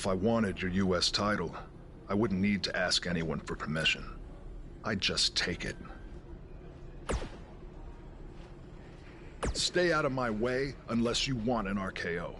If I wanted your US title, I wouldn't need to ask anyone for permission. I'd just take it. Stay out of my way unless you want an RKO.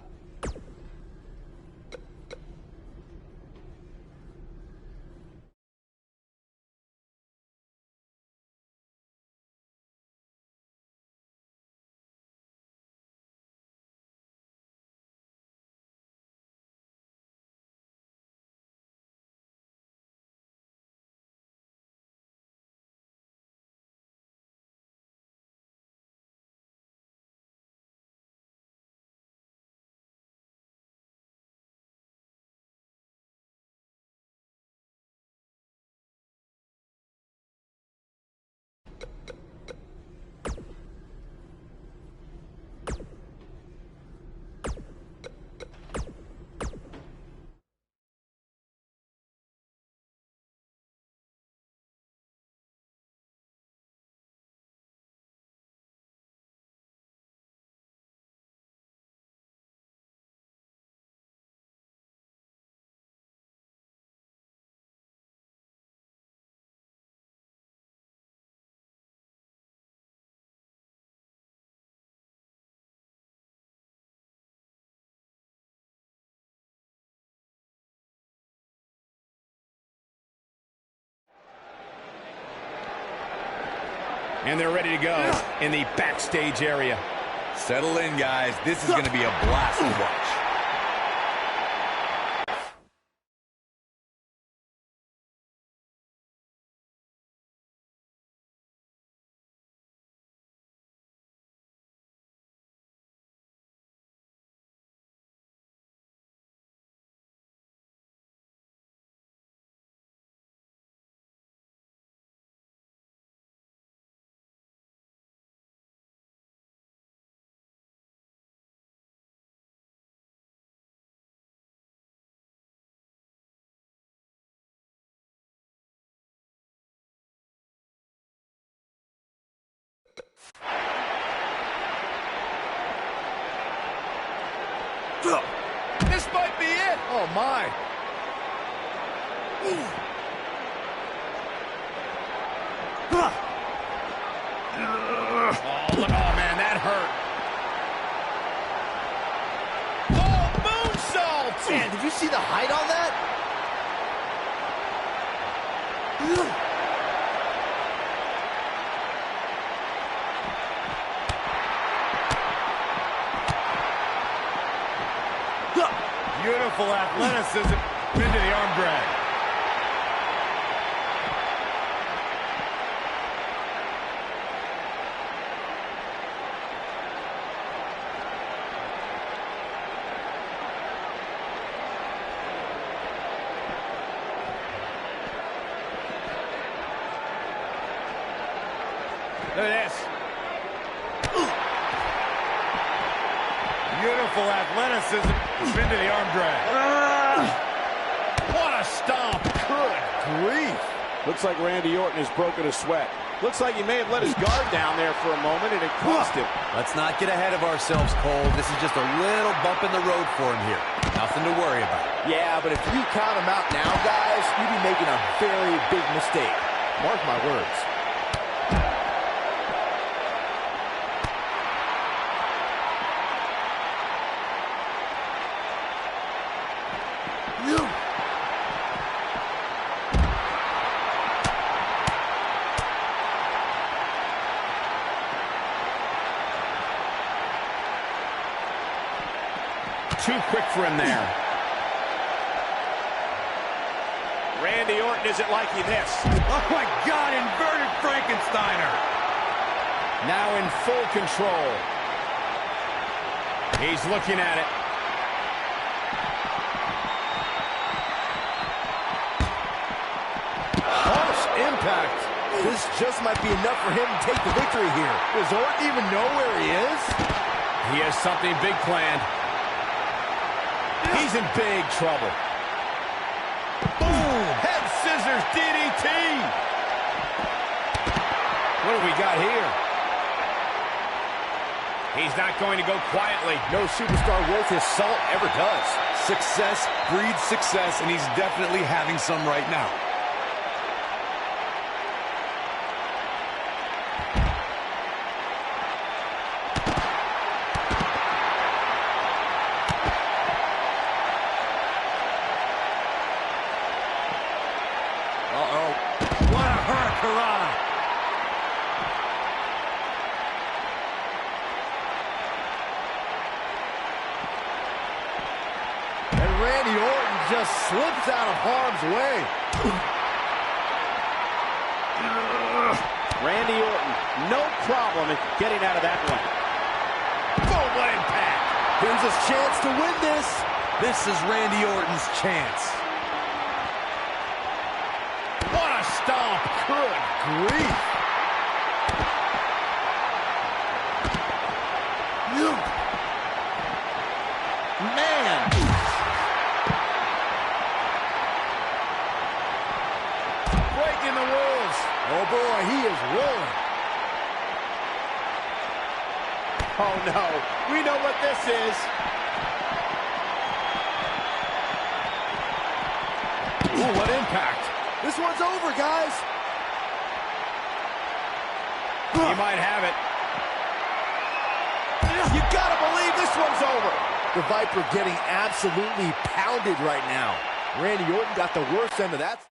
And they're ready to go in the backstage area. Settle in, guys. This is going to be a blast to watch. This might be it. Oh, my. Oh, man, that hurt. Oh, moonsault. Man, did you see the height on that? Beautiful athleticism into the arm drag. Look at this. Beautiful athleticism into the arm drag. What a stomp. Good grief. Looks like Randy Orton has broken a sweat. Looks like he may have let his guard down there for a moment, and it cost him. Let's not get ahead of ourselves, Cole. This is just a little bump in the road for him here. Nothing to worry about. Yeah, but if you count him out now, guys, you'd be making a very big mistake. Mark my words. Too quick for him there. Randy Orton isn't liking this. Oh, my God, inverted Frankensteiner. Now in full control. He's looking at it. Harsh impact. This just might be enough for him to take the victory here. Does Orton even know where he is? He has something big planned. He's in big trouble. Boom! Head scissors DDT! What do we got here? He's not going to go quietly. No superstar worth his salt ever does. Success breeds success, and he's definitely having some right now. Uh-oh. What a hurricanrana. And Randy Orton just slips out of harm's way. Randy Orton, no problem in getting out of that one. Boom, what impact. Here's his chance to win this. This is Randy Orton's chance. What a stomp. Good grief. Man. Breaking the rules. Oh boy, he is rolling. Oh no, we know what this is. Ooh, what impact. This one's over, guys. He might have it. You gotta believe this one's over. The Viper getting absolutely pounded right now. Randy Orton got the worst end of that.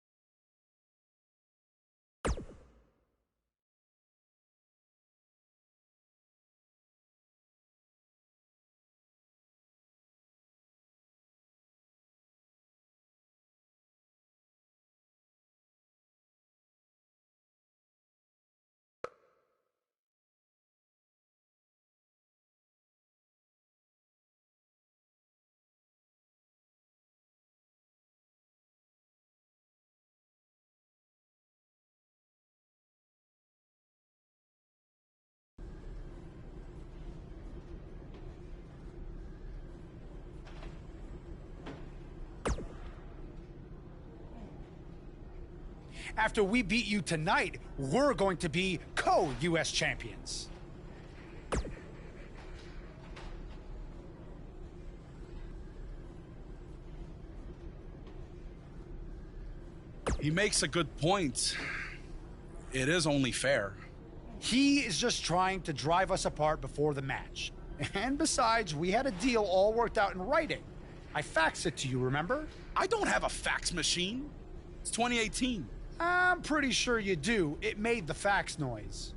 After we beat you tonight, we're going to be co-US champions. He makes a good point. It is only fair. He is just trying to drive us apart before the match. And besides, we had a deal all worked out in writing. I faxed it to you, remember? I don't have a fax machine. It's 2018. I'm pretty sure you do. It made the fax noise.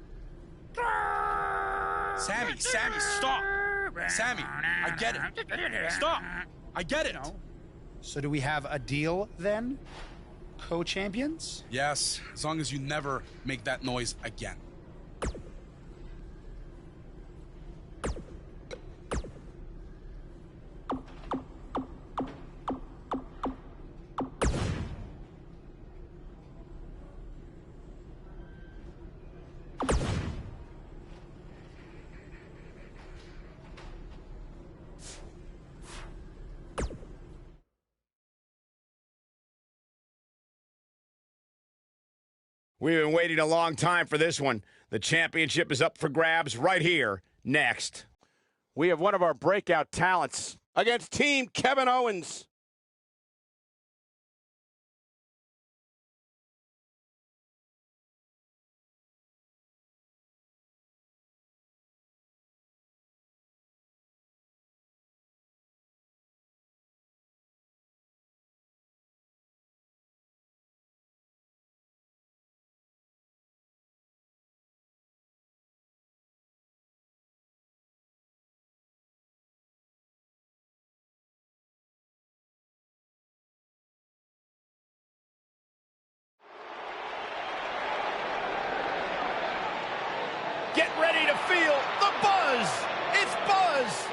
Sammy, stop. Sammy, I get it. Stop. I get it. So do we have a deal then? Co-champions? Yes, as long as you never make that noise again. We've been waiting a long time for this one. The championship is up for grabs right here, next. We have one of our breakout talents against Team Kevin Owens. Get ready to feel the buzz. It's Buzz.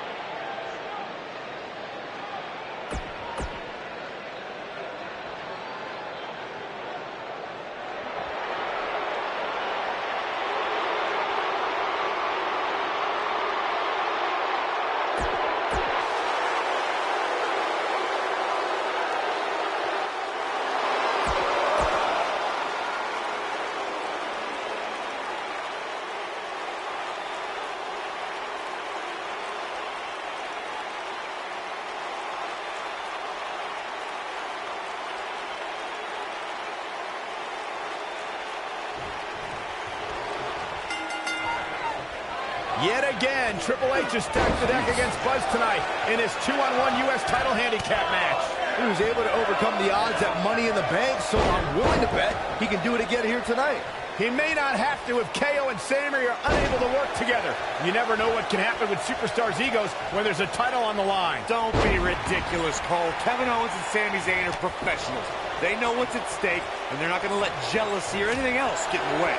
Yet again, Triple H has stacked the deck against Buzz tonight in his 2-on-1 U.S. title handicap match. He was able to overcome the odds at Money in the Bank, so I'm willing to bet he can do it again here tonight. He may not have to if KO and Sammy are unable to work together. You never know what can happen with superstars' egos when there's a title on the line. Don't be ridiculous, Cole. Kevin Owens and Sami Zayn are professionals. They know what's at stake, and they're not going to let jealousy or anything else get in the way.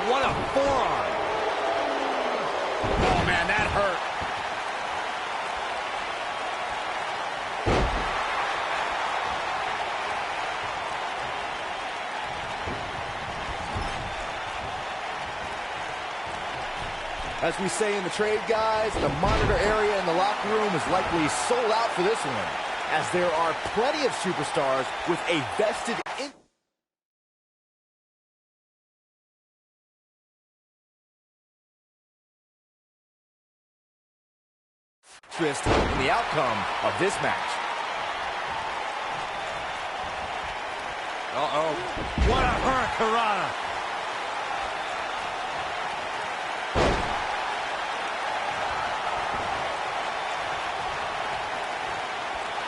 What a forearm. Oh, man, that hurt. As we say in the trade, guys, the monitor area in the locker room is likely sold out for this one, as there are plenty of superstars with a vested interest in the outcome of this match. Uh-oh. What a hurricanrana.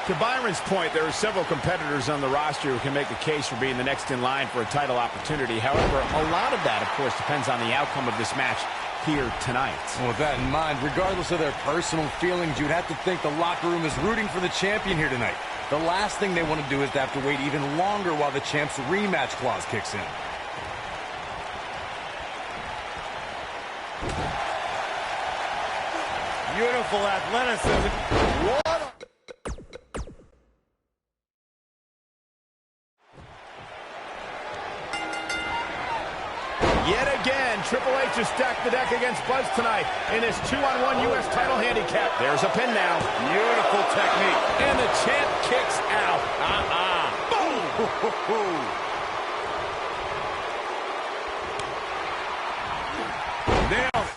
To Byron's point, there are several competitors on the roster who can make a case for being the next in line for a title opportunity. However, a lot of that, of course, depends on the outcome of this match here tonight. Well, with that in mind, regardless of their personal feelings, you'd have to think the locker room is rooting for the champion here tonight. The last thing they want to do is to have to wait even longer while the champ's rematch clause kicks in. Beautiful athleticism. What? Yet again, Triple H has stacked the deck against Buzz tonight in his 2-on-1 U.S. title handicap. There's a pin now. Beautiful technique. And the champ kicks out. Boom! Nails.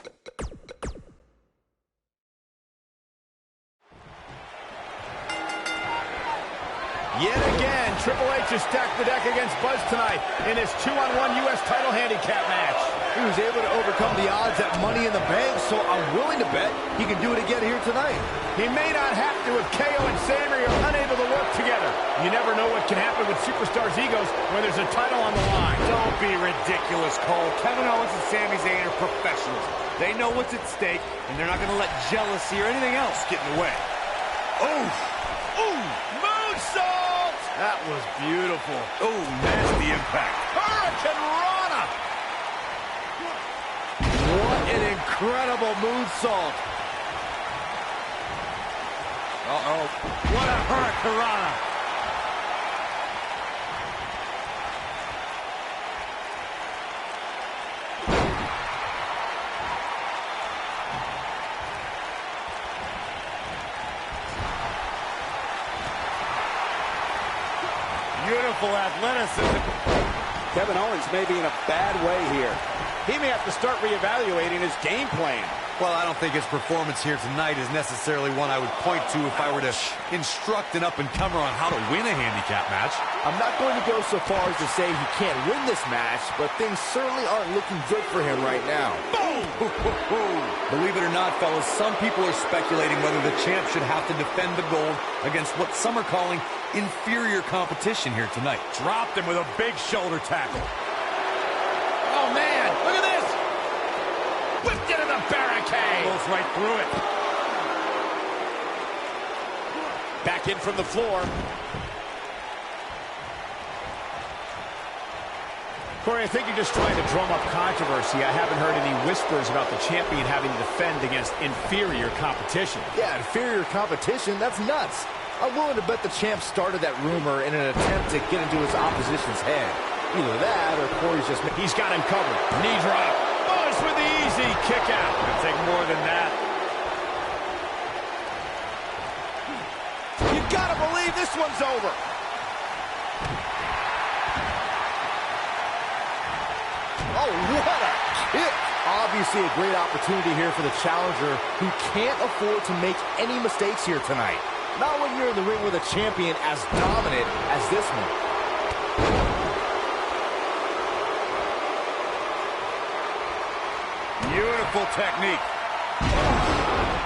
Yet again, Triple H has stacked the deck against Buzz tonight in his 2-on-1 U.S. title handicap match. He was able to overcome the odds at Money in the Bank, so I'm willing to bet he can do it again here tonight. He may not have to if KO and Sammy are unable to work together. You never know what can happen with superstars' egos when there's a title on the line. Don't be ridiculous, Cole. Kevin Owens and Sami Zayn are professionals. They know what's at stake, and they're not going to let jealousy or anything else get in the way. Ooh! Moonsault! That was beautiful. Oh, nasty impact. Hurricanrana! What an incredible moonsault. Uh-oh. What a hurricanrana. Beautiful athleticism. Kevin Owens may be in a bad way here. He may have to start reevaluating his game plan. Well, I don't think his performance here tonight is necessarily one I would point to if I were to instruct an up-and-comer on how to win a handicap match. I'm not going to go so far as to say he can't win this match, but things certainly aren't looking good for him right now. Boom! Believe it or not, fellas, some people are speculating whether the champ should have to defend the gold against what some are calling inferior competition here tonight. Dropped him with a big shoulder tackle. Oh, man, look at this. Whipped into the barricade. Goes right through it. Back in from the floor. Corey, I think you're just trying to drum up controversy. I haven't heard any whispers about the champion having to defend against inferior competition. Yeah, inferior competition? That's nuts. I'm willing to bet the champ started that rumor in an attempt to get into his opposition's head. Either that or Corey's just... He's got him covered. Knee drop. Buzz with the easy kick out. It'll take more than that. You gotta believe this one's over. Oh, what a kick! Obviously a great opportunity here for the challenger who can't afford to make any mistakes here tonight. Not when you're in the ring with a champion as dominant as this one. Beautiful technique.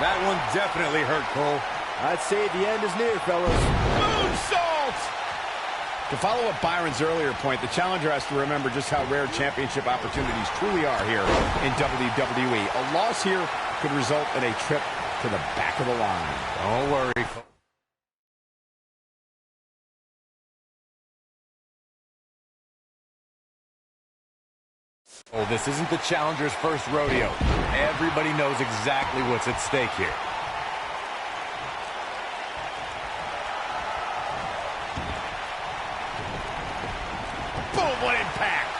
That one definitely hurt, Cole. I'd say the end is near, fellas. Moonsault! To follow up Byron's earlier point, the challenger has to remember just how rare championship opportunities truly are here in WWE. A loss here could result in a trip to the back of the line. Don't worry, Cole. Oh, this isn't the challenger's first rodeo. Everybody knows exactly what's at stake here. Boom, what impact!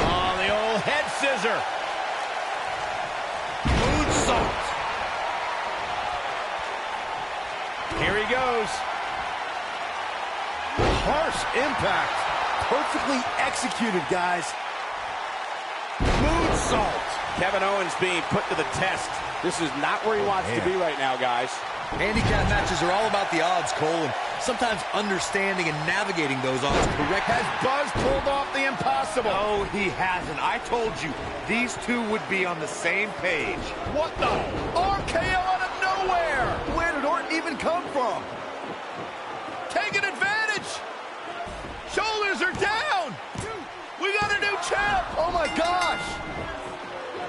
Oh, the old head scissor. Moonsault. Here he goes. Harsh impact. Perfectly executed, guys. Moonsault. Kevin Owens being put to the test. This is not where he wants to be right now, guys. Handicap matches are all about the odds, Cole, and sometimes understanding and navigating those odds correctly. Has Buzz pulled off the impossible? No, he hasn't. I told you, these two would be on the same page. What the? RKO out of nowhere! Where did Orton even come from? Taking advantage! Shoulders are down! We got a new champ! Oh my gosh!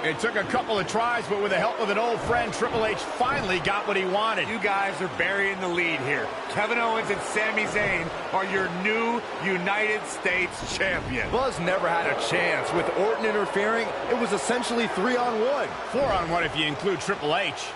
It took a couple of tries, but with the help of an old friend, Triple H finally got what he wanted. You guys are burying the lead here. Kevin Owens and Sami Zayn are your new United States champion. Buzz never had a chance. With Orton interfering, it was essentially 3-on-1. 4-on-1 if you include Triple H.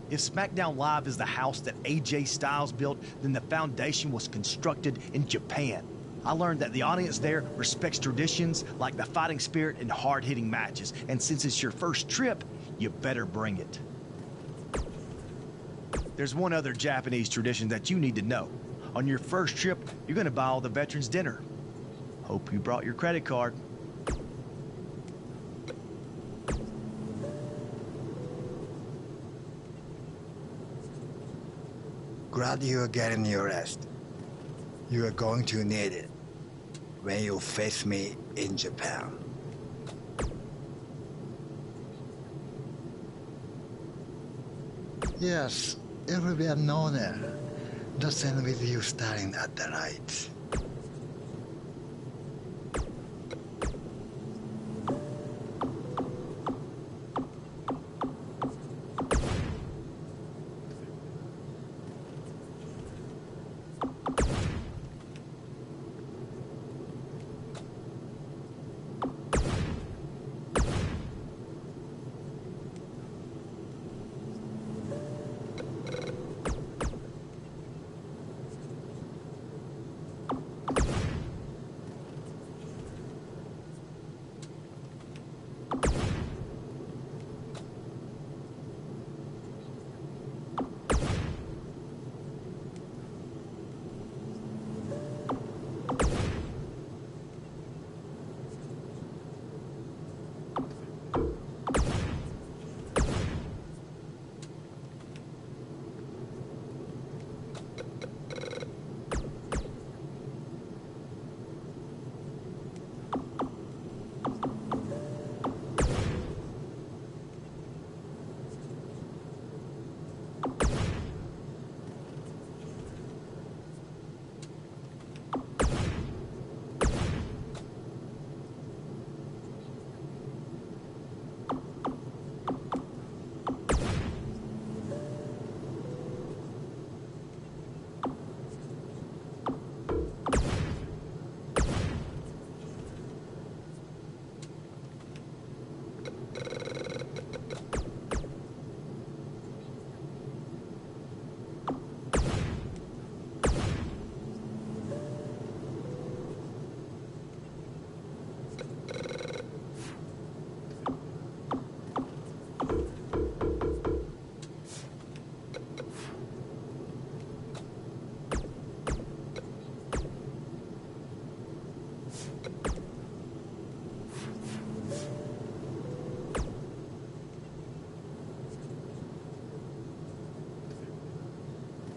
If SmackDown Live is the house that AJ Styles built, then the foundation was constructed in Japan. I learned that the audience there respects traditions like the fighting spirit and hard-hitting matches. And since it's your first trip, you better bring it. There's one other Japanese tradition that you need to know. On your first trip, you're going to buy all the veterans dinner. Hope you brought your credit card. Glad you are getting your rest. You are going to need it when you face me in Japan. Yes, it will be an honor to stand with you staring at the lights.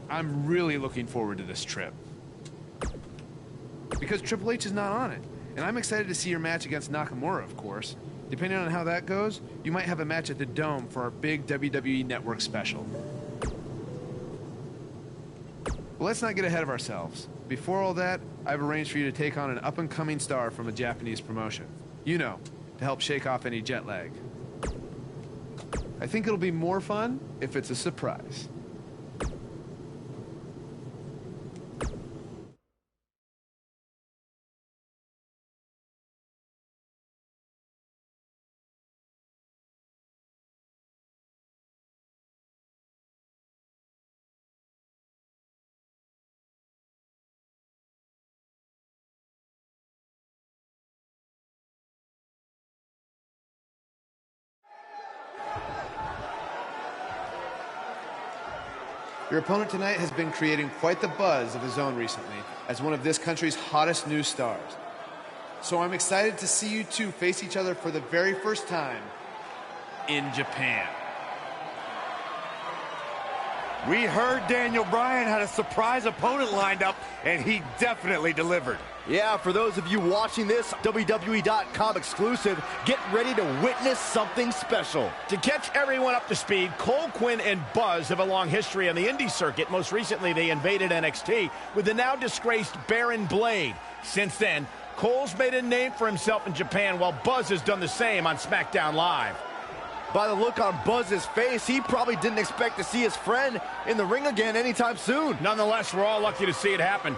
I'm really looking forward to this trip. Because Triple H is not on it. And I'm excited to see your match against Nakamura, of course. Depending on how that goes, you might have a match at the Dome for our big WWE Network special. But let's not get ahead of ourselves. Before all that, I've arranged for you to take on an up-and-coming star from a Japanese promotion. You know, to help shake off any jet lag. I think it'll be more fun if it's a surprise. Your opponent tonight has been creating quite the buzz of his own recently as one of this country's hottest new stars. So I'm excited to see you two face each other for the very first time in Japan. We heard Daniel Bryan had a surprise opponent lined up, and he definitely delivered. Yeah, for those of you watching this WWE.com exclusive, get ready to witness something special. To catch everyone up to speed, Cole, Quinn, and Buzz have a long history on the indie circuit. Most recently, they invaded NXT with the now disgraced Baron Blade. Since then, Cole's made a name for himself in Japan, while Buzz has done the same on SmackDown Live. By the look on Buzz's face, he probably didn't expect to see his friend in the ring again anytime soon. Nonetheless, we're all lucky to see it happen.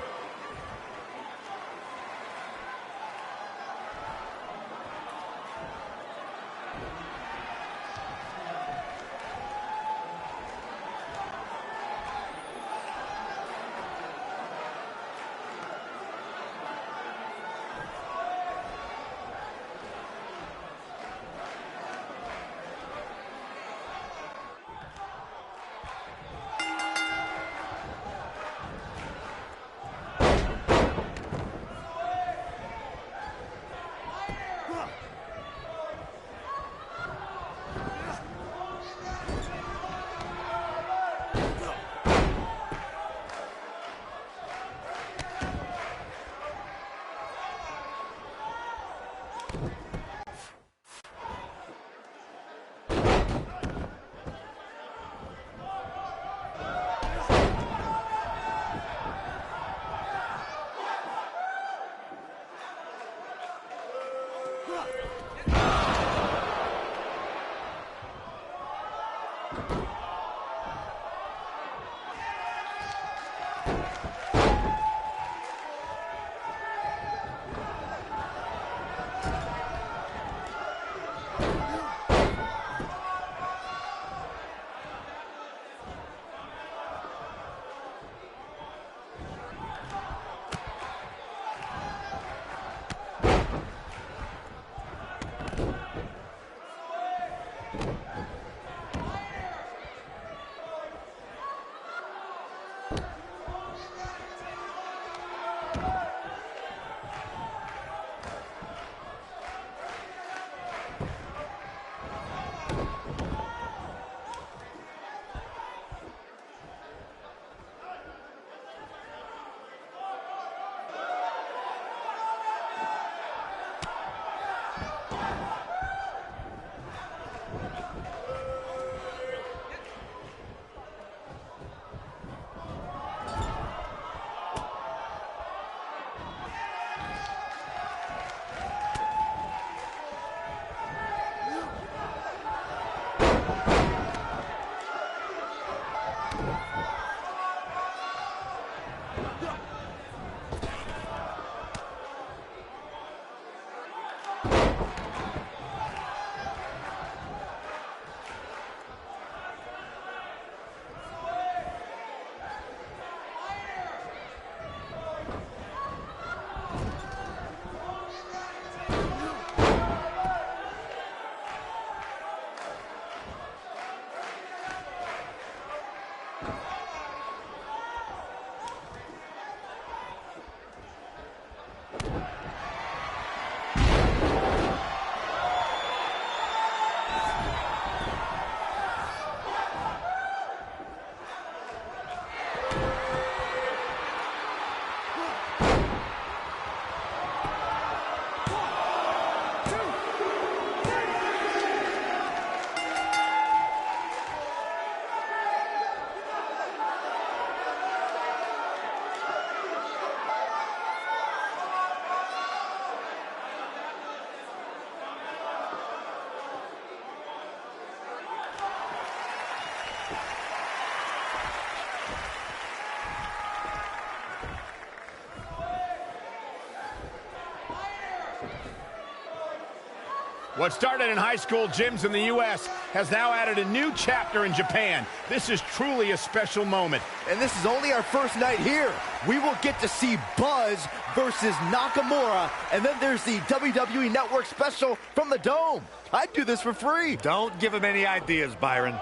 What started in high school gyms in the U.S. has now added a new chapter in Japan. This is truly a special moment. And this is only our first night here. We will get to see Buzz versus Nakamura, and then there's the WWE Network special from the Dome. I'd do this for free. Don't give him any ideas, Byron.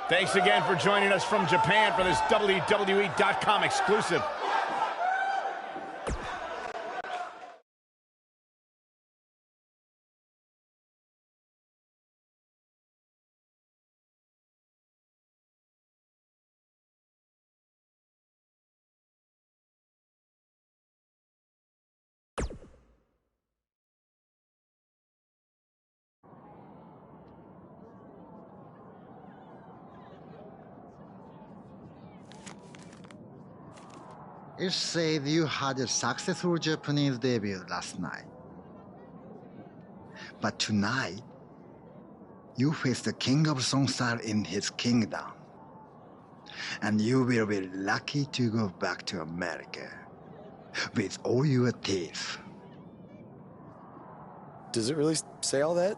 Thanks again for joining us from Japan for this WWE.com exclusive. It said you had a successful Japanese debut last night. But tonight, you face the king of Songstar in his kingdom. And you will be lucky to go back to America with all your teeth. Does it really say all that?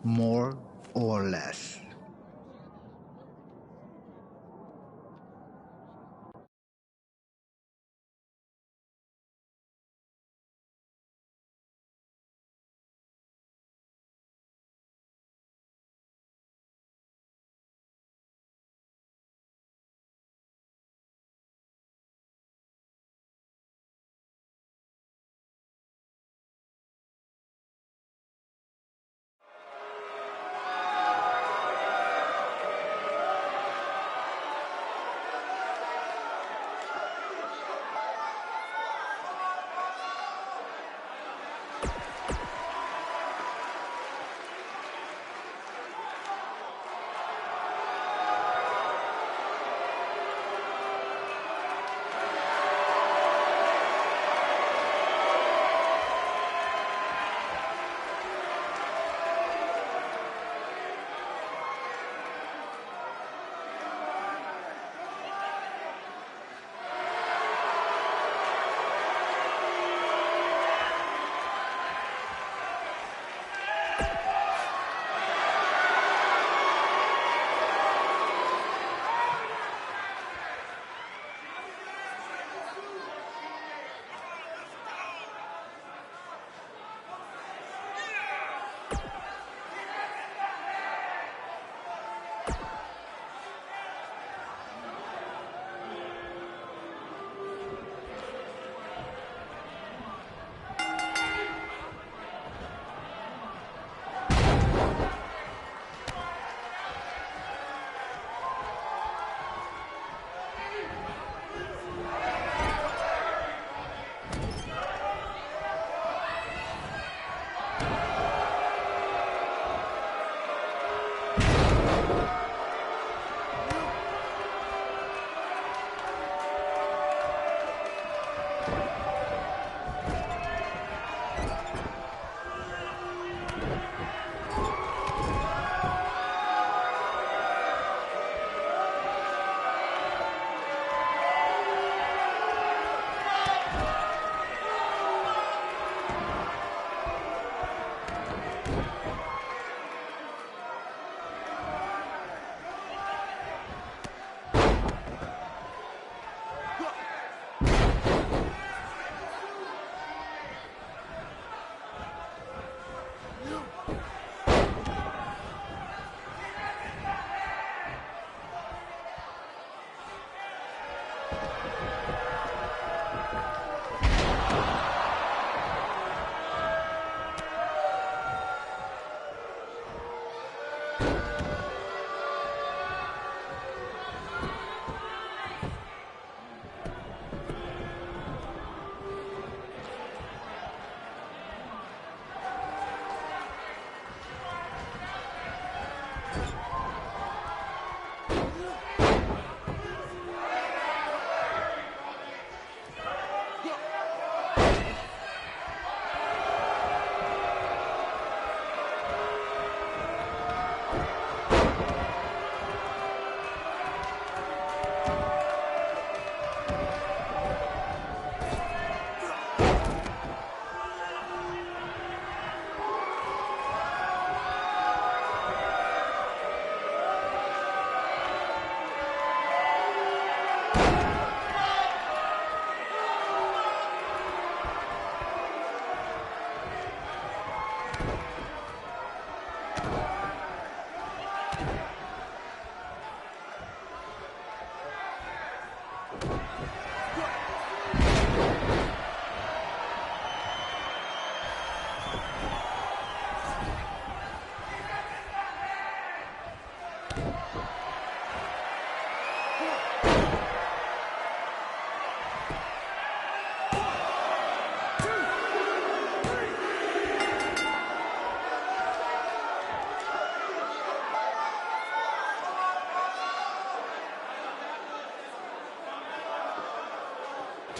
More or less.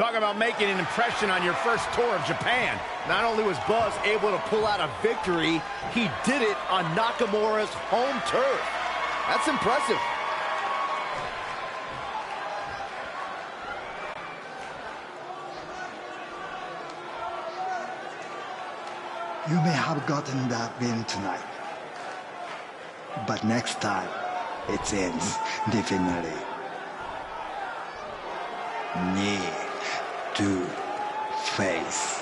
Talk about making an impression on your first tour of Japan. Not only was Buzz able to pull out a victory, he did it on Nakamura's home turf. That's impressive. You may have gotten that win tonight, but next time it ends differently. Knee to face.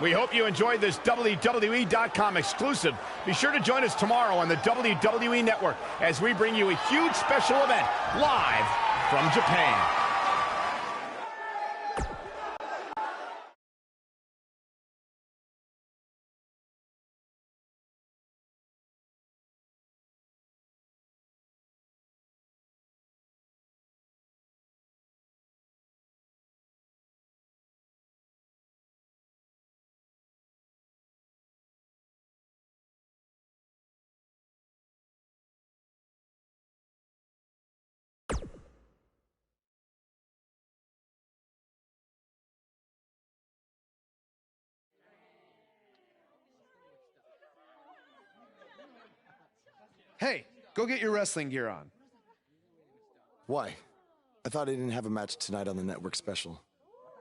We hope you enjoyed this WWE.com exclusive. Be sure to join us tomorrow on the WWE Network as we bring you a huge special event live from Japan. Hey, go get your wrestling gear on. Why? I thought I didn't have a match tonight on the network special.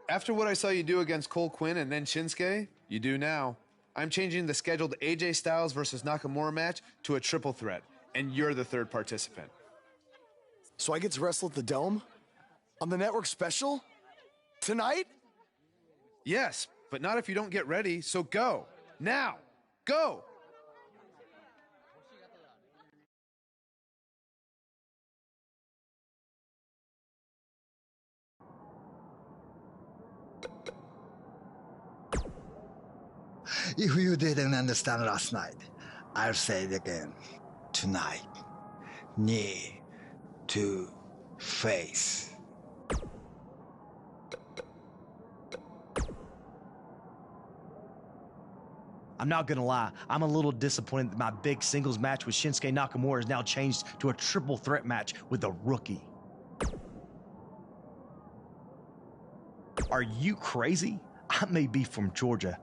After what I saw you do against Cole Quinn and then Shinsuke, you do now. I'm changing the scheduled AJ Styles versus Nakamura match to a triple threat, and you're the third participant. So I get to wrestle at the Dome? On the network special? Tonight? Yes, but not if you don't get ready, so go. Now. Go! If you didn't understand last night, I'll say it again. Tonight, knee to face. I'm not gonna lie, I'm a little disappointed that my big singles match with Shinsuke Nakamura is now changed to a triple threat match with a rookie. Are you crazy? I may be from Georgia,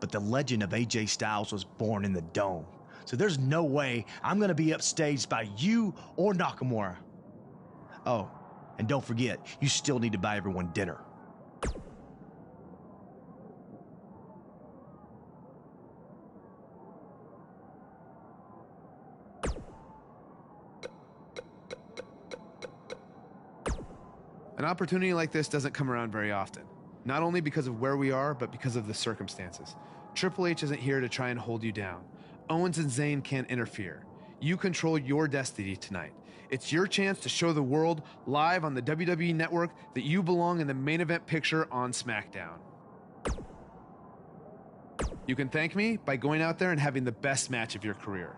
but the legend of AJ Styles was born in the Dome. So there's no way I'm gonna be upstaged by you or Nakamura. Oh, and don't forget, you still need to buy everyone dinner. An opportunity like this doesn't come around very often. Not only because of where we are, but because of the circumstances. Triple H isn't here to try and hold you down. Owens and Zayn can't interfere. You control your destiny tonight. It's your chance to show the world live on the WWE Network that you belong in the main event picture on SmackDown. You can thank me by going out there and having the best match of your career.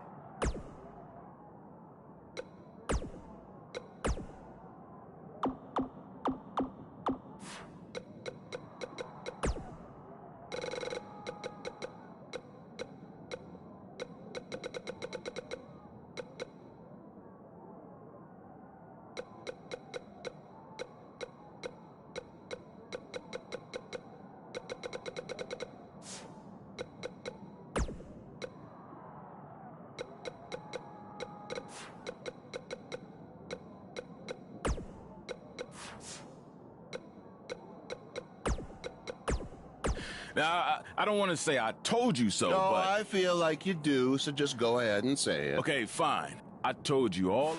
Now, I don't want to say I told you so, No, but... I feel like you do, so just go ahead and say it. Okay, fine. I told you all...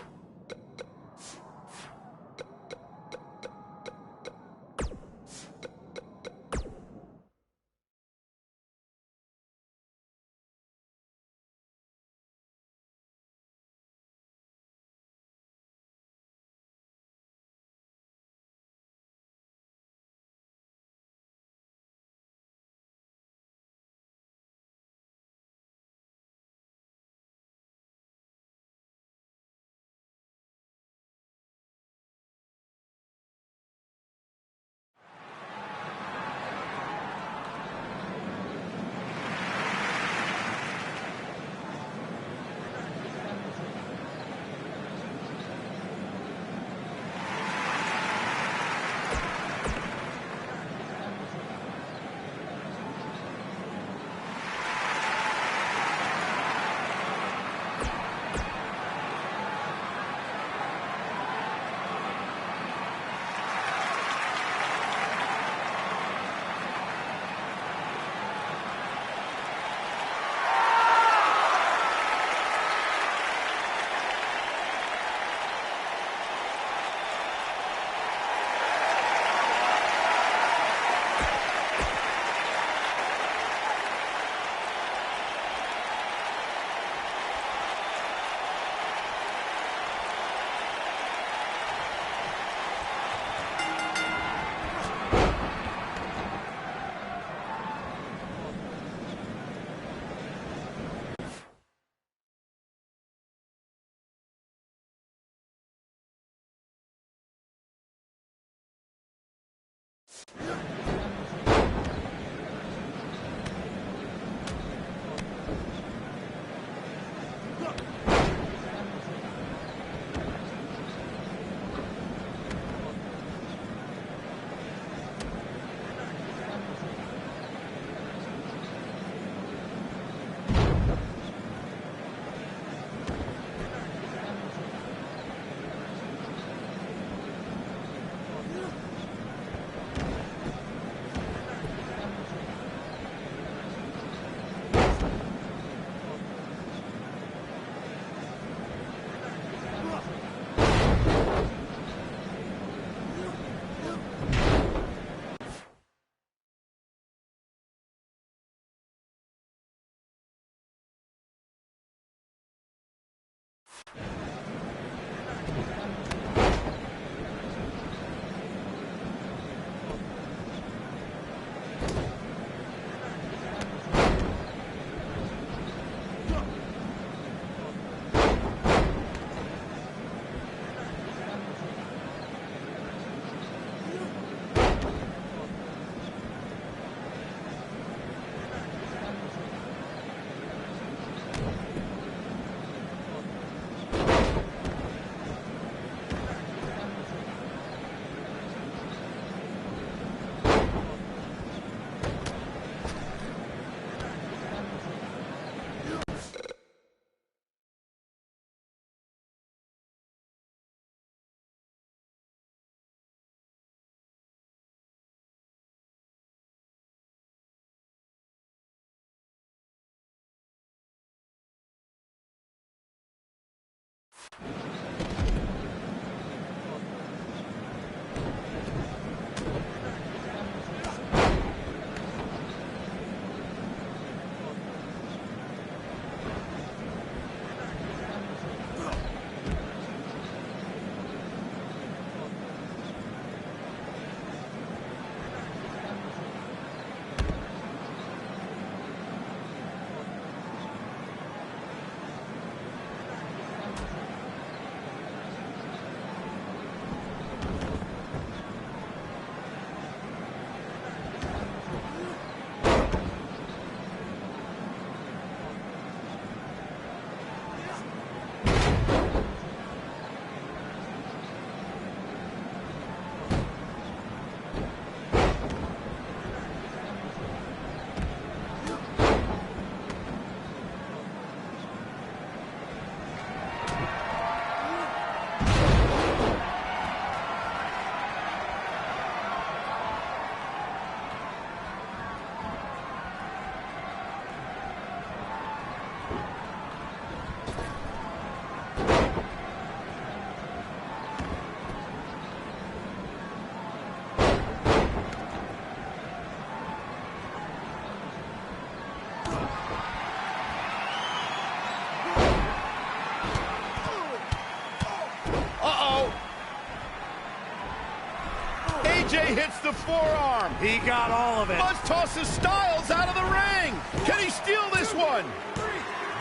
AJ hits the forearm. He got all of it. Buzz tosses Styles out of the ring. Can he steal this one?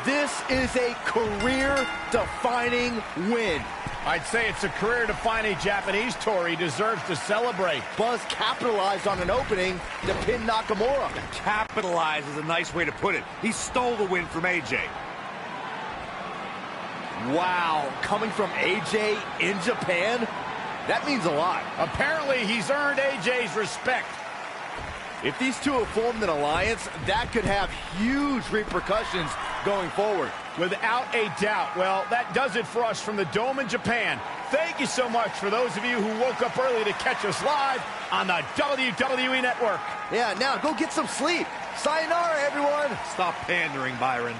This is a career-defining win. I'd say it's a career-defining Japanese tour. He deserves to celebrate. Buzz capitalized on an opening to pin Nakamura. Capitalize is a nice way to put it. He stole the win from AJ. Wow, coming from AJ in Japan? That means a lot. Apparently, he's earned AJ's respect. If these two have formed an alliance, that could have huge repercussions going forward. Without a doubt. Well, that does it for us from the Dome in Japan. Thank you so much for those of you who woke up early to catch us live on the WWE Network. Yeah, now go get some sleep. Sayonara, everyone. Stop pandering, Byron.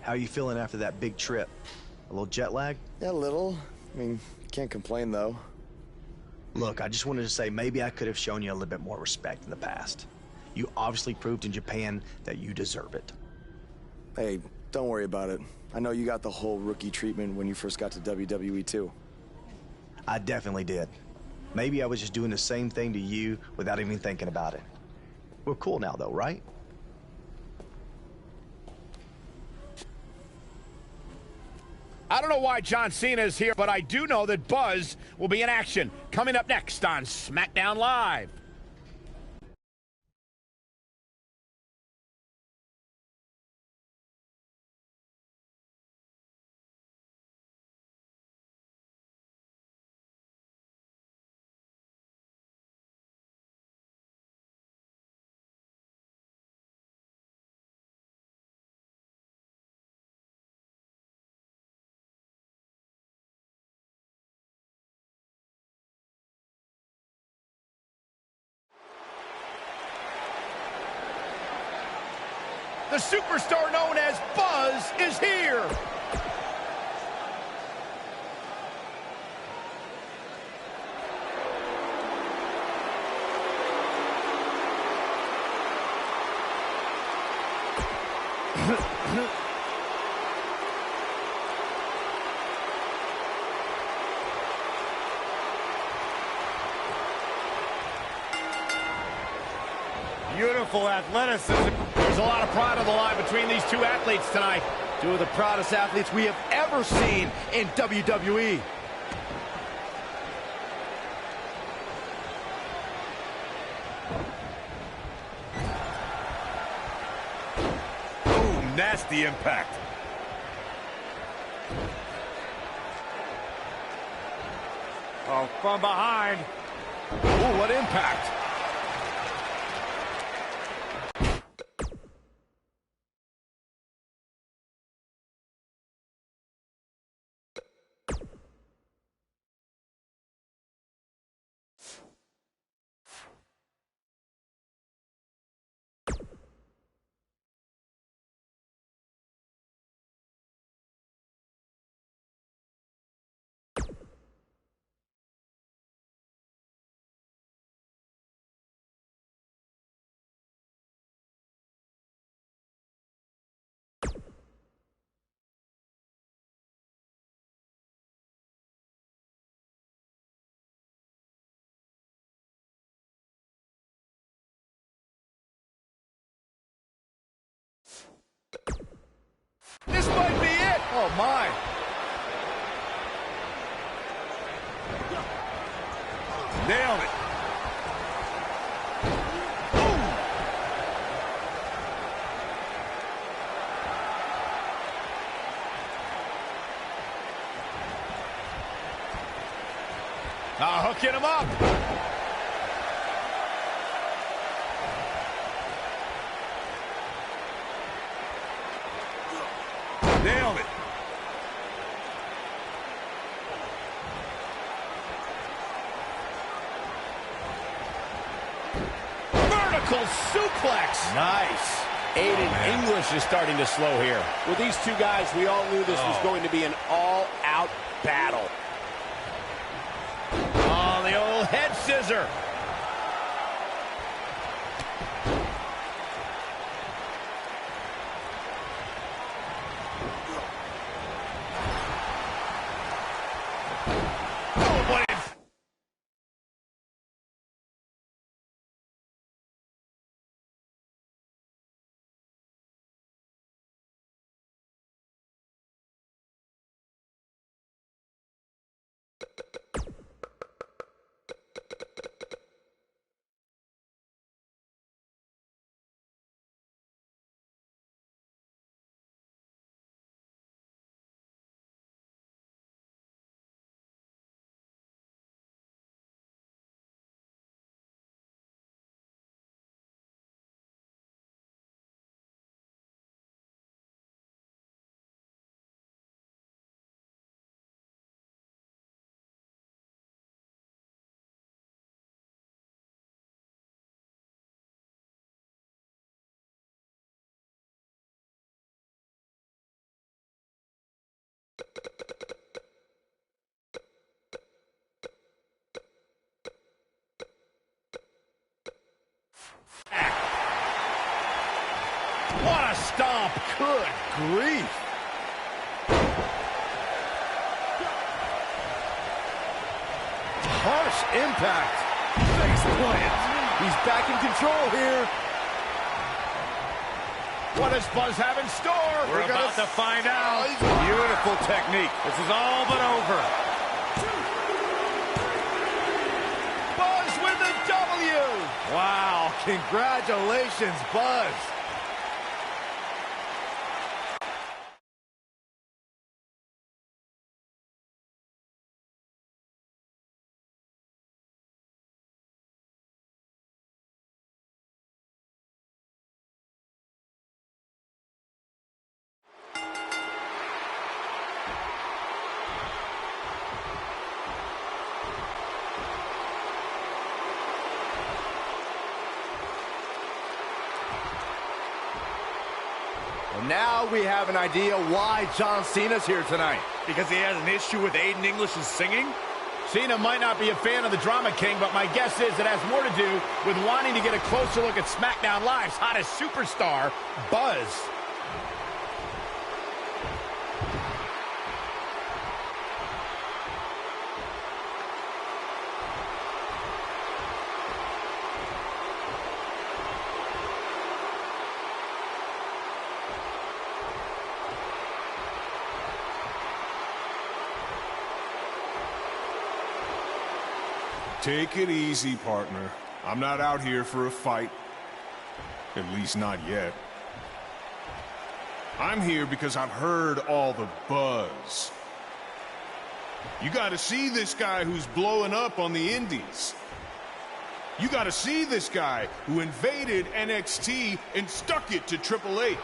How are you feeling after that big trip? A little jet lag? Yeah, a little. I mean, can't complain, though. Look, I just wanted to say maybe I could have shown you a little bit more respect in the past. You obviously proved in Japan that you deserve it. Hey, don't worry about it. I know you got the whole rookie treatment when you first got to WWE, too. I definitely did. Maybe I was just doing the same thing to you without even thinking about it. We're cool now, though, right? I don't know why John Cena is here, but I do know that Buzz will be in action. Coming up next on SmackDown Live. The superstar known as Buzz is here. Beautiful athleticism. There's a lot of pride on the line between these two athletes tonight. Two of the proudest athletes we have ever seen in WWE. Boom, nasty impact. Oh, from behind. Ooh, what impact. Oh, my. Nailed it. Hooking him up. Nailed it. Vertical suplex. Nice. Aiden English is starting to slow here. With these two guys, we all knew this was going to be an all-out battle. Oh, the old head scissor. What a stomp. Good grief. Harsh impact. Face plant. He's back in control here. What does Buzz have in store? We're about to find out. Beautiful technique. This is all but over. Buzz with the W. Wow, congratulations, Buzz. Now we have an idea why John Cena's here tonight. Because he has an issue with Aiden English's singing? Cena might not be a fan of the Drama King, but my guess is it has more to do with wanting to get a closer look at SmackDown Live's hottest superstar, Buzz. Take it easy, partner. I'm not out here for a fight. At least not yet. I'm here because I've heard all the buzz. You gotta see this guy who's blowing up on the indies. You gotta see this guy who invaded NXT and stuck it to Triple H.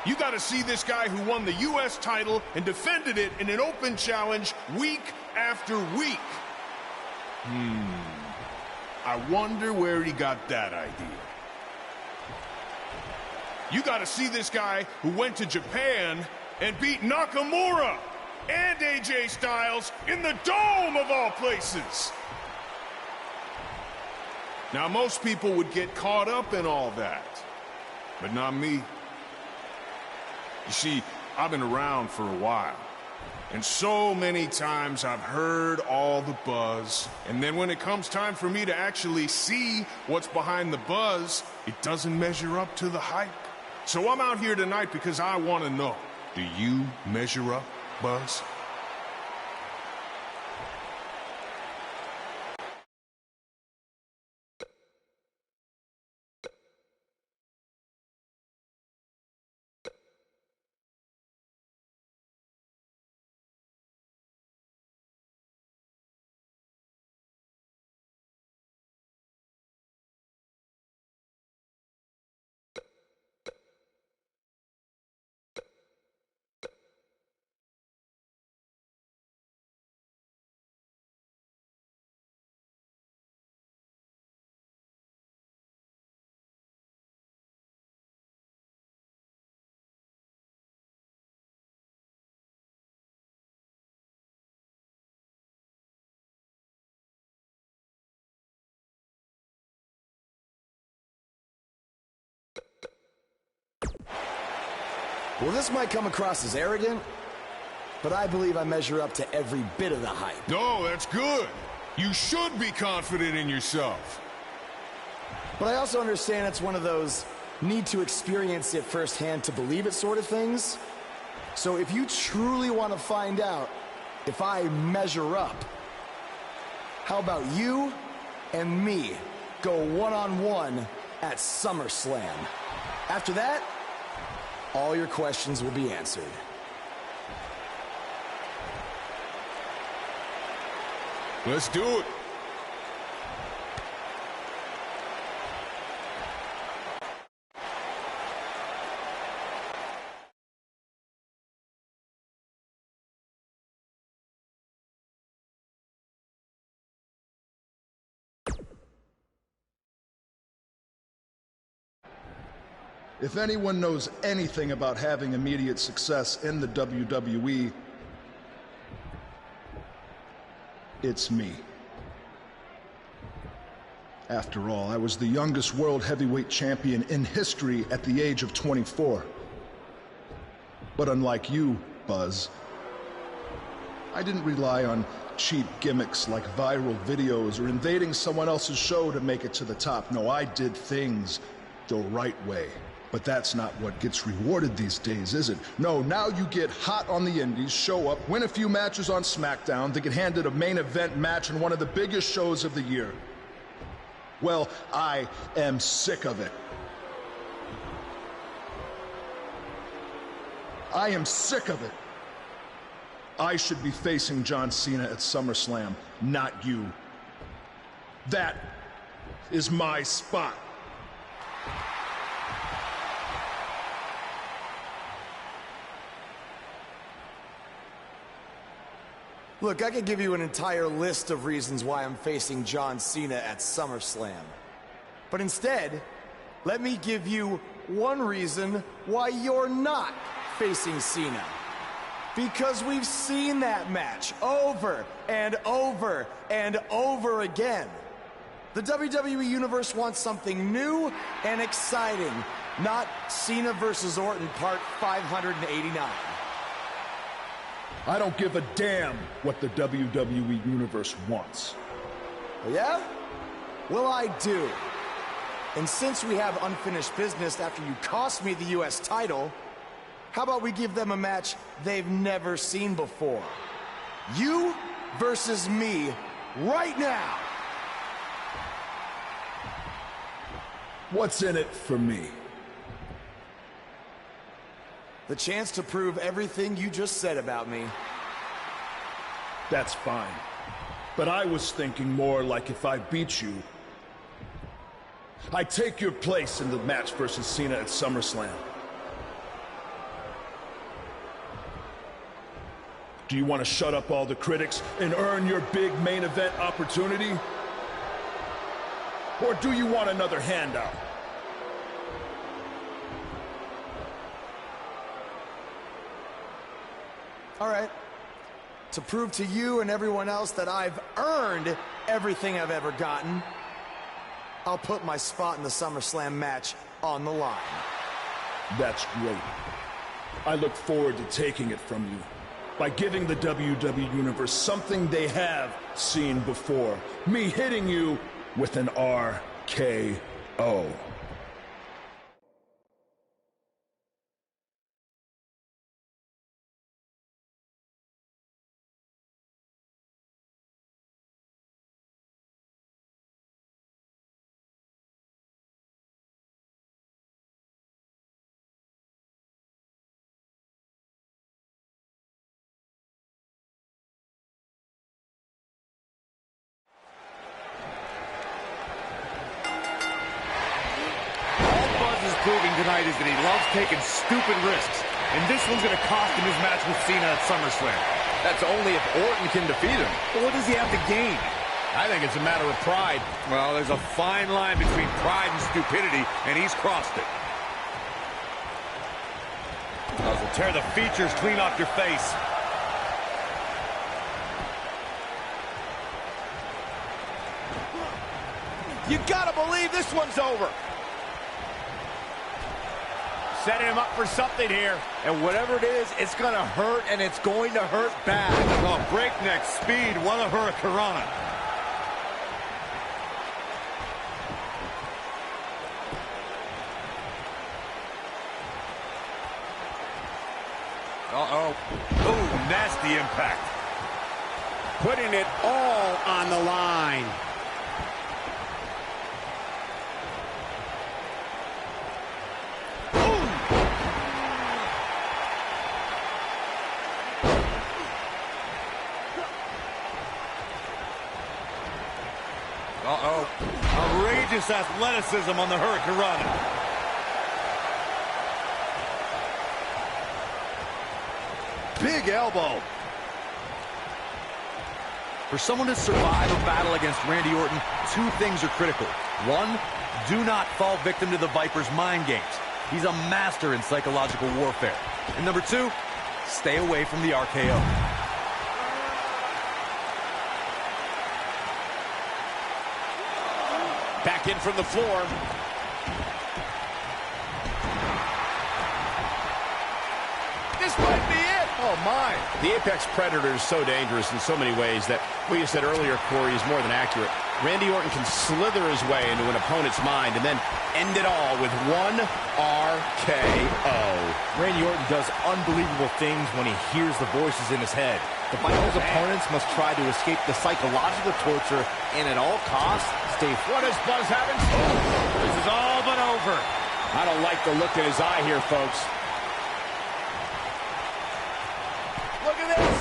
You gotta see this guy who won the US title and defended it in an open challenge week after week. I wonder where he got that idea. You gotta see this guy who went to Japan and beat Nakamura and AJ Styles in the Dome of all places. Now, most people would get caught up in all that, but not me. You see, I've been around for a while. And so many times I've heard all the buzz, and then when it comes time for me to actually see what's behind the buzz, it doesn't measure up to the hype. So I'm out here tonight because I want to know, Do you measure up, Buzz? Well, this might come across as arrogant, but I believe I measure up to every bit of the hype. No, that's good. You should be confident in yourself. But I also understand it's one of those need to experience it firsthand to believe it sort of things. So if you truly want to find out if I measure up, how about you and me go one-on-one at SummerSlam? After that, all your questions will be answered. Let's do it. If anyone knows anything about having immediate success in the WWE, it's me. After all, I was the youngest world heavyweight champion in history at the age of 24. But unlike you, Buzz, I didn't rely on cheap gimmicks like viral videos or invading someone else's show to make it to the top. No, I did things the right way. But that's not what gets rewarded these days, is it? No, now you get hot on the indies, show up, win a few matches on SmackDown, then get handed a main event match in one of the biggest shows of the year. Well, I am sick of it. I am sick of it. I should be facing John Cena at SummerSlam, not you. That is my spot. Look, I could give you an entire list of reasons why I'm facing John Cena at SummerSlam. But instead, let me give you one reason why you're not facing Cena. Because we've seen that match over and over and over again. The WWE Universe wants something new and exciting, not Cena versus Orton Part 589. I don't give a damn what the WWE Universe wants. Yeah? Well, I do. And since we have unfinished business after you cost me the US title, how about we give them a match they've never seen before? You versus me right now. What's in it for me? The chance to prove everything you just said about me. That's fine. But I was thinking more like if I beat you, I take your place in the match versus Cena at SummerSlam. Do you want to shut up all the critics and earn your big main event opportunity? Or do you want another handout? All right. To prove to you and everyone else that I've earned everything I've ever gotten, I'll put my spot in the SummerSlam match on the line. That's great. I look forward to taking it from you by giving the WWE Universe something they have seen before. Me hitting you with an RKO. proving tonight is that he loves taking stupid risks. And this one's going to cost him his match with Cena at SummerSlam. That's only if Orton can defeat him. But what does he have to gain? I think it's a matter of pride. Well, there's a fine line between pride and stupidity, and he's crossed it. Will tear the features clean off your face. You gotta believe this one's over. Setting him up for something here. And whatever it is, it's going to hurt, and it's going to hurt bad. Oh, breakneck speed, what a hurricanrana. Uh-oh. Oh, nasty impact. Putting it all on the line. Uh-oh. Outrageous athleticism on the hurricanrana. Big elbow. For someone to survive a battle against Randy Orton, two things are critical. One, do not fall victim to the Viper's mind games. He's a master in psychological warfare. And number two, stay away from the RKO. Back in from the floor. This might be it. Oh, my. The Apex Predator is so dangerous in so many ways that what you said earlier, Corey, is more than accurate. Randy Orton can slither his way into an opponent's mind and then end it all with one RKO. Randy Orton does unbelievable things when he hears the voices in his head. The Viper's opponents must try to escape the psychological torture and at all costs stay. What does Buzz having? This is all but over. I don't like the look in his eye here, folks. Look at this.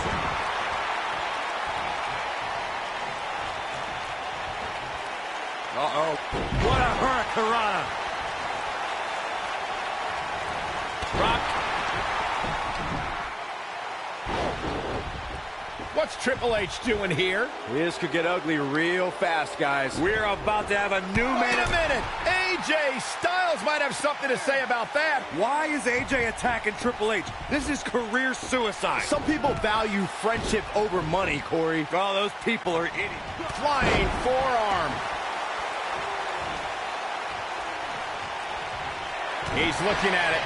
Uh-oh. What a hurricanrana. Rock. What's Triple H doing here? This could get ugly real fast, guys. We're about to have a new Wait man. a minute. AJ Styles might have something to say about that. Why is AJ attacking Triple H? This is career suicide. Some people value friendship over money, Corey. Oh, those people are idiots. Flying forearm. He's looking at it.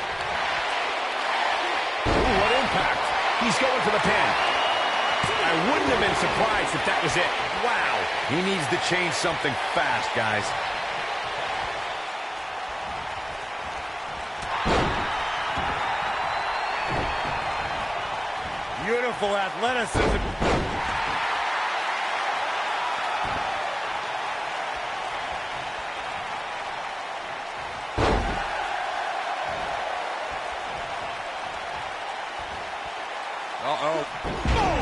Ooh, what impact. He's going for the pin. I wouldn't have been surprised if that was it. Wow. He needs to change something fast, guys. Beautiful athleticism. Uh-oh. Oh!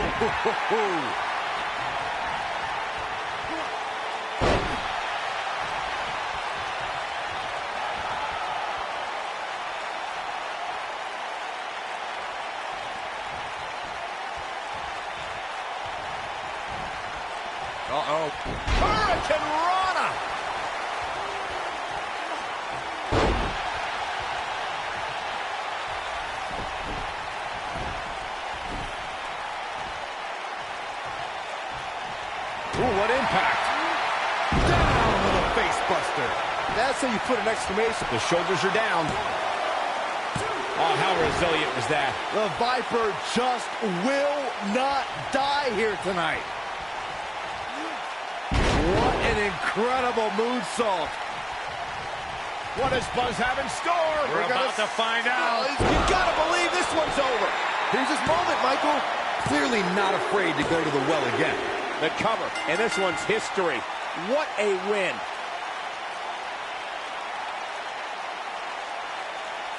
Uh-oh. Hurricanrana! Ooh, what impact. Down with a face buster. That's how you put an exclamation. The shoulders are down. Oh, how resilient was that? The Viper just will not die here tonight. What an incredible moonsault. What does Buzz have in store? We're about to find out. You gotta believe this one's over. Here's his moment, Michael. Clearly not afraid to go to the well again. The cover, and this one's history. What a win.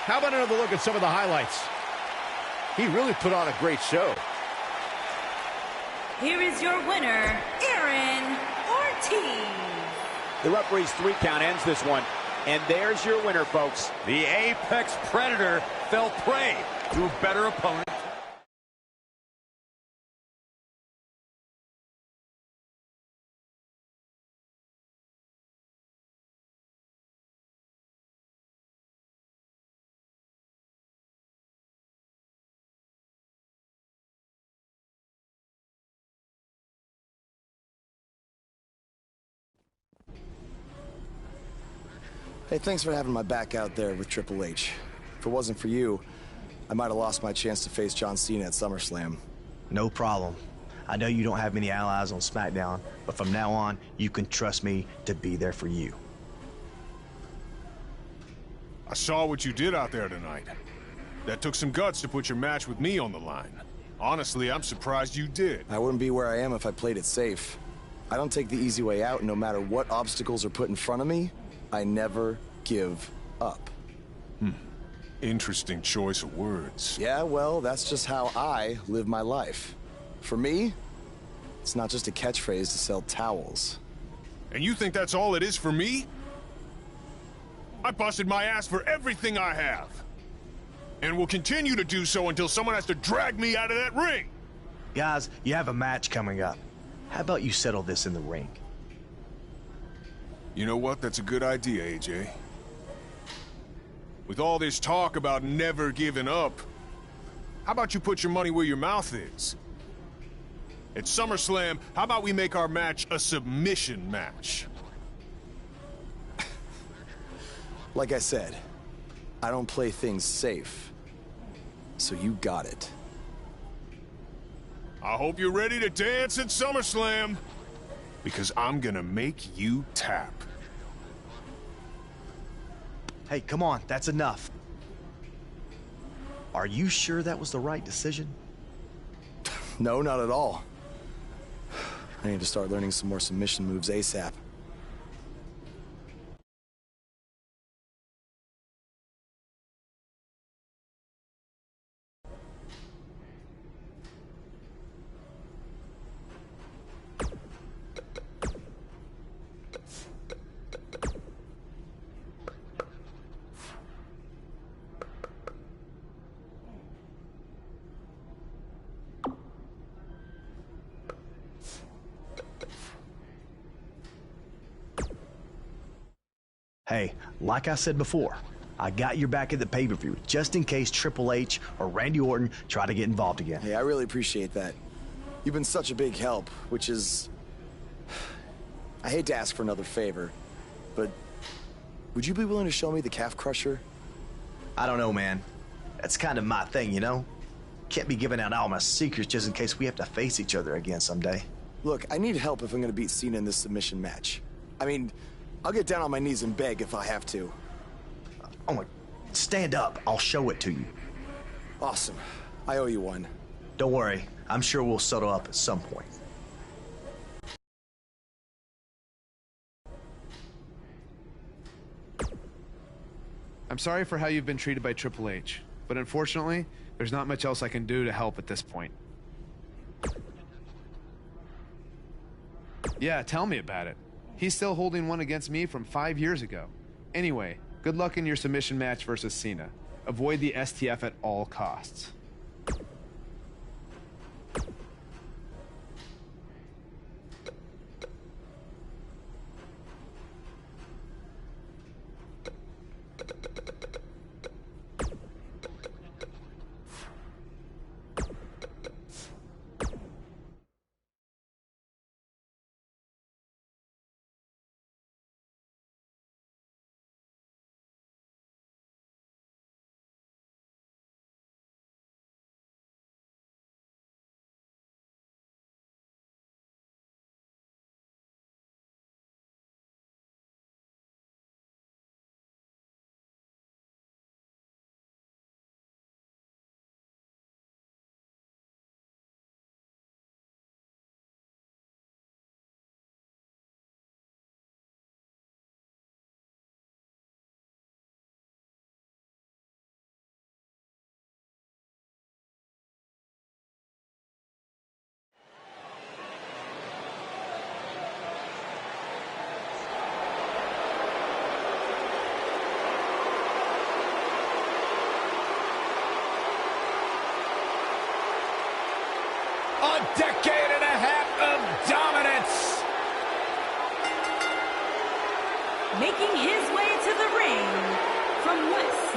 How about another look at some of the highlights? He really put on a great show. Here is your winner, Aaron Ortiz. The referee's 3 count ends this one, And there's your winner, folks. The Apex Predator fell prey to a better opponent. Hey, thanks for having my back out there with Triple H. If it wasn't for you, I might have lost my chance to face John Cena at SummerSlam. No problem. I know you don't have many allies on SmackDown, but from now on, you can trust me to be there for you. I saw what you did out there tonight. That took some guts to put your match with me on the line. Honestly, I'm surprised you did. I wouldn't be where I am if I played it safe. I don't take the easy way out, no matter what obstacles are put in front of me. I never give up. Interesting choice of words. Yeah, well, that's just how I live my life. For me, it's not just a catchphrase to sell towels. And you think that's all it is for me? I busted my ass for everything I have. And will continue to do so until someone has to drag me out of that ring. Guys, you have a match coming up. How about you settle this in the ring? You know what? That's a good idea, AJ. With all this talk about never giving up, how about you put your money where your mouth is? At SummerSlam, how about we make our match a submission match? Like I said, I don't play things safe. So you got it. I hope you're ready to dance at SummerSlam, because I'm gonna make you tap. Hey, come on, that's enough. Are you sure that was the right decision? No, not at all. I need to start learning some more submission moves ASAP. Hey, like I said before, I got your back at the pay-per-view, just in case Triple H or Randy Orton try to get involved again. Hey, I really appreciate that. You've been such a big help, which is... I hate to ask for another favor, but would you be willing to show me the calf crusher? I don't know, man. That's kind of my thing, you know? Can't be giving out all my secrets just in case we have to face each other again someday. Look, I need help if I'm gonna beat Cena in this submission match. I mean, I'll get down on my knees and beg if I have to. Oh my... Stand up. I'll show it to you. Awesome. I owe you one. Don't worry. I'm sure we'll settle up at some point. I'm sorry for how you've been treated by Triple H, but unfortunately, there's not much else I can do to help at this point. Yeah, tell me about it. He's still holding one against me from 5 years ago. Anyway, good luck in your submission match versus Cena. Avoid the STF at all costs.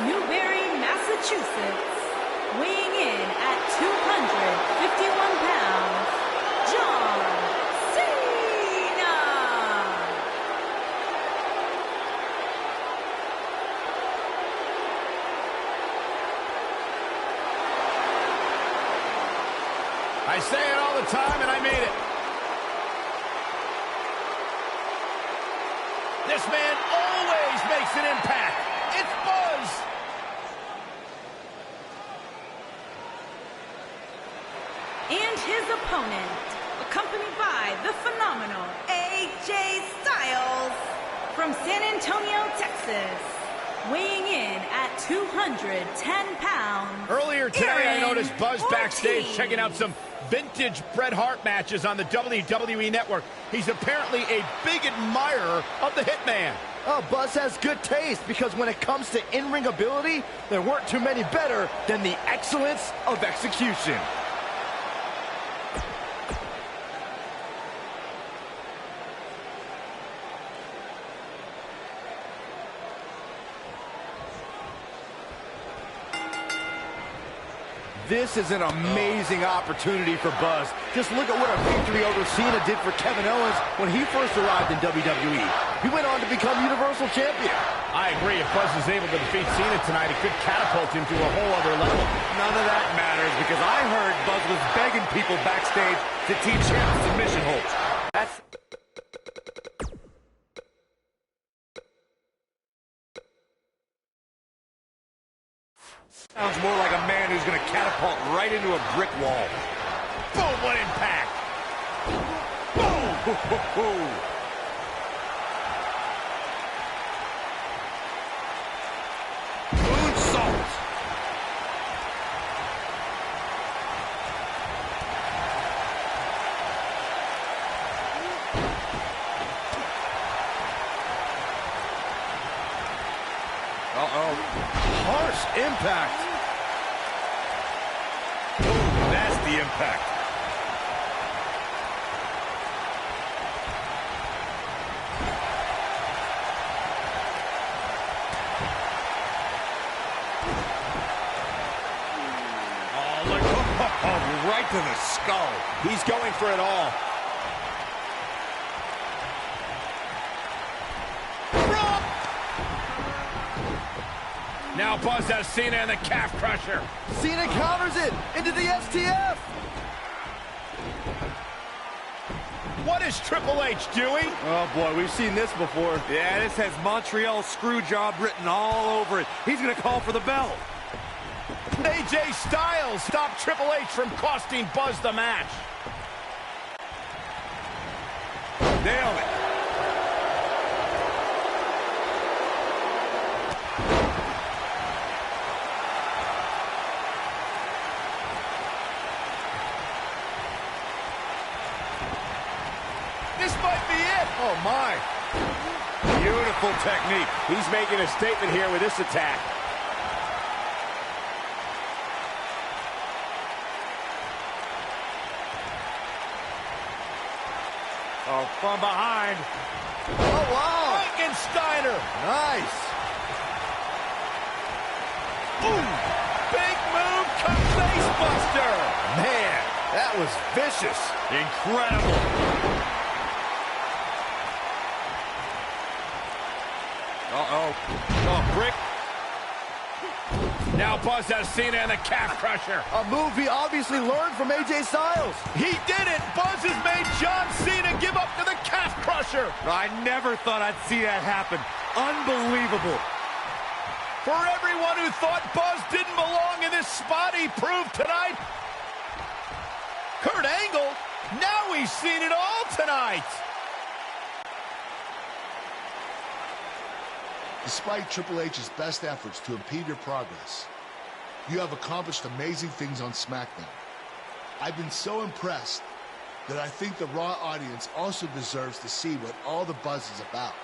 Newbury, Massachusetts, weighing in at 251 pounds, John Cena. I say it all the time, and I mean it. This man always makes an impact. It's Buzz. And his opponent, accompanied by the phenomenal AJ Styles from San Antonio, Texas, weighing in at 210 pounds. Earlier today, I noticed Buzz backstage Ortiz. checking out some vintage Bret Hart matches on the WWE Network. He's apparently a big admirer of the Hitman. Oh, Buzz has good taste because when it comes to in-ring ability, there weren't too many better than the excellence of execution. This is an amazing opportunity for Buzz. Just look at what a victory over Cena did for Kevin Owens when he first arrived in WWE. He went on to become Universal Champion. I agree. If Buzz is able to defeat Cena tonight, it could catapult him to a whole other level. None of that matters because I heard Buzz was begging people backstage to teach him submission holds. That's... Sounds more like a man who's going to catapult right into a brick wall. Boom, what impact! Boom! Moonsault! Uh-oh. Harsh impact. Boom, that's the impact. Oh, look. Right to the skull. He's going for it all. Now Buzz has Cena in the calf crusher. Cena counters it into the STF. What is Triple H doing? Oh, boy, we've seen this before. Yeah, this has Montreal Screwjob written all over it. He's going to call for the bell. AJ Styles stopped Triple H from costing Buzz the match. Nailed it. This might be it. Oh, my. Beautiful technique. He's making a statement here with this attack. Oh, from behind. Oh, wow. Frankensteiner. Nice. Ooh. Big move, cut face buster. Man, that was vicious. Incredible. Uh-oh. Oh, Brick. Now Buzz has Cena in the calf crusher. A move he obviously learned from AJ Styles. He did it. Buzz has made John Cena give up to the calf crusher. I never thought I'd see that happen. Unbelievable. For everyone who thought Buzz didn't belong in this spot, he proved tonight. Kurt Angle, now he's seen it all tonight. Despite Triple H's best efforts to impede your progress, you have accomplished amazing things on SmackDown. I've been so impressed that I think the Raw audience also deserves to see what all the buzz is about.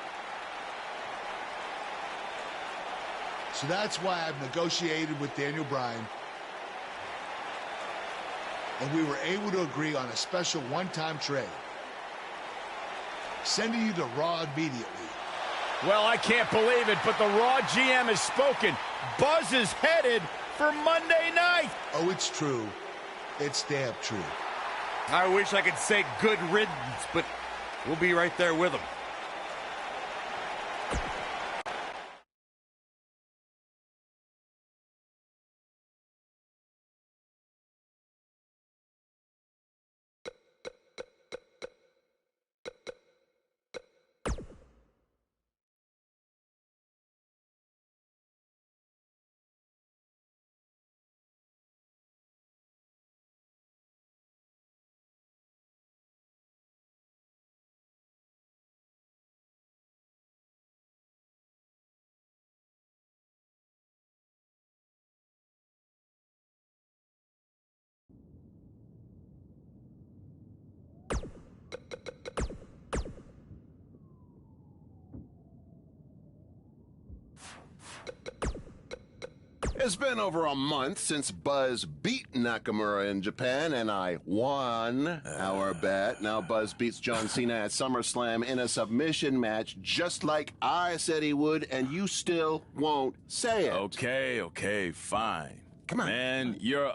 So that's why I've negotiated with Daniel Bryan, and we were able to agree on a special one-time trade, sending you to Raw immediately Well, I can't believe it, but the Raw GM has spoken. Buzz is headed for Monday night. Oh, it's true. It's damn true. I wish I could say good riddance, but we'll be right there with him. It's been over a month since Buzz beat Nakamura in Japan, and I won our bet. Now Buzz beats John Cena at SummerSlam in a submission match, just like I said he would, and you still won't say it. Okay, fine. Come on. Man, you're...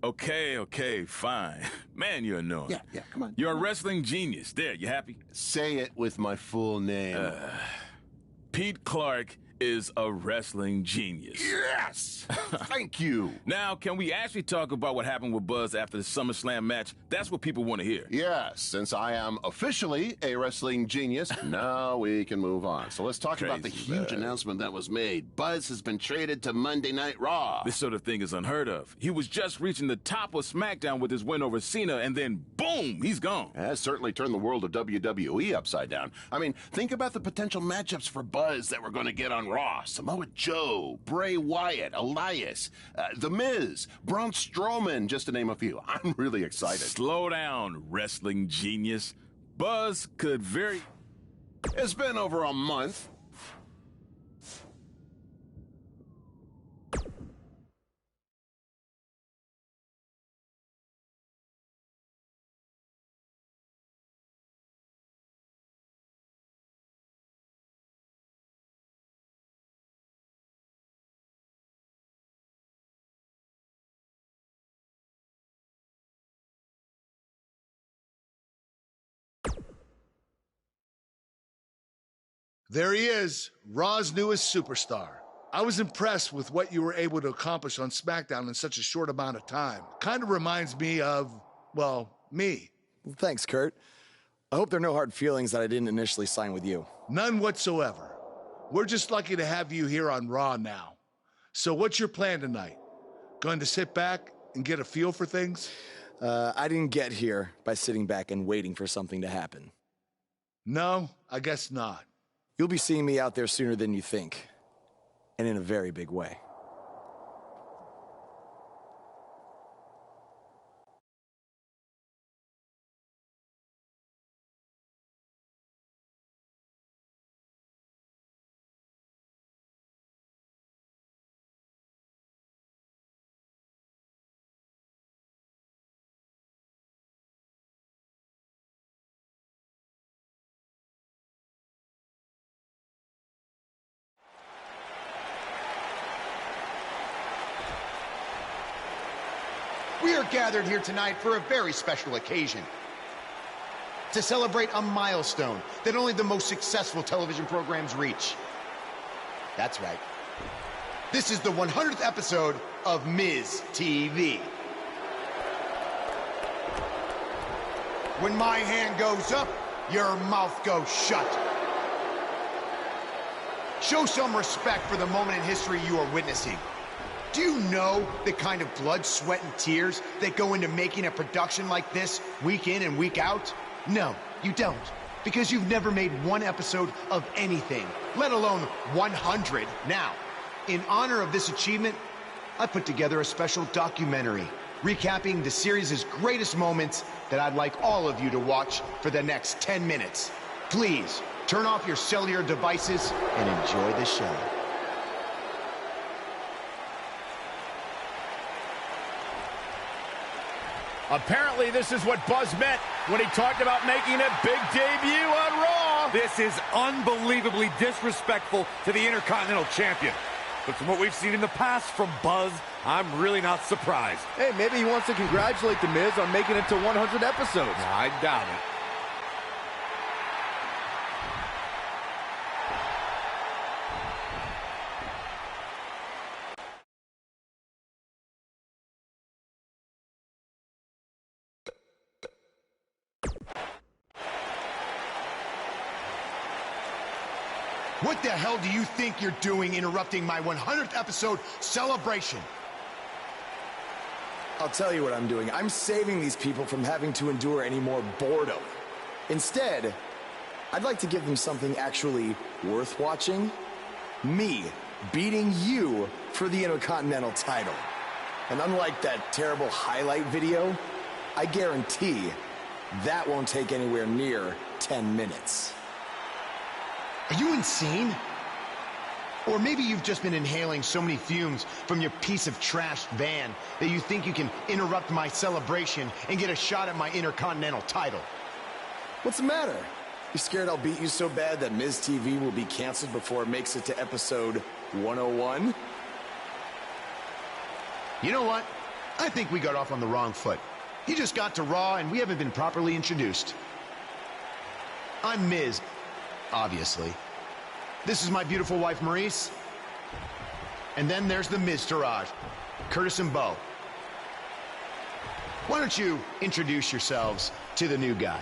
Okay, fine. Man, you're annoying. Yeah, come on. You're a wrestling genius. There, you happy? Say it with my full name. Pete Clark is a wrestling genius. Yes! Thank you. Now, can we actually talk about what happened with Buzz after the SummerSlam match? That's what people want to hear. Yes, since I am officially a wrestling genius, now we can move on. So let's talk about the huge announcement that was made. Buzz has been traded to Monday Night Raw. This sort of thing is unheard of. He was just reaching the top of SmackDown with his win over Cena, and then boom, he's gone. That has certainly turned the world of WWE upside down. I mean, think about the potential matchups for Buzz that we're going to get on Raw. Samoa Joe, Bray Wyatt, Elias, The Miz, Braun Strowman, just to name a few. I'm really excited. Slow down, wrestling genius. Buzz could very... It's been over a month. There he is, Raw's newest superstar. I was impressed with what you were able to accomplish on SmackDown in such a short amount of time. Kind of reminds me of, well, me. Well, thanks, Kurt. I hope there are no hard feelings that I didn't initially sign with you. None whatsoever. We're just lucky to have you here on Raw now. So what's your plan tonight? Going to sit back and get a feel for things? I didn't get here by sitting back and waiting for something to happen. No, I guess not. You'll be seeing me out there sooner than you think, and in a very big way. We are gathered here tonight for a very special occasion. To celebrate a milestone that only the most successful television programs reach. That's right. This is the 100th episode of Miz TV. When my hand goes up, your mouth goes shut. Show some respect for the moment in history you are witnessing. Do you know the kind of blood, sweat, and tears that go into making a production like this week in and week out? No, you don't. Because you've never made one episode of anything, let alone 100. Now, in honor of this achievement, I put together a special documentary recapping the series' greatest moments that I'd like all of you to watch for the next 10 minutes. Please, turn off your cellular devices and enjoy the show. Apparently, this is what Buzz meant when he talked about making a big debut on Raw. Raw. This is unbelievably disrespectful to the Intercontinental Champion. But from what we've seen in the past from Buzz, I'm really not surprised. Hey, maybe he wants to congratulate The Miz on making it to 100 episodes. I doubt it. What the hell do you think you're doing interrupting my 100th episode celebration? I'll tell you what I'm doing. I'm saving these people from having to endure any more boredom. Instead, I'd like to give them something actually worth watching. Me beating you for the Intercontinental title. And unlike that terrible highlight video, I guarantee that won't take anywhere near 10 minutes. Are you insane? Or maybe you've just been inhaling so many fumes from your piece of trash van that you think you can interrupt my celebration and get a shot at my Intercontinental title. What's the matter? You scared I'll beat you so bad that Miz TV will be canceled before it makes it to episode 101? You know what? I think we got off on the wrong foot. You just got to Raw and we haven't been properly introduced. I'm Miz. Obviously. This is my beautiful wife, Maurice. And then there's the Miztourage, Curtis and Bo. Why don't you introduce yourselves to the new guy?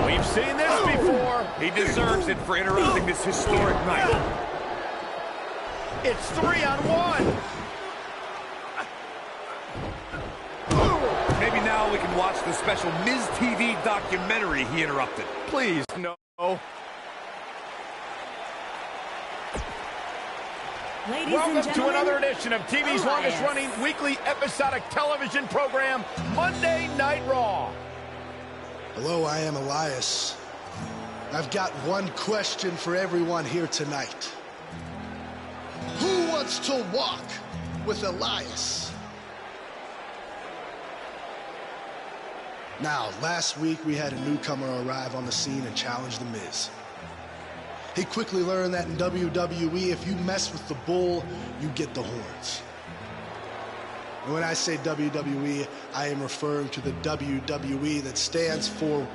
We've seen this before. He deserves it for interrupting this historic night. It's 3-on-1. Maybe now we can watch the special Miz TV documentary he interrupted. Please, no. Welcome to another edition of TV's longest-running weekly episodic television program, Monday Night Raw. Hello, I am Elias. I've got one question for everyone here tonight. Who wants to walk with Elias? Now, last week we had a newcomer arrive on the scene and challenge The Miz. He quickly learned that in WWE, if you mess with the bull, you get the horns. And when I say WWE, I am referring to the WWE that stands for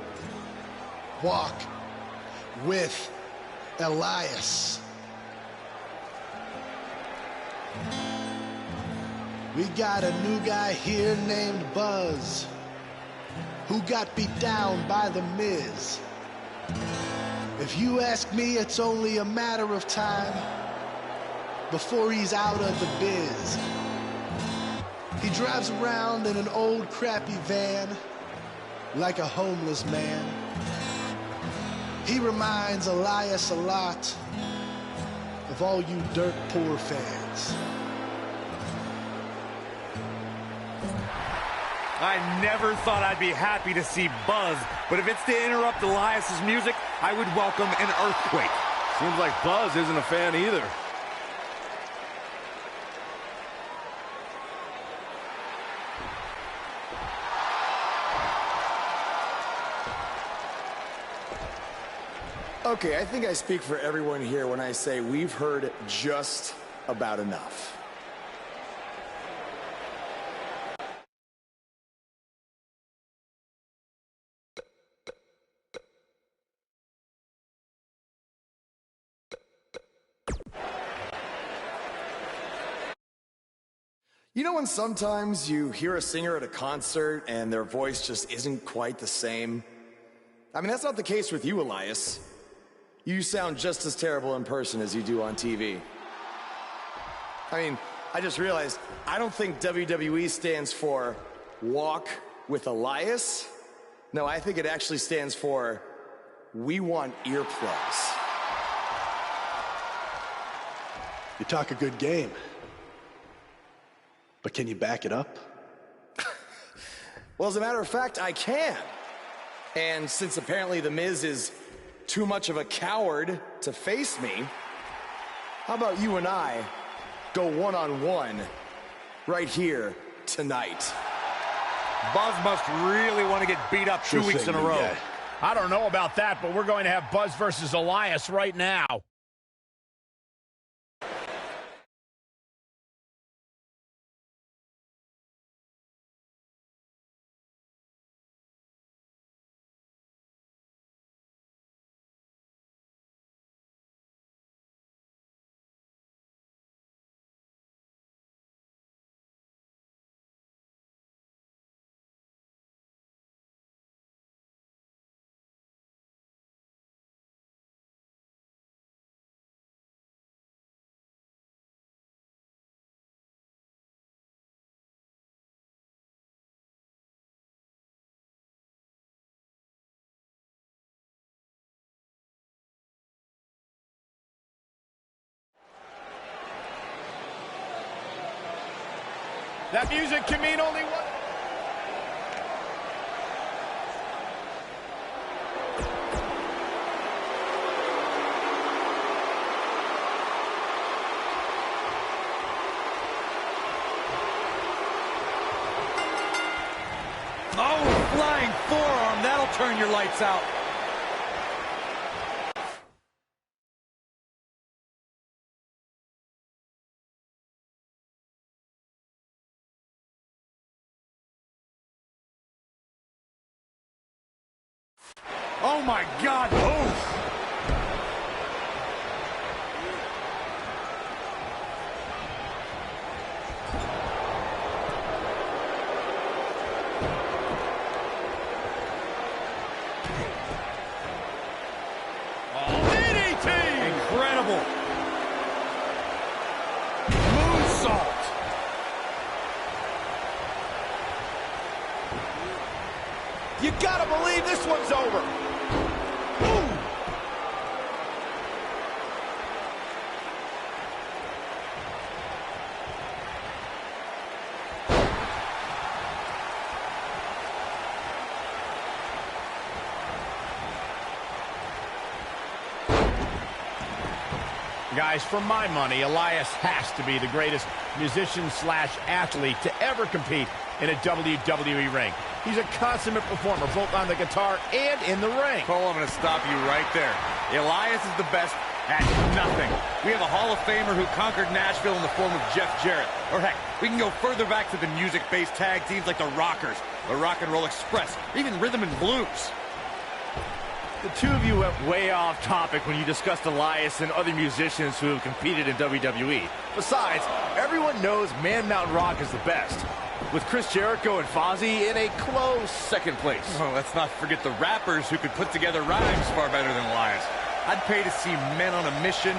Walk with Elias. We got a new guy here named Buzz, who got beat down by The Miz. If you ask me, it's only a matter of time before he's out of the biz. He drives around in an old crappy van like a homeless man. He reminds Elias a lot of all you dirt poor fans. I never thought I'd be happy to see Buzz, but if it's to interrupt Elias's music, I would welcome an earthquake. Seems like Buzz isn't a fan either. Okay, I think I speak for everyone here when I say we've heard just about enough. You know when sometimes you hear a singer at a concert and their voice just isn't quite the same? I mean, that's not the case with you, Elias. You sound just as terrible in person as you do on TV. I mean, I just realized, I don't think WWE stands for Walk with Elias. No, I think it actually stands for We Want Earplugs. You talk a good game. But can you back it up? Well, as a matter of fact, I can. And since apparently The Miz is too much of a coward to face me, how about you and I go one-on-one right here tonight? Buzz must really want to get beat up 2 weeks in a row. I don't know about that, but we're going to have Buzz versus Elias right now. That music can mean only one. Oh, flying forearm. That'll turn your lights out. Oh, my God. Oof. Incredible. Moonsault. You gotta believe this one's over. Ooh. Guys, for my money, Elias has to be the greatest musician/athlete to ever compete in a WWE ring. He's a consummate performer, both on the guitar and in the ring. Cole, I'm going to stop you right there. Elias is the best at nothing. We have a Hall of Famer who conquered Nashville in the form of Jeff Jarrett. Or heck, we can go further back to the music-based tag teams like the Rockers, the Rock and Roll Express, or even Rhythm and Blues. The two of you went way off topic when you discussed Elias and other musicians who have competed in WWE. Besides, everyone knows Man Mountain Rock is the best, with Chris Jericho and Fozzy in a close second place. Oh, let's not forget the rappers who could put together rhymes far better than Elias. I'd pay to see Men on a Mission,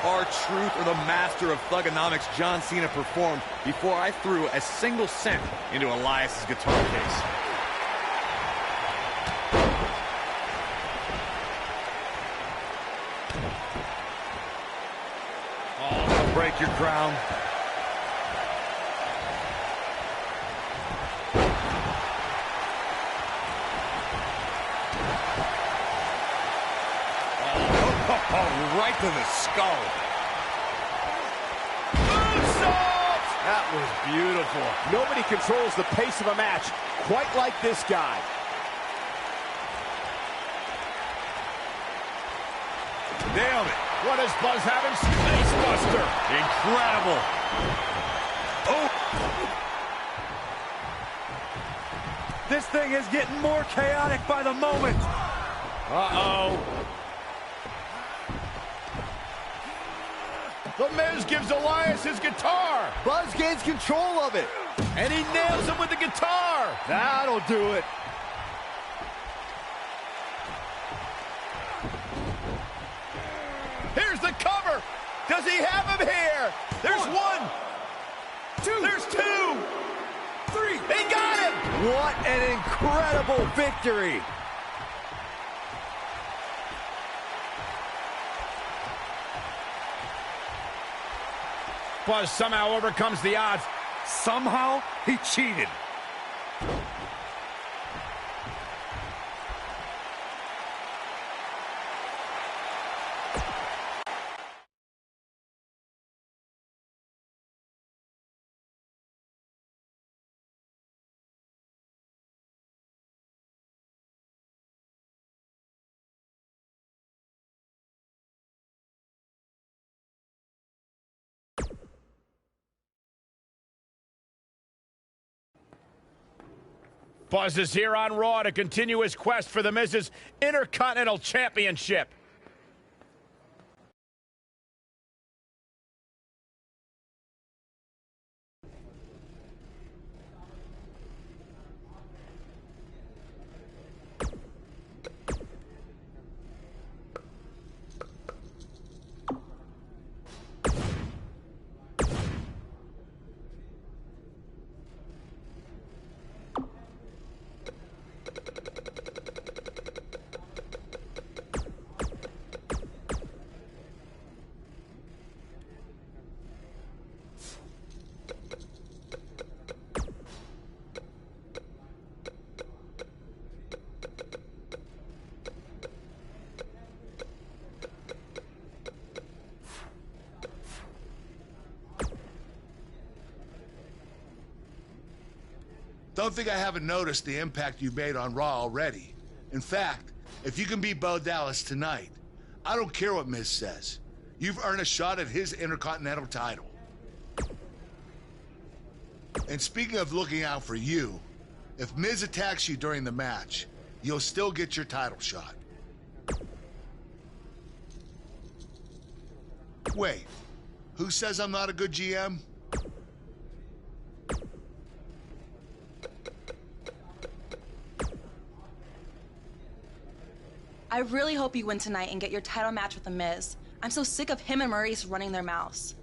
R-Truth, or the master of thugonomics John Cena perform before I threw a single cent into Elias's guitar case. Break your crown. Oh, right to the skull. Moonsault! That was beautiful. Nobody controls the pace of a match quite like this guy. Nailed it. What is Buzz having? Space Buster. Incredible. Oh. This thing is getting more chaotic by the moment. Uh-oh. The Miz gives Elias his guitar. Buzz gains control of it. And he nails him with the guitar. That'll do it. Here's the cover. Does he have him here? There's one. Two. There's two. Three. He got him. What an incredible victory. Buzz somehow overcomes the odds. Somehow, he cheated. Buzz is here on Raw to continue his quest for the Miz's Intercontinental Championship. Don't think I haven't noticed the impact you've made on Raw already. In fact, if you can beat Bo Dallas tonight, I don't care what Miz says. You've earned a shot at his Intercontinental title. And speaking of looking out for you, if Miz attacks you during the match, you'll still get your title shot. Wait, who says I'm not a good GM? I really hope you win tonight and get your title match with The Miz. I'm so sick of him and Maurice running their mouths.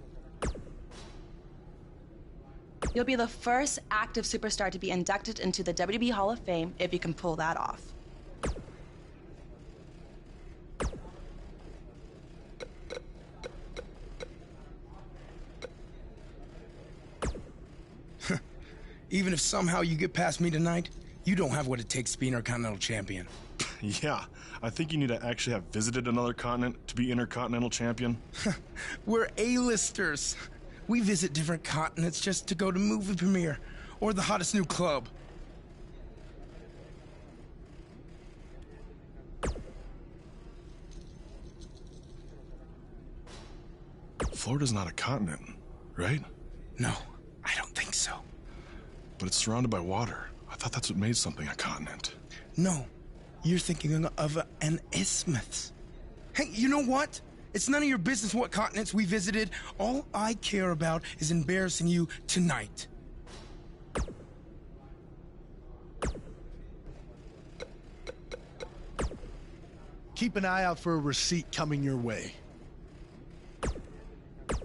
You'll be the first active superstar to be inducted into the WWE Hall of Fame if you can pull that off. Even if somehow you get past me tonight, you don't have what it takes to be Intercontinental Champion. Yeah, I think you need to actually have visited another continent to be Intercontinental Champion. We're A-listers. We visit different continents just to go to movie premiere or the hottest new club. Florida's not a continent, right? No, I don't think so. But it's surrounded by water. I thought that's what made something a continent. No, you're thinking of an isthmus. Hey, you know what? It's none of your business what continents we visited. All I care about is embarrassing you tonight. Keep an eye out for a receipt coming your way.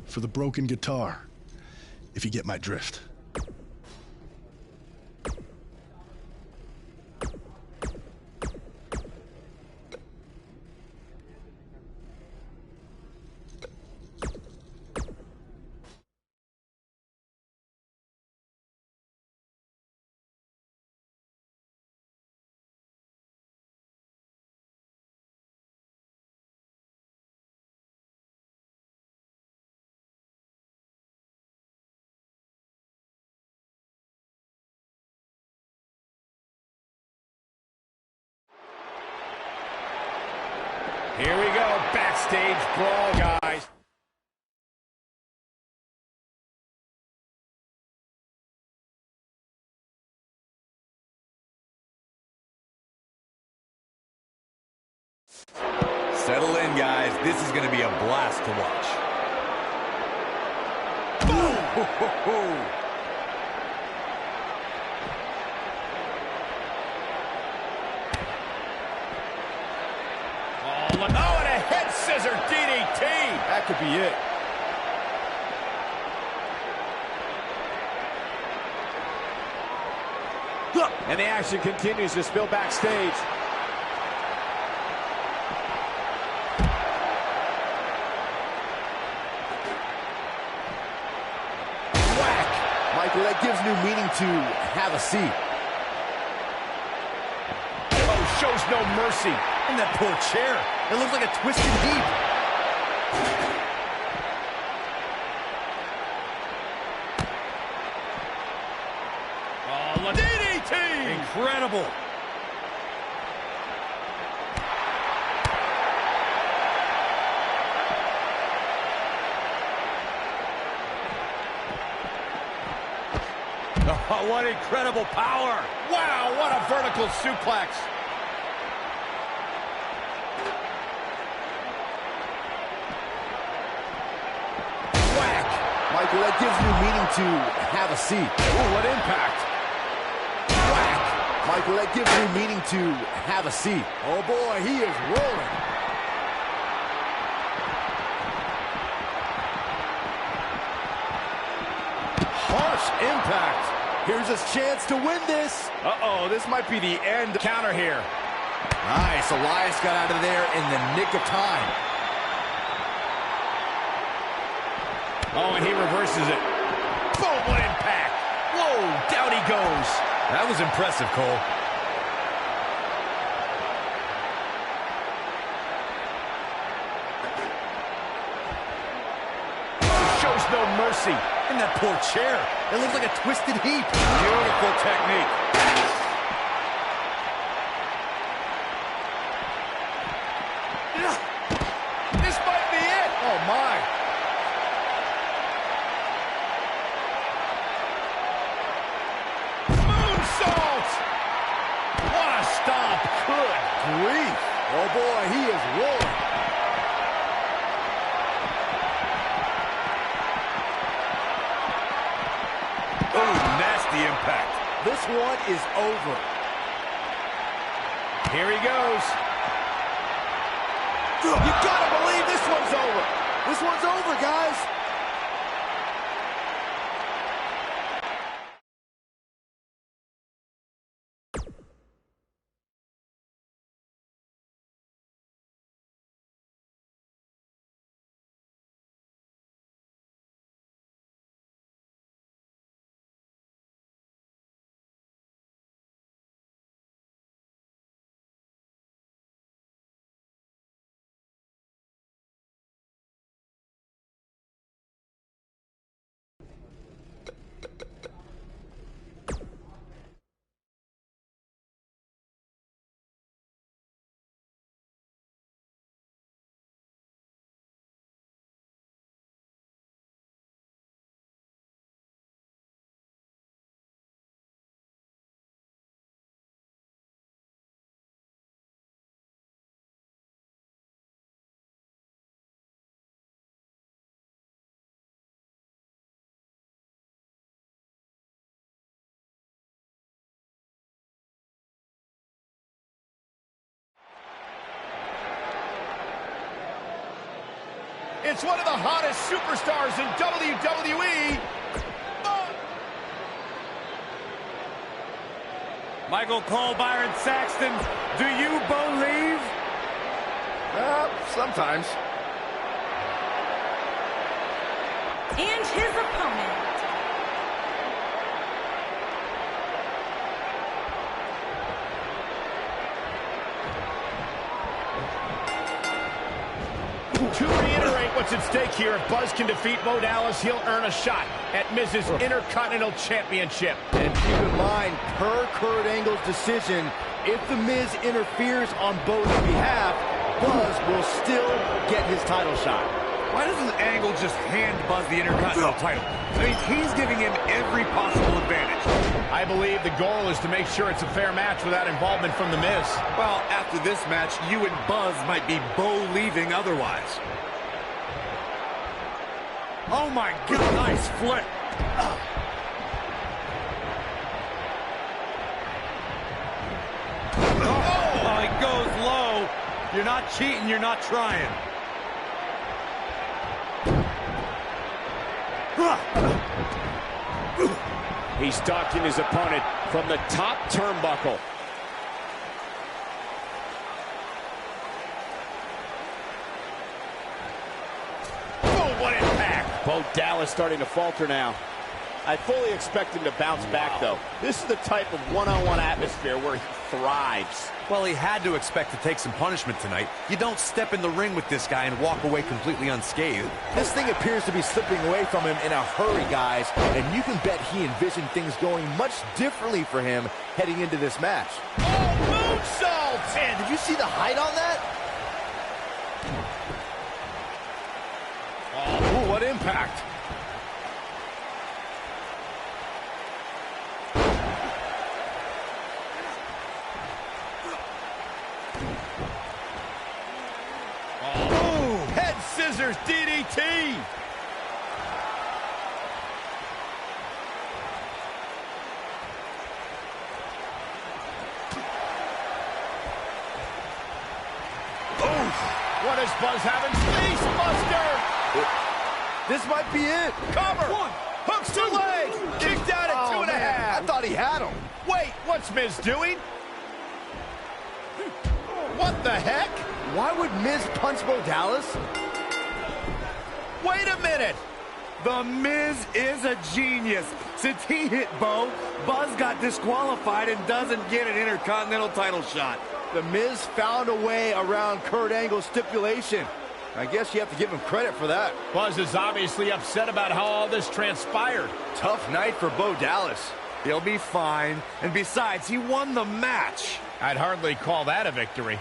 For the broken guitar, if you get my drift. Here we go, backstage brawl, guys. Settle in, guys. This is going to be a blast to watch. Boom! Oh, and a head scissor DDT. That could be it. And the action continues to spill backstage. Whack! Michael, that gives new meaning to have a seat. Oh, shows no mercy. And that poor chair. It looks like a twisted heap. Oh, DDT! Incredible. Oh, what incredible power. Wow, what a vertical suplex. Whack. Michael, that gives you meaning to have a seat. Ooh, what impact. Whack. Michael, that gives you meaning to have a seat. Oh, boy, he is rolling. Harsh impact. Here's his chance to win this. Uh-oh, this might be the end counter here. Nice, Elias got out of there in the nick of time. Oh, and he reverses it. Boom, what impact. Whoa, down he goes. That was impressive, Cole. Shows no mercy. And that poor chair. It looks like a twisted heap. Beautiful technique. This might be it. Oh, my. Moonsault. What a stomp. Good grief. Oh, boy, he is rolling. Oh, nasty impact. This one is over. Here he goes. You gotta believe this one's over. This one's over, guys. It's one of the hottest superstars in WWE. Michael Cole, Byron Saxton, do you believe? Sometimes. And his opponent, To reiterate what's at stake here, if Buzz can defeat Bo Dallas, he'll earn a shot at Miz's Intercontinental Championship. And keep in mind, per Kurt Angle's decision, if The Miz interferes on Bo's behalf, Buzz will still get his title shot. Why doesn't Angle just hand Buzz the Intercontinental title? I mean, he's giving him every possible advantage. I believe the goal is to make sure it's a fair match without involvement from The Miz. Well, after this match, you and Buzz might be Bo-leaving otherwise. Oh my God, nice flip. Oh, he goes low. You're not cheating, you're not trying. He's stalking his opponent from the top turnbuckle. Oh, what impact! Bo Dallas starting to falter now. I fully expect him to bounce back, though. This is the type of one-on-one atmosphere where he thrives. Well, he had to expect to take some punishment tonight. You don't step in the ring with this guy and walk away completely unscathed. This thing appears to be slipping away from him in a hurry, guys, and you can bet he envisioned things going much differently for him heading into this match. Oh, moonsault! Man, did you see the height on that? Oh, ooh, what impact! DDT. What does Buzz have in Face Buster? This might be it. Cover. One. Hooks to leg. Kicked out at 2.5. I thought he had him. Wait, what's Miz doing? What the heck? Why would Miz punch Bo Dallas? Wait a minute. The Miz is a genius. Since he hit Bo, Buzz got disqualified and doesn't get an Intercontinental title shot. The Miz found a way around Kurt Angle's stipulation. I guess you have to give him credit for that. Buzz is obviously upset about how all this transpired. Tough night for Bo Dallas. He'll be fine. And besides, he won the match. I'd hardly call that a victory.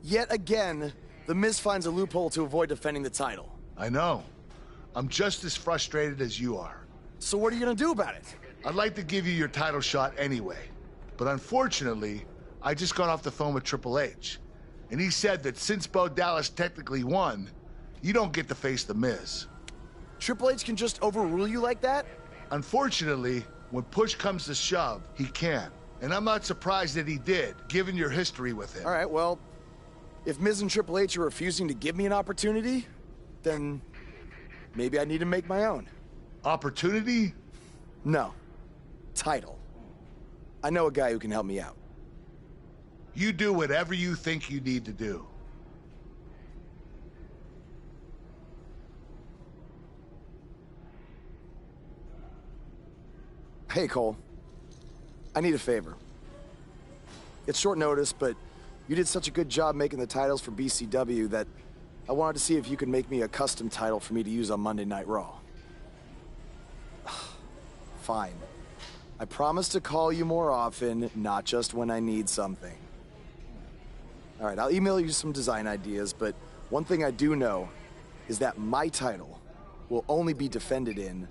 Yet again, The Miz finds a loophole to avoid defending the title. I know. I'm just as frustrated as you are. So what are you gonna do about it? I'd like to give you your title shot anyway. But unfortunately, I just got off the phone with Triple H. And he said that since Bo Dallas technically won, you don't get to face The Miz. Triple H can just overrule you like that? Unfortunately, when push comes to shove, he can. And I'm not surprised that he did, given your history with him. All right, well, if Miz and Triple H are refusing to give me an opportunity, then maybe I need to make my own. Opportunity? No. Title. I know a guy who can help me out. You do whatever you think you need to do. Hey, Cole. I need a favor. It's short notice, but you did such a good job making the titles for BCW that I wanted to see if you could make me a custom title for me to use on Monday Night Raw. Fine. I promise to call you more often, not just when I need something. All right, I'll email you some design ideas, but one thing I do know is that my title will only be defended in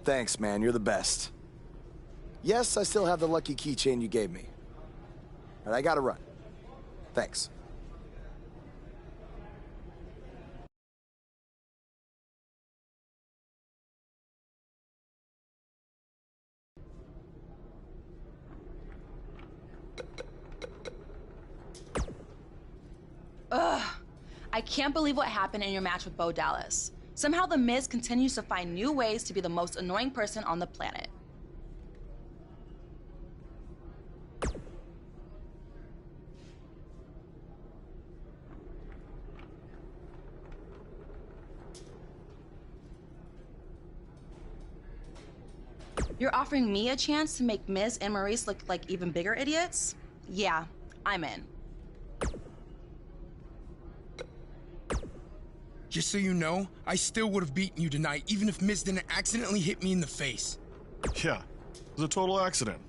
Thanks, man. You're the best. Yes, I still have the lucky keychain you gave me. All right, I gotta run. Thanks. Ugh. I can't believe what happened in your match with Bo Dallas. Somehow The Miz continues to find new ways to be the most annoying person on the planet. You're offering me a chance to make Miz and Maurice look like even bigger idiots? Yeah, I'm in. Just so you know, I still would have beaten you tonight, even if Miz didn't accidentally hit me in the face. Yeah, it was a total accident.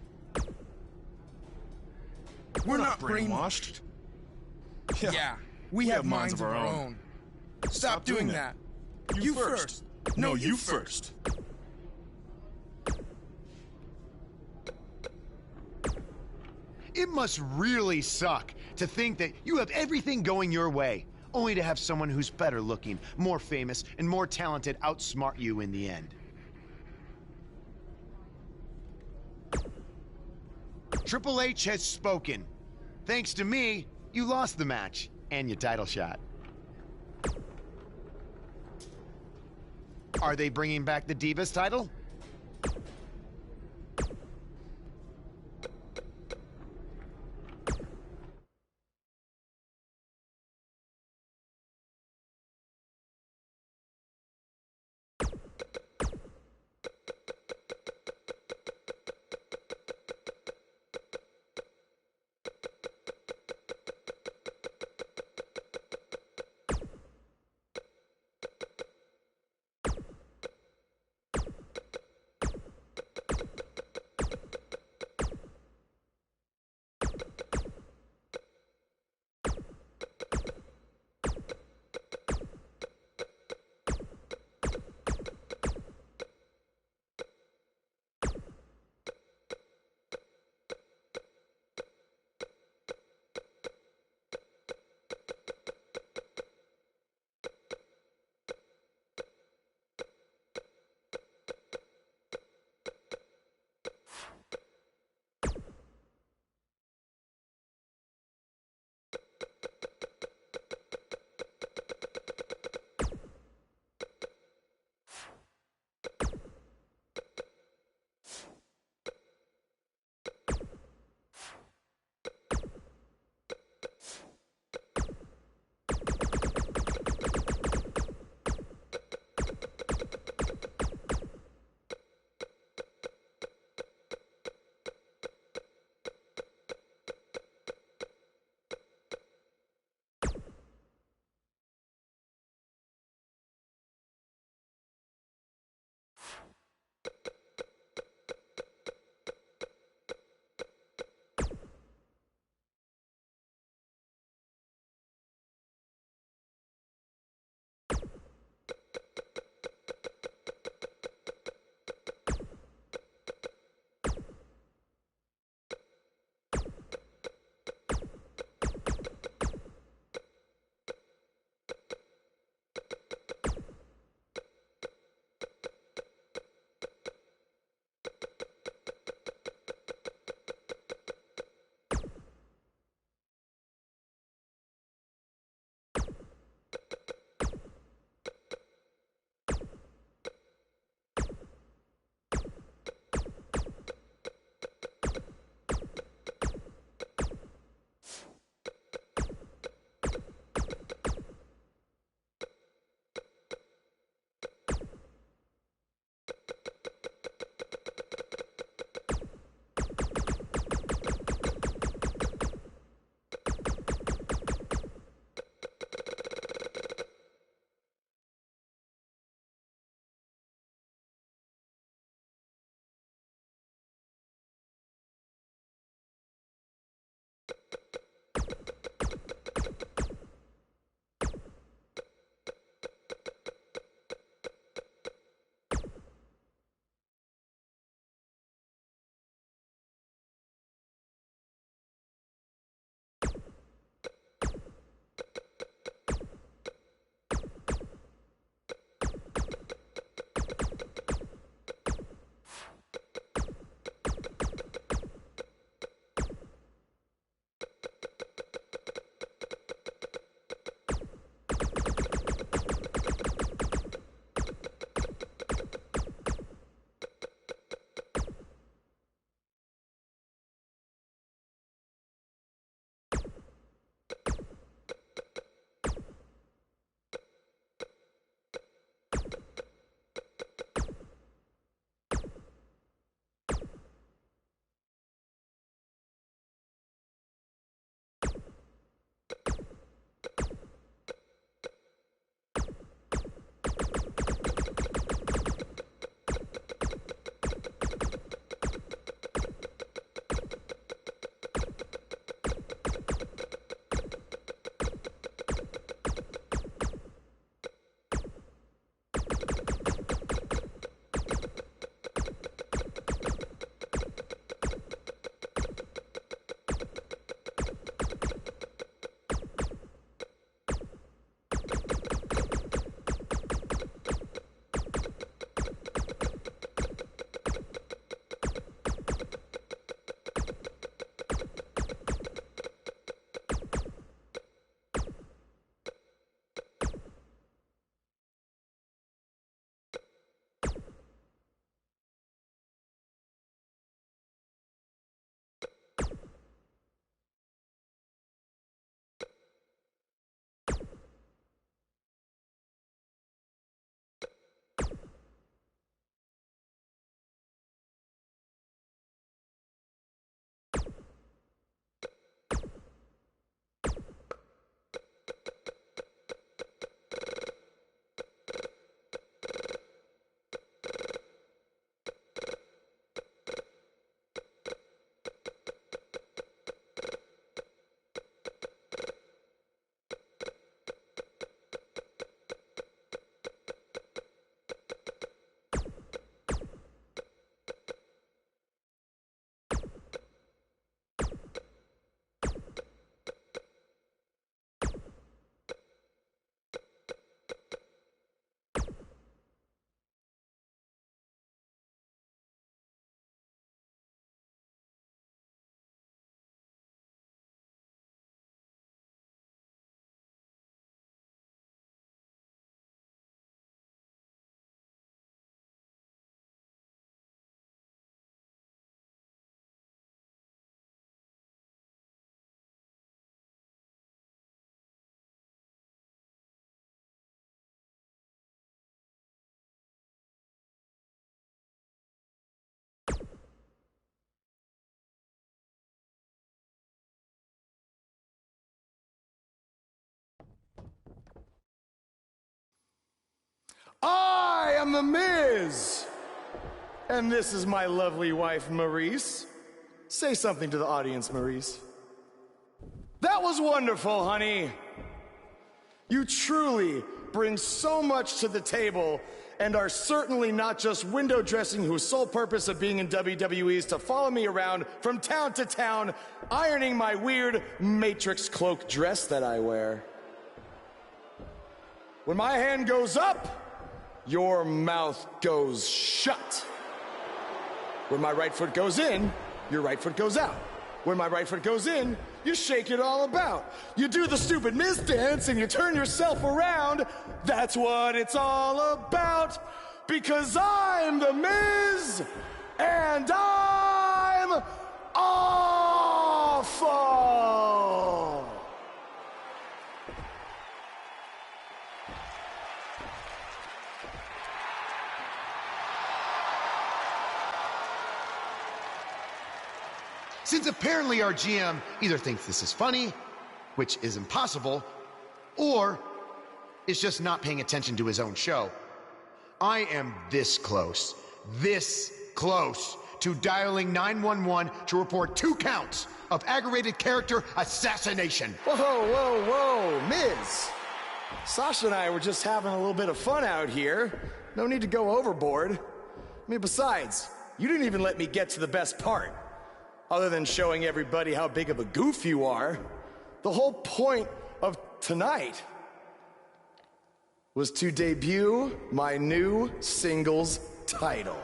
We're not brainwashed. Yeah, we have minds of our own. Stop doing that. You first. No, you first. It must really suck to think that you have everything going your way, only to have someone who's better looking, more famous, and more talented outsmart you in the end. Triple H has spoken. Thanks to me, you lost the match and your title shot. Are they bringing back the Divas title? I am The Miz. And this is my lovely wife, Maurice. Say something to the audience, Maurice. That was wonderful, honey. You truly bring so much to the table and are certainly not just window dressing whose sole purpose of being in WWE is to follow me around from town to town, ironing my weird Matrix cloak dress that I wear. When my hand goes up, your mouth goes shut. When my right foot goes in, your right foot goes out. When my right foot goes in, you shake it all about. You do the stupid Miz dance and you turn yourself around. That's what it's all about. Because I'm The Miz and I'm awful. Since apparently our GM either thinks this is funny, which is impossible, or is just not paying attention to his own show, I am this close to dialing 911 to report 2 counts of aggravated character assassination. Whoa, Miz. Sasha and I were just having a little bit of fun out here. No need to go overboard. I mean, besides, you didn't even let me get to the best part. Other than showing everybody how big of a goof you are, the whole point of tonight was to debut my new singles title.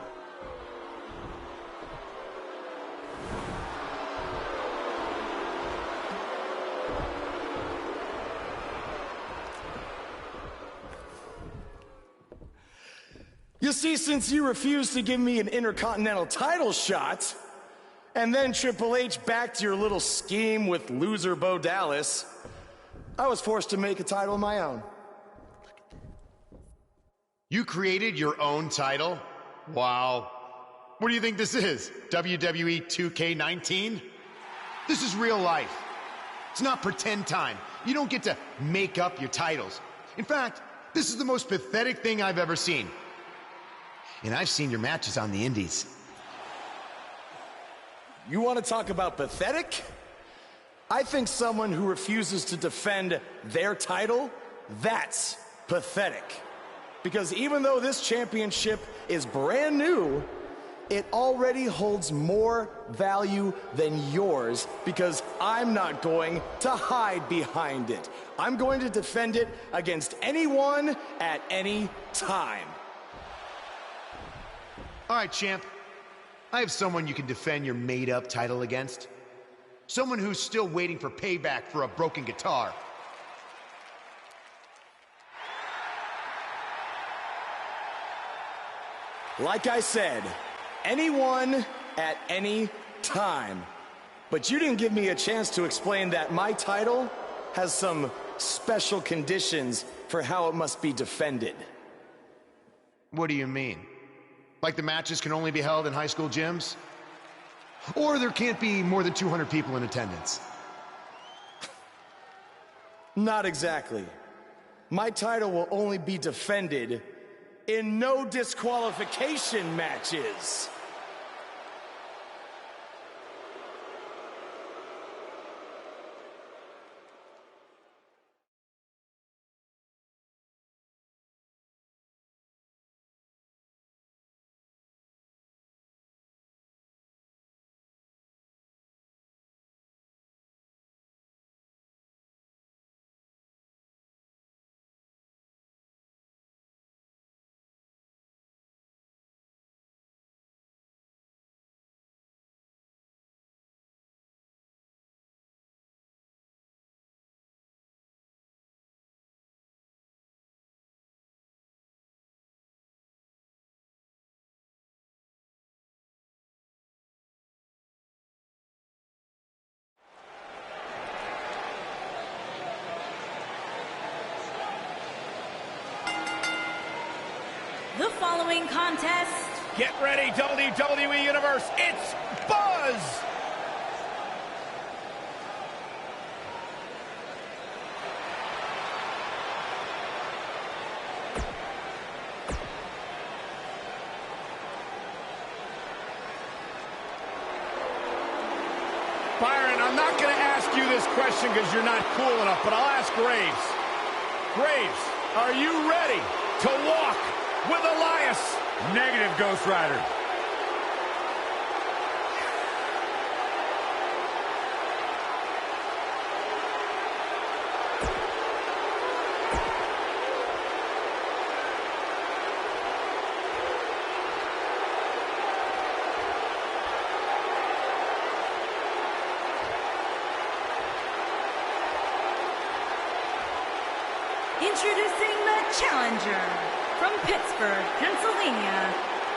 You see, since you refused to give me an Intercontinental title shot, and then Triple H backed your little scheme with loser Bo Dallas, I was forced to make a title of my own. You created your own title? Wow. What do you think this is? WWE2K19? This is real life. It's not pretend time. You don't get to make up your titles. In fact, this is the most pathetic thing I've ever seen. And I've seen your matches on the indies. You want to talk about pathetic? I think someone who refuses to defend their title, that's pathetic. Because even though this championship is brand new, it already holds more value than yours because I'm not going to hide behind it. I'm going to defend it against anyone at any time. All right, champ. I have someone you can defend your made-up title against. Someone who's still waiting for payback for a broken guitar. Like I said, anyone at any time. But you didn't give me a chance to explain that my title has some special conditions for how it must be defended. What do you mean? Like the matches can only be held in high school gyms? Or there can't be more than 200 people in attendance? Not exactly. My title will only be defended in no disqualification matches. The following contest. Get ready, WWE Universe. It's Buzz. I'm not going to ask you this question because you're not cool enough, but I'll ask Graves. Graves, are you ready to walk with Elias? Negative, Ghost Rider. Introducing the challenger from Pittsburgh, Pennsylvania,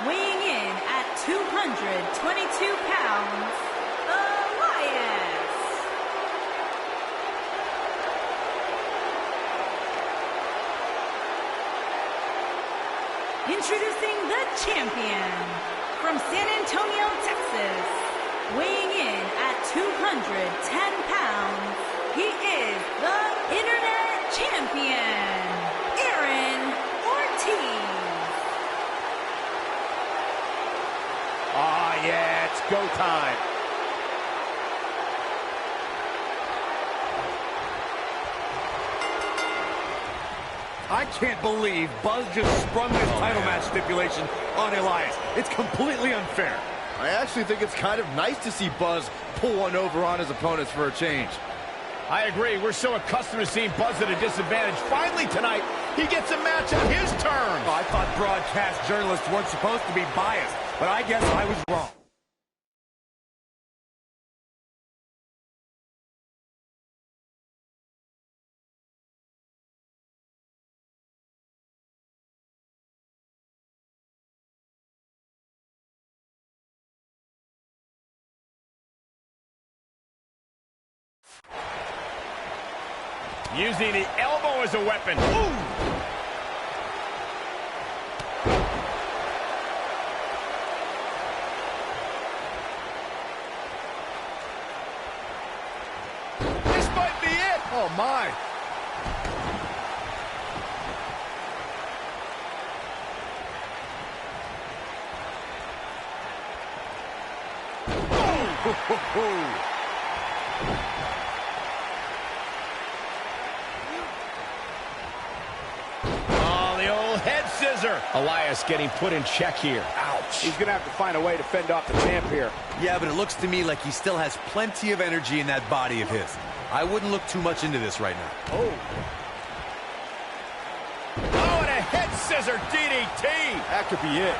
weighing in at 222 pounds, Elias. Introducing the champion from San Antonio, Texas, weighing in at 210 pounds, he is the Internet Champion, Aaron Ortiz. Ah, yeah, it's go time. I can't believe Buzz just sprung this title match stipulation on Elias. It's completely unfair. I actually think it's kind of nice to see Buzz pull one over on his opponents for a change. I agree. We're so accustomed to seeing Buzz at a disadvantage. Finally tonight, he gets a match on his terms. Oh, I thought broadcast journalists weren't supposed to be biased, but I guess I was wrong. Using the elbow as a weapon. Ooh! This might be it. Oh, my. Oh! Head scissor. Elias getting put in check here. Ouch. He's going to have to find a way to fend off the champ here. Yeah, but it looks to me like he still has plenty of energy in that body of his. I wouldn't look too much into this right now. Oh, and a head scissor DDT. That could be it.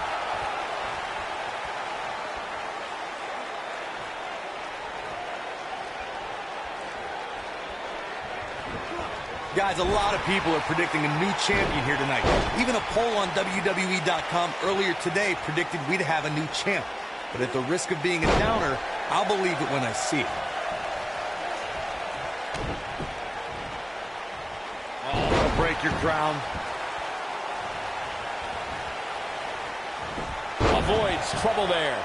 Guys, a lot of people are predicting a new champion here tonight. Even a poll on WWE.com earlier today predicted we'd have a new champ. But at the risk of being a downer, I'll believe it when I see it. Oh, break your crown. Avoids trouble there.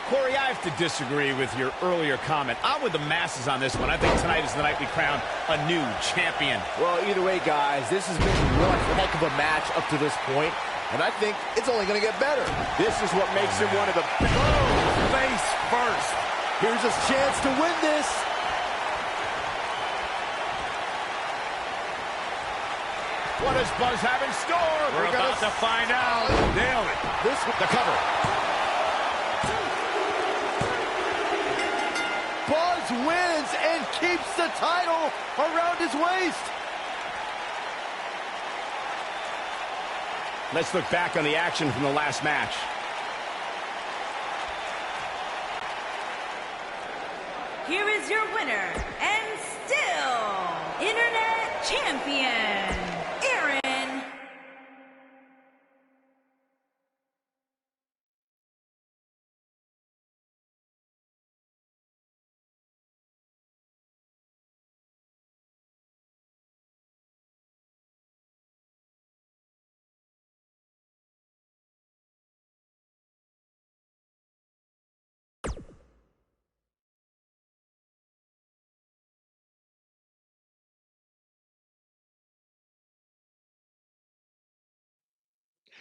Corey, I have to disagree with your earlier comment. I'm with the masses on this one. I think tonight is the night we crown a new champion. Well, either way, guys, this has been one heck of a match up to this point, and I think it's only going to get better. This is what makes him one of the... Oh, face first. Here's his chance to win this. What does Buzz have in store? We're about to find out. Nailed it. The cover. Buzz wins and keeps the title around his waist. Let's look back on the action from the last match. Here is your winner, and still Internet Champion, Aaron.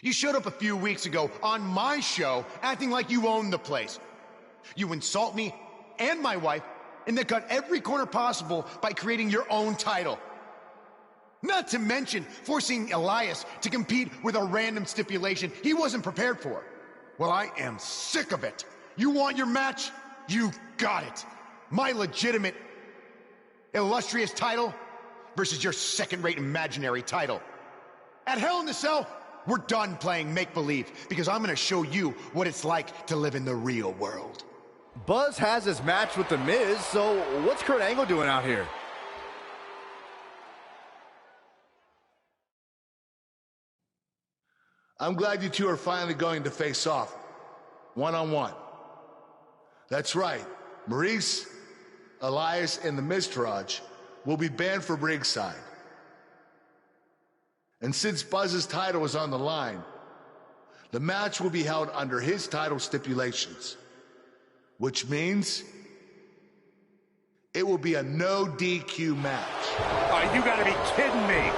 You showed up a few weeks ago on my show acting like you owned the place. You insult me and my wife, and then cut every corner possible by creating your own title. Not to mention forcing Elias to compete with a random stipulation he wasn't prepared for. Well, I am sick of it. You want your match? You got it. My legitimate, illustrious title versus your second-rate imaginary title. At Hell in the Cell, we're done playing make-believe because I'm going to show you what it's like to live in the real world. Buzz has his match with The Miz, so what's Kurt Angle doing out here? I'm glad you two are finally going to face off, one-on-one. That's right, Maurice, Elias, and the Miztourage will be banned from ringside. And since Buzz's title is on the line, the match will be held under his title stipulations, which means it will be a no DQ match. Oh, you gotta be kidding me.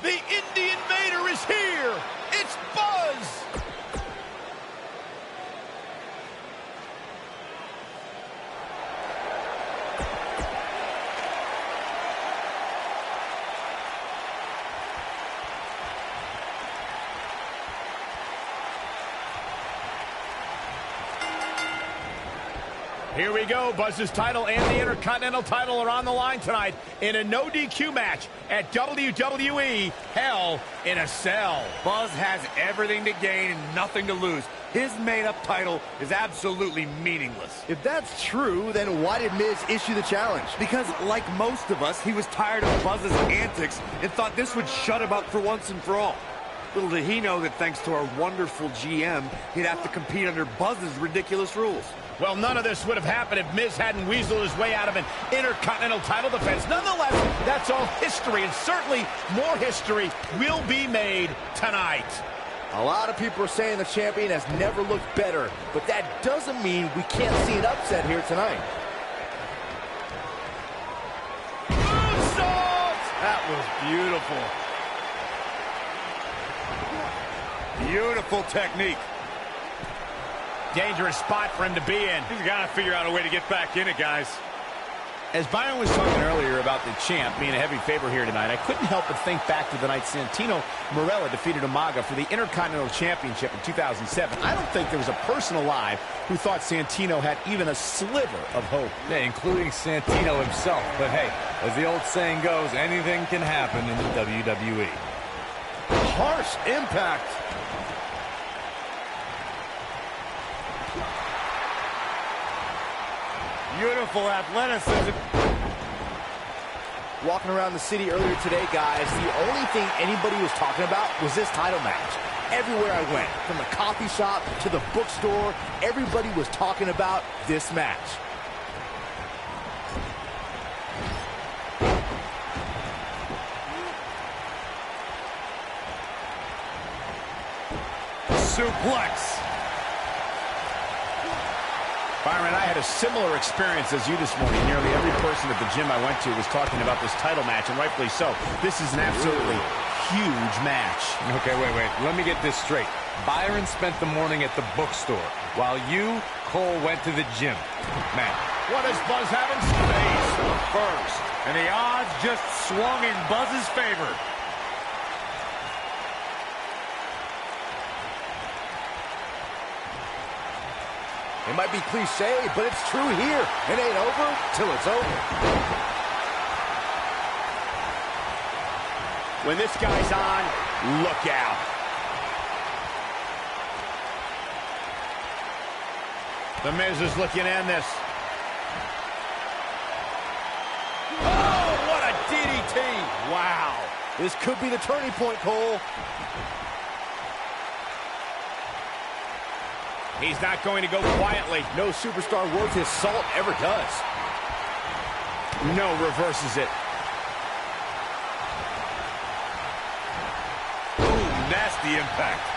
The Indie Invader is here! It's Buzz! Here we go. Buzz's title and the Intercontinental title are on the line tonight in a no DQ match at WWE Hell in a Cell. Buzz has everything to gain and nothing to lose. His made-up title is absolutely meaningless. If that's true, then why did Miz issue the challenge? Because, like most of us, he was tired of Buzz's antics and thought this would shut him up for once and for all. Little did he know that thanks to our wonderful GM, he'd have to compete under Buzz's ridiculous rules. Well, none of this would have happened if Miz hadn't weaseled his way out of an Intercontinental title defense. Nonetheless, that's all history, and certainly more history will be made tonight. A lot of people are saying the champion has never looked better, but that doesn't mean we can't see an upset here tonight. Moonsault! That was beautiful. Beautiful technique. Dangerous spot for him to be in. He's got to figure out a way to get back in it, guys. As Byron was talking earlier about the champ being a heavy favorite here tonight, I couldn't help but think back to the night Santino Marella defeated Umaga for the Intercontinental Championship in 2007. I don't think there was a person alive who thought Santino had even a sliver of hope. Yeah, including Santino himself. But hey, as the old saying goes, anything can happen in the WWE. Harsh impact. Beautiful athleticism. Walking around the city earlier today, guys, the only thing anybody was talking about was this title match. Everywhere I went, from the coffee shop to the bookstore, everybody was talking about this match. Suplex. Byron, I had a similar experience as you this morning. Nearly every person at the gym I went to was talking about this title match, and rightfully so. This is an absolutely huge match. Okay, wait. Let me get this straight. Byron spent the morning at the bookstore, while you, Cole, went to the gym. Man, what does Buzz have in space? First, and the odds just swung in Buzz's favor. It might be cliche, but it's true here. It ain't over till it's over. When this guy's on, look out. The Miz is looking to end this. This could be the turning point, Cole. He's not going to go quietly. No superstar worth his salt ever does. No, reverses it. Ooh, nasty impact.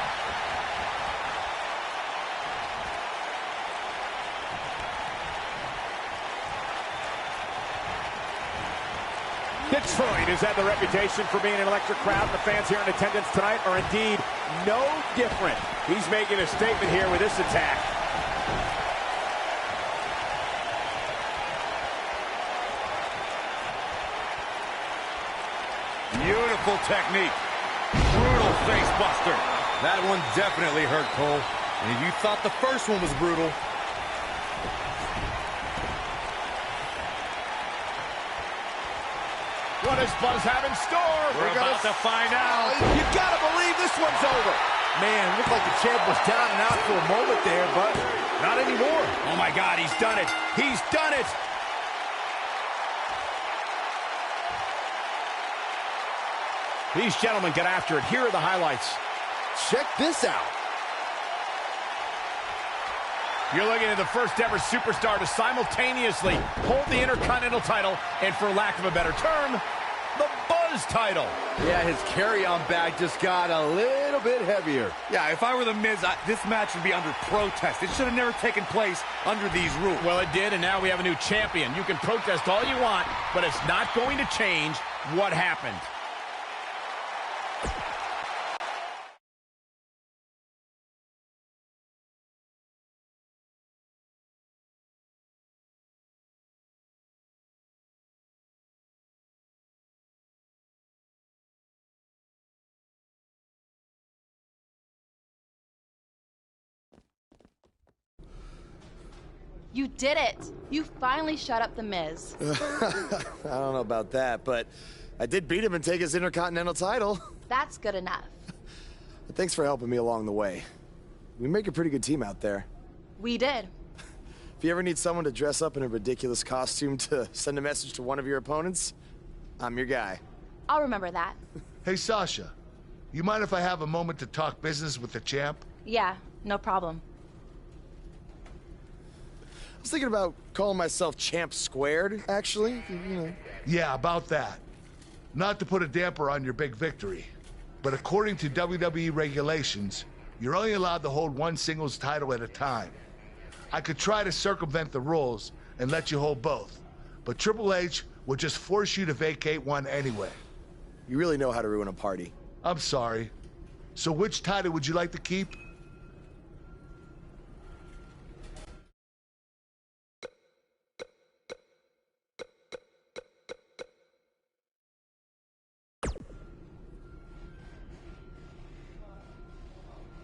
Detroit has had the reputation for being an electric crowd. The fans here in attendance tonight are indeed no different. He's making a statement here with this attack. Beautiful technique. Brutal face buster. That one definitely hurt, Cole. And if you thought the first one was brutal, what does Buzz have in store? we're about to find out. You gotta believe this one's over. Man, looked like the champ was down and out for a moment there, but not anymore. Oh my God, he's done it. He's done it. These gentlemen get after it. Here are the highlights. Check this out. You're looking at the first ever superstar to simultaneously hold the Intercontinental title and, for lack of a better term, the Buzz title. Yeah, his carry-on bag just got a little bit heavier. Yeah, if I were The Miz, this match would be under protest. It should have never taken place under these rules. Well, it did, and now we have a new champion. You can protest all you want, but it's not going to change what happened. You did it. You finally shut up The Miz. I don't know about that, but I did beat him and take his Intercontinental title. That's good enough. Thanks for helping me along the way. We make a pretty good team out there. We did. If you ever need someone to dress up in a ridiculous costume to send a message to one of your opponents, I'm your guy. I'll remember that. Hey, Sasha, you mind if I have a moment to talk business with the champ? Yeah, no problem. I was thinking about calling myself Champ Squared, actually. You know. Yeah, about that. Not to put a damper on your big victory, but according to WWE regulations, you're only allowed to hold one singles title at a time. I could try to circumvent the rules and let you hold both, but Triple H would just force you to vacate one anyway. You really know how to ruin a party. I'm sorry. So which title would you like to keep?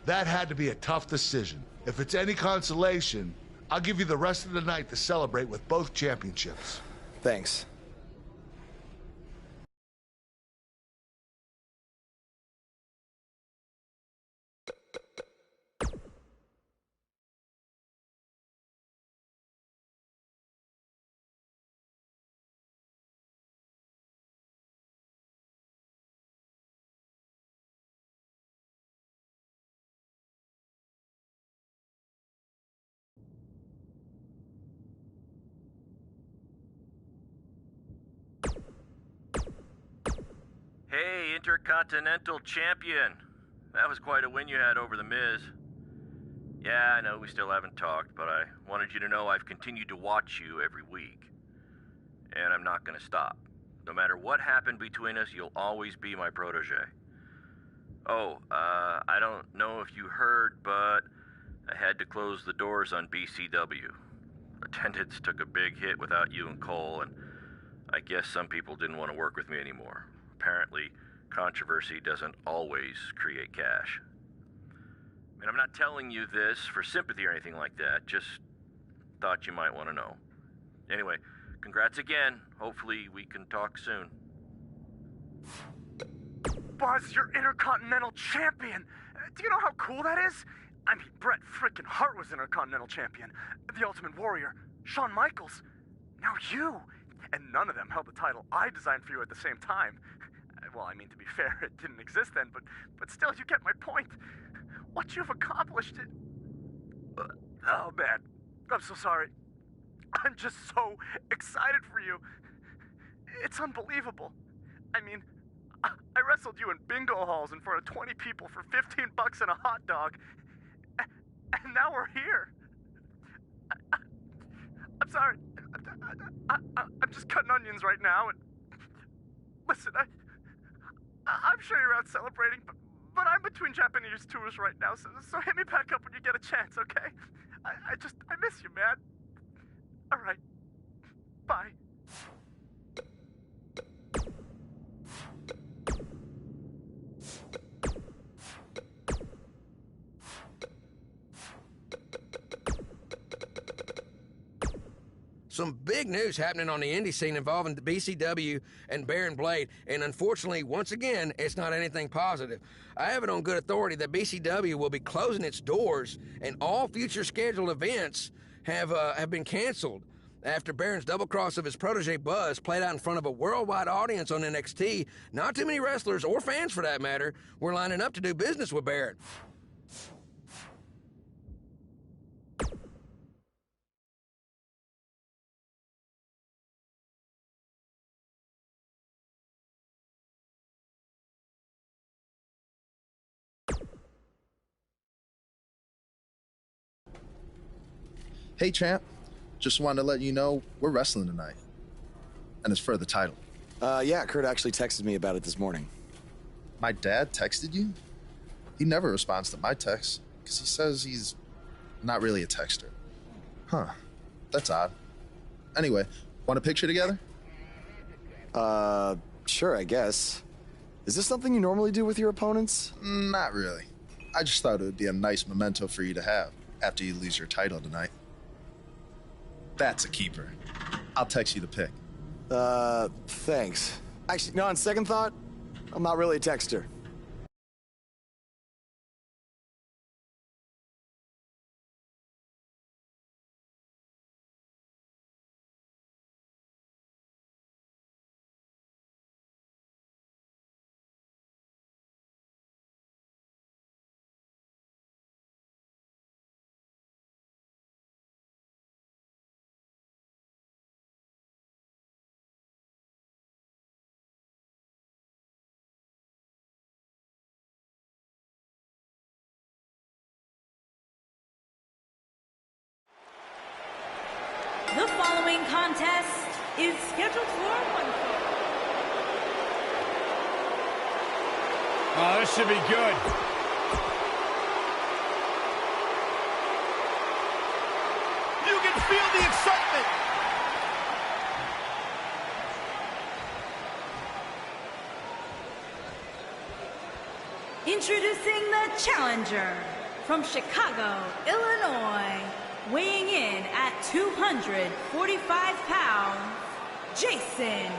That had to be a tough decision. If it's any consolation, I'll give you the rest of the night to celebrate with both championships. Thanks. Hey, Intercontinental Champion. That was quite a win you had over The Miz. Yeah, I know we still haven't talked, but I wanted you to know I've continued to watch you every week. And I'm not gonna stop. No matter what happened between us, you'll always be my protege. Oh, I don't know if you heard, but I had to close the doors on BCW. Attendance took a big hit without you and Cole, and I guess some people didn't want to work with me anymore. Apparently, controversy doesn't always create cash. I mean, I'm not telling you this for sympathy or anything like that, just thought you might want to know. Anyway, congrats again. Hopefully we can talk soon. Buzz, you're Intercontinental Champion. Do you know how cool that is? I mean, Bret frickin' Hart was Intercontinental Champion. The Ultimate Warrior, Shawn Michaels. Now you. And none of them held the title I designed for you at the same time. Well, I mean, to be fair, it didn't exist then, but still, you get my point. What you've accomplished it... Oh, man. I'm so sorry. I'm just so excited for you. It's unbelievable. I mean, I wrestled you in bingo halls in front of 20 people for $15 and a hot dog. And now we're here. I'm sorry. I'm just cutting onions right now. And listen, I'm sure you're out celebrating, but I'm between Japanese tours right now, so hit me back up when you get a chance, okay? I miss you, man. All right. Bye. Some big news happening on the indie scene involving the BCW and Baron Blade, and unfortunately, once again, it's not anything positive. I have it on good authority that BCW will be closing its doors, and all future scheduled events have been canceled after Baron's double cross of his protege Buzz played out in front of a worldwide audience on NXT. Not too many wrestlers, or fans for that matter, were lining up to do business with Baron. Hey, champ. Just wanted to let you know we're wrestling tonight. And it's for the title. Yeah, Kurt actually texted me about it this morning. My dad texted you? He never responds to my texts because he says he's not really a texter. Huh. That's odd. Anyway, want a picture together? Sure, I guess. Is this something you normally do with your opponents? Not really. I just thought it would be a nice memento for you to have after you lose your title tonight. That's a keeper. I'll text you the pic. Thanks. Actually, no, on second thought, I'm not really a texter. The following contest is scheduled for one fall. Oh, this should be good. You can feel the excitement. Introducing the challenger from Chicago, Illinois, weighing in at 245 pounds, Jason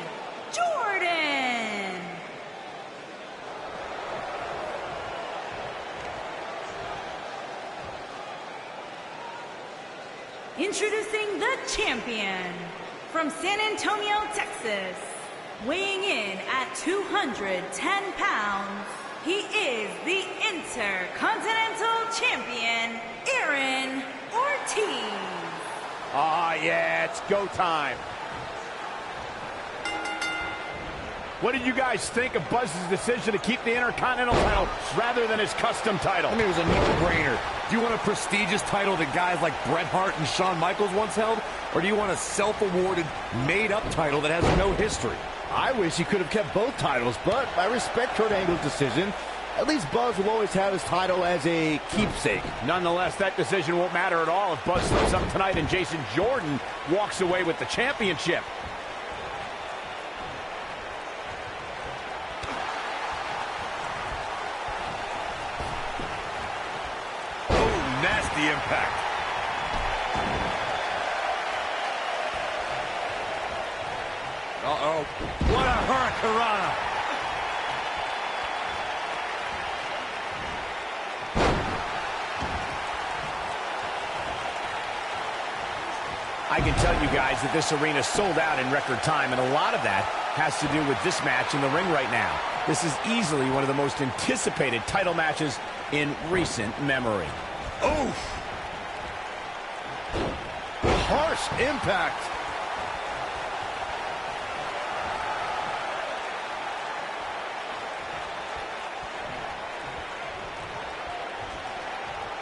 Jordan. Introducing the champion from San Antonio, Texas, weighing in at 210 pounds, he is the Intercontinental Champion, Aaron Ortiz. Ah, yeah, it's go time. What did you guys think of Buzz's decision to keep the Intercontinental title rather than his custom title? I mean, it was a no-brainer. Do you want a prestigious title that guys like Bret Hart and Shawn Michaels once held? Or do you want a self-awarded, made-up title that has no history? I wish he could have kept both titles, but I respect Kurt Angle's decision. At least Buzz will always have his title as a keepsake. Nonetheless, that decision won't matter at all if Buzz slips up tonight and Jason Jordan walks away with the championship. Oh, nasty impact. Uh-oh. What a hurricanrana. I can tell you guys that this arena sold out in record time, and a lot of that has to do with this match in the ring right now. This is easily one of the most anticipated title matches in recent memory. Oof! Harsh impact.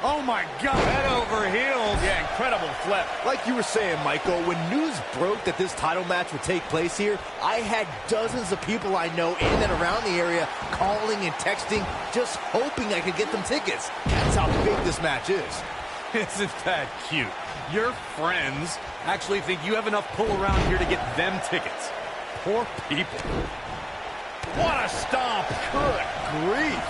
Oh my God! Head over heels. Yeah, incredible flip. Like you were saying, Michael, when news broke that this title match would take place here, I had dozens of people I know in and around the area calling and texting, just hoping I could get them tickets. That's how big this match is. Isn't that cute? Your friends actually think you have enough pull around here to get them tickets. Poor people. What a stomp. Good grief.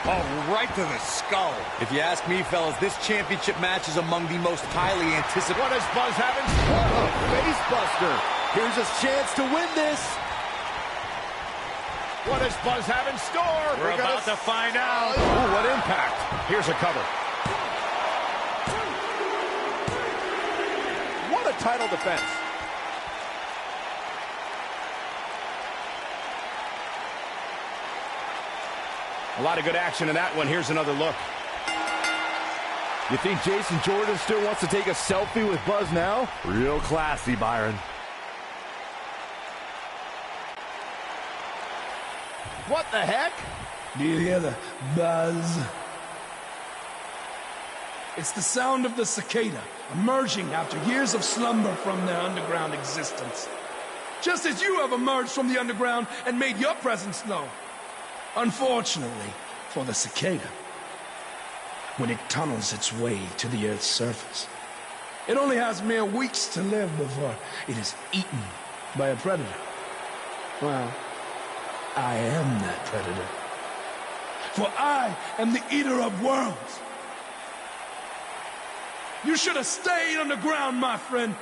Oh, right to the skull. If you ask me, fellas, this championship match is among the most highly anticipated. What does Buzz have in store? Oh, face buster. Here's his chance to win this. What does Buzz have in store? We're about to find out. Ooh, what impact. Here's a cover. What a title defense. A lot of good action in that one. Here's another look. You think Jason Jordan still wants to take a selfie with Buzz now? Real classy, Byron. What the heck? Do you hear the buzz? It's the sound of the cicada emerging after years of slumber from their underground existence. Just as you have emerged from the underground and made your presence known. Unfortunately for the cicada, when it tunnels its way to the Earth's surface, it only has mere weeks to live before it is eaten by a predator. Well, I am that predator. For I am the eater of worlds. You should have stayed underground, my friend.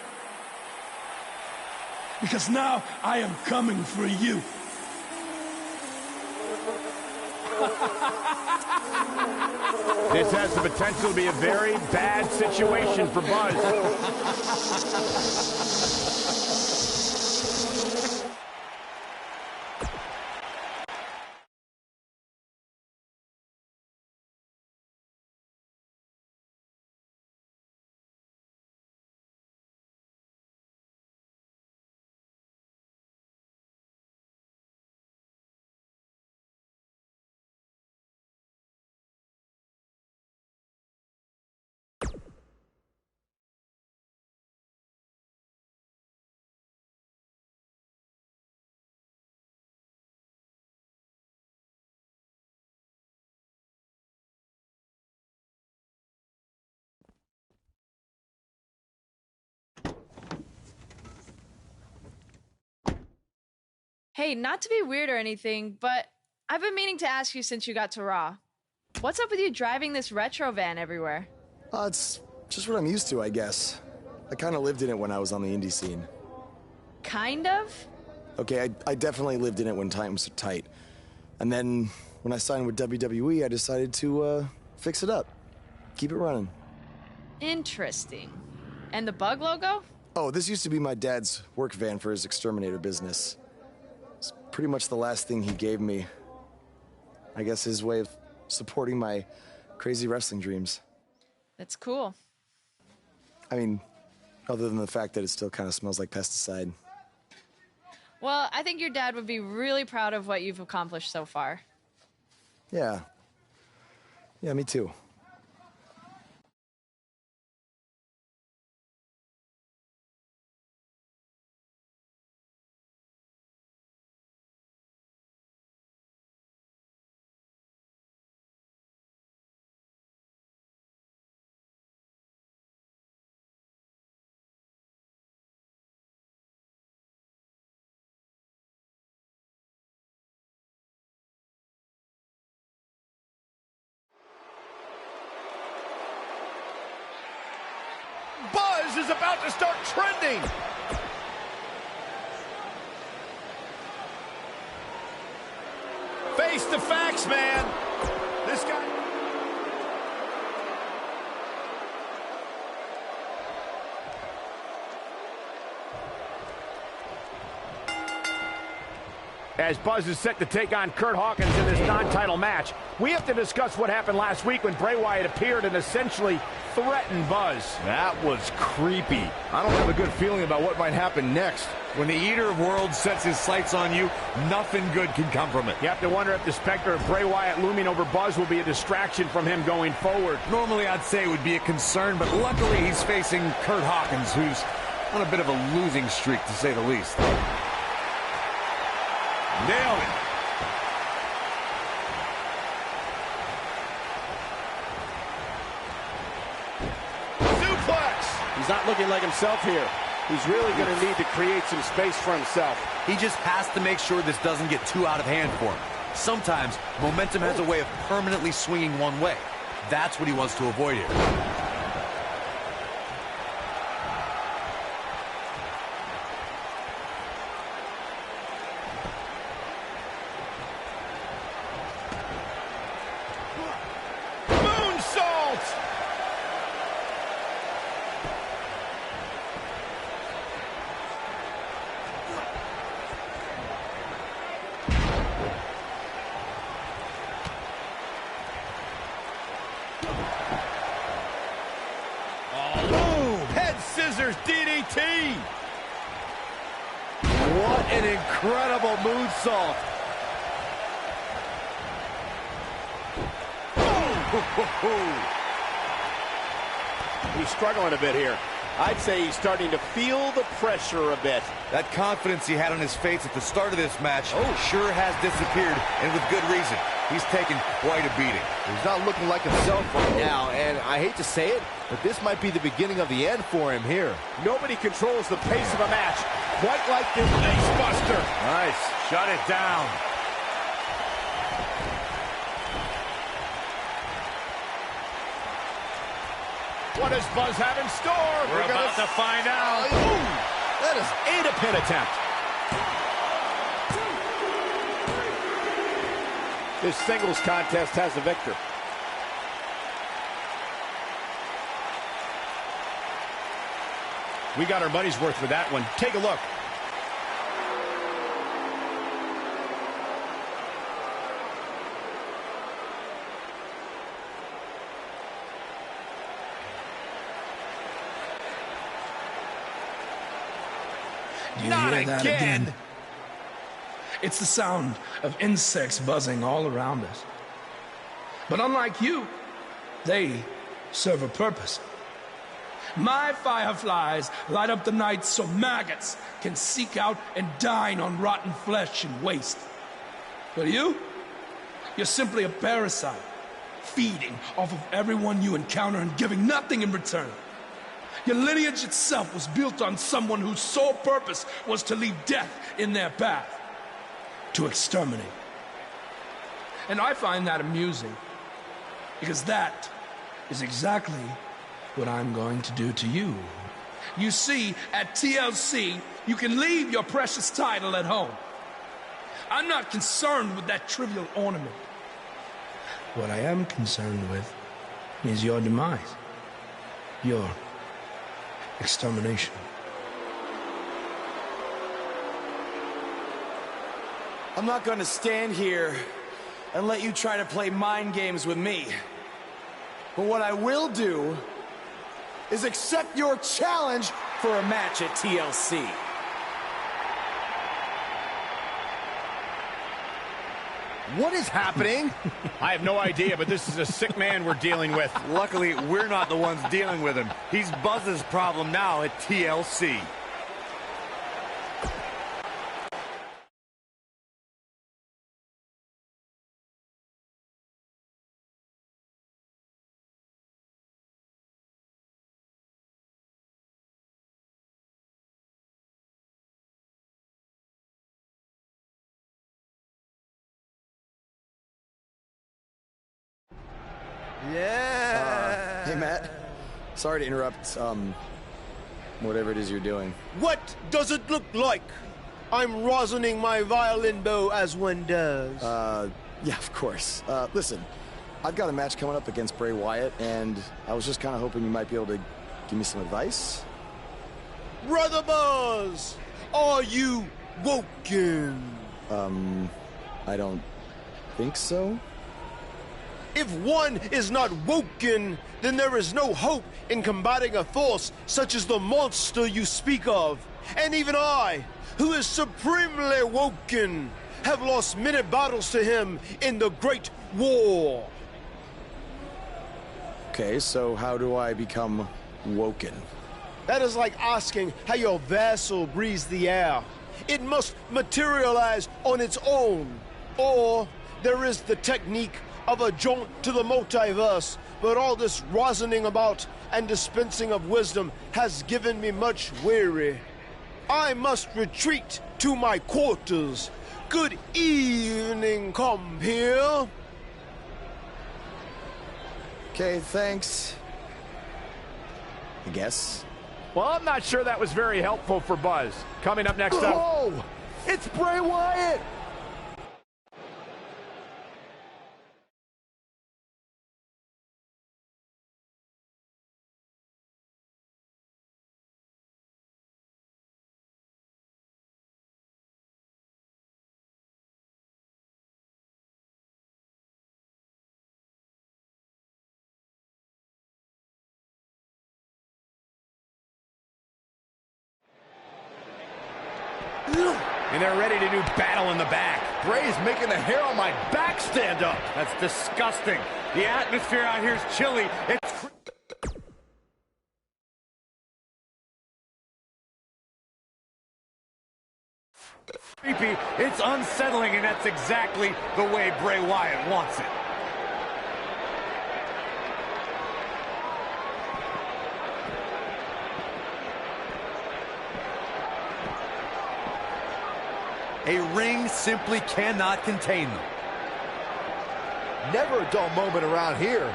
Because now I am coming for you. This has the potential to be a very bad situation for Buzz. Hey, not to be weird or anything, but I've been meaning to ask you since you got to Raw. What's up with you driving this retro van everywhere? It's just what I'm used to, I guess. I kind of lived in it when I was on the indie scene. Kind of? Okay, I definitely lived in it when times were tight. And then when I signed with WWE, I decided to fix it up. Keep it running. Interesting. And the bug logo? Oh, this used to be my dad's work van for his exterminator business. It's pretty much the last thing he gave me. I guess his way of supporting my crazy wrestling dreams. That's cool. I mean, other than the fact that it still kind of smells like pesticide. Well, I think your dad would be really proud of what you've accomplished so far. Yeah. Yeah, me too. Buzz is about to start trending. Face the facts, man. This guy... As Buzz is set to take on Curt Hawkins in this non-title match, we have to discuss what happened last week when Bray Wyatt appeared and essentially threatened Buzz. That was creepy. I don't have a good feeling about what might happen next. When the Eater of Worlds sets his sights on you, nothing good can come from it. You have to wonder if the specter of Bray Wyatt looming over Buzz will be a distraction from him going forward. Normally I'd say it would be a concern, but luckily he's facing Curt Hawkins, who's on a bit of a losing streak, to say the least. Nailed it. Suplex! He's not looking like himself here. He's really going to need to create some space for himself. He just has to make sure this doesn't get too out of hand for him. Sometimes momentum has a way of permanently swinging one way. That's what he wants to avoid here. Scissors DDT. What an incredible moonsault. He's struggling a bit here. I'd say he's starting to feel the pressure a bit. That confidence he had on his face at the start of this match sure has disappeared, and with good reason. He's taken quite a beating. He's not looking like himself right now, and I hate to say it, but this might be the beginning of the end for him here. Nobody controls the pace of a match quite like this Ace Buster. Nice. Shut it down. What does Buzz have in store? We're about to find out. That is a pin attempt. This singles contest has a victor. We got our money's worth for that one. Take a look. Do you hear that again? It's the sound of insects buzzing all around us. But unlike you, they serve a purpose. My fireflies light up the night so maggots can seek out and dine on rotten flesh and waste. But you're simply a parasite, feeding off of everyone you encounter and giving nothing in return. Your lineage itself was built on someone whose sole purpose was to leave death in their path, to exterminate. And I find that amusing, because that is exactly what I'm going to do to you. You see, at TLC, you can leave your precious title at home. I'm not concerned with that trivial ornament. What I am concerned with is your demise, your extermination. I'm not going to stand here and let you try to play mind games with me. But what I will do is accept your challenge for a match at TLC. What is happening? I have no idea, but this is a sick man we're dealing with. Luckily, we're not the ones dealing with him. He's Buzz's problem now at TLC. Yeah. Hey, Matt. Sorry to interrupt, whatever it is you're doing. What does it look like? I'm rosining my violin bow as one does. Yeah, of course. Listen, I've got a match coming up against Bray Wyatt, and I was just kind of hoping you might be able to give me some advice. Brother Buzz, are you woken? I don't think so. If one is not woken, then there is no hope in combating a force such as the monster you speak of. And even I, who is supremely woken, have lost many battles to him in the Great War. Okay, so how do I become woken? That is like asking how your vessel breathes the air. It must materialize on its own. Or there is the technique of a jaunt to the multiverse, but all this rosining about and dispensing of wisdom has given me much weary. I must retreat to my quarters. Good evening, compeer. Okay, thanks. I guess. Well, I'm not sure that was very helpful for Buzz. Coming up next up... Oh! It's Bray Wyatt! And they're ready to do battle in the back. Bray's making the hair on my back stand up. That's disgusting. The atmosphere out here is chilly. It's creepy. It's unsettling, and that's exactly the way Bray Wyatt wants it. A ring simply cannot contain them. Never a dull moment around here.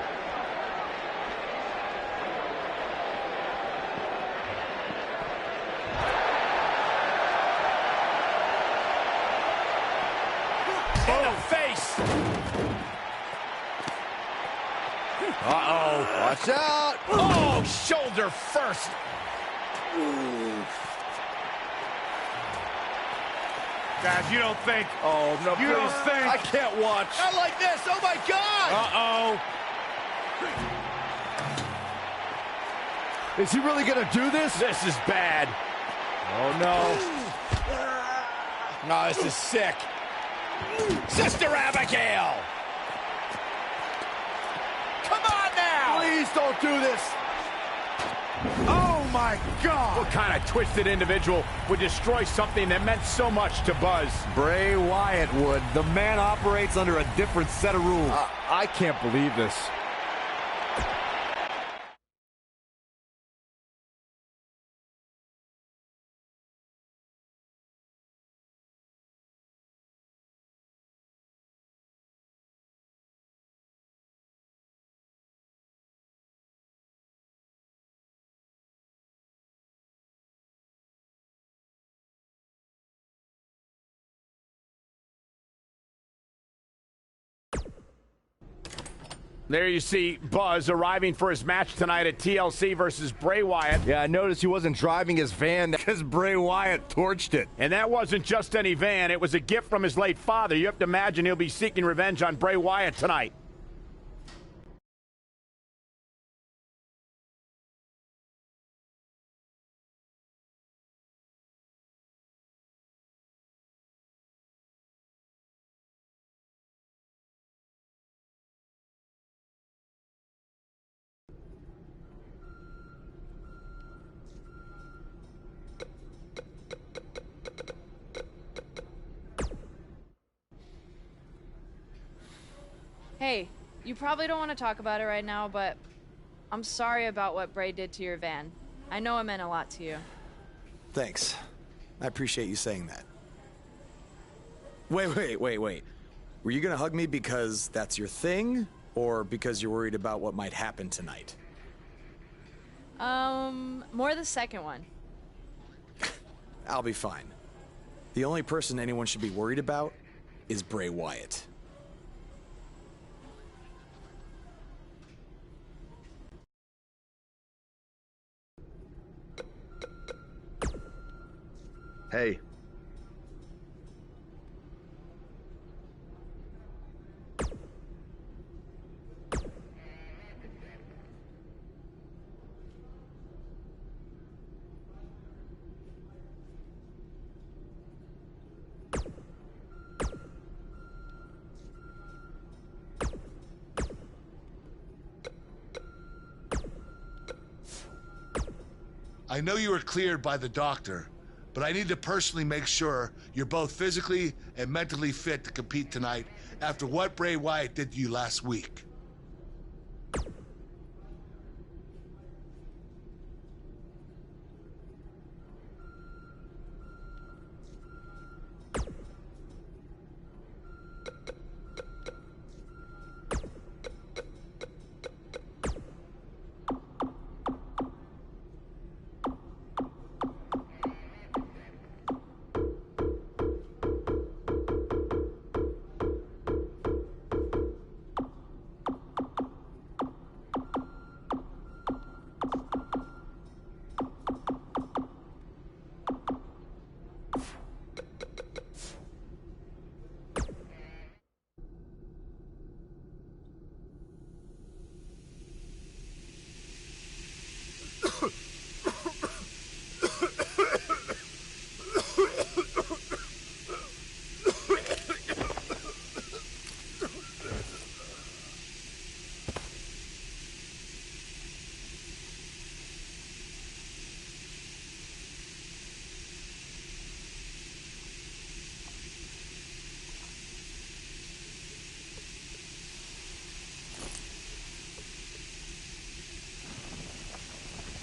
In the face! Uh-oh. Watch out! Oh, shoulder first! Guys, you don't think... Oh, no, You don't think... I can't watch. Not like this! Oh my God! Uh-oh. Is he really gonna do this? This is bad. Oh, no. Oh, this is sick. Sister Abigail! Come on now! Please don't do this. Oh, my God. What kind of twisted individual would destroy something that meant so much to Buzz? Bray Wyatt would. The man operates under a different set of rules. I can't believe this. There you see Buzz arriving for his match tonight at TLC versus Bray Wyatt. Yeah, I noticed he wasn't driving his van because Bray Wyatt torched it. And that wasn't just any van. It was a gift from his late father. You have to imagine he'll be seeking revenge on Bray Wyatt tonight. Hey, you probably don't want to talk about it right now, but I'm sorry about what Bray did to your van. I know it meant a lot to you. Thanks. I appreciate you saying that. Wait. Were you gonna hug me because that's your thing, or because you're worried about what might happen tonight? More the second one. I'll be fine. The only person anyone should be worried about is Bray Wyatt. Hey. I know you were cleared by the doctor, but I need to personally make sure you're both physically and mentally fit to compete tonight after what Bray Wyatt did to you last week.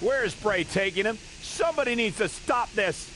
Where is Bray taking him? Somebody needs to stop this.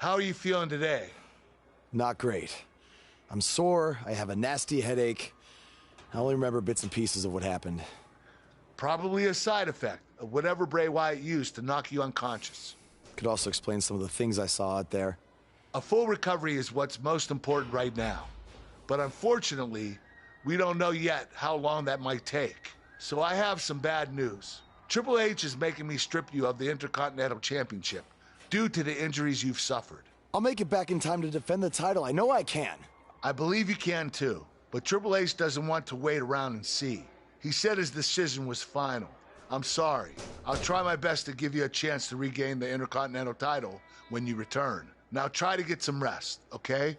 How are you feeling today? Not great. I'm sore, I have a nasty headache. I only remember bits and pieces of what happened. Probably a side effect of whatever Bray Wyatt used to knock you unconscious. Could also explain some of the things I saw out there. A full recovery is what's most important right now. But unfortunately, we don't know yet how long that might take. So I have some bad news. Triple H is making me strip you of the Intercontinental Championship due to the injuries you've suffered. I'll make it back in time to defend the title. I know I can. I believe you can too, but Triple H doesn't want to wait around and see. He said his decision was final. I'm sorry. I'll try my best to give you a chance to regain the Intercontinental title when you return. Now try to get some rest, okay?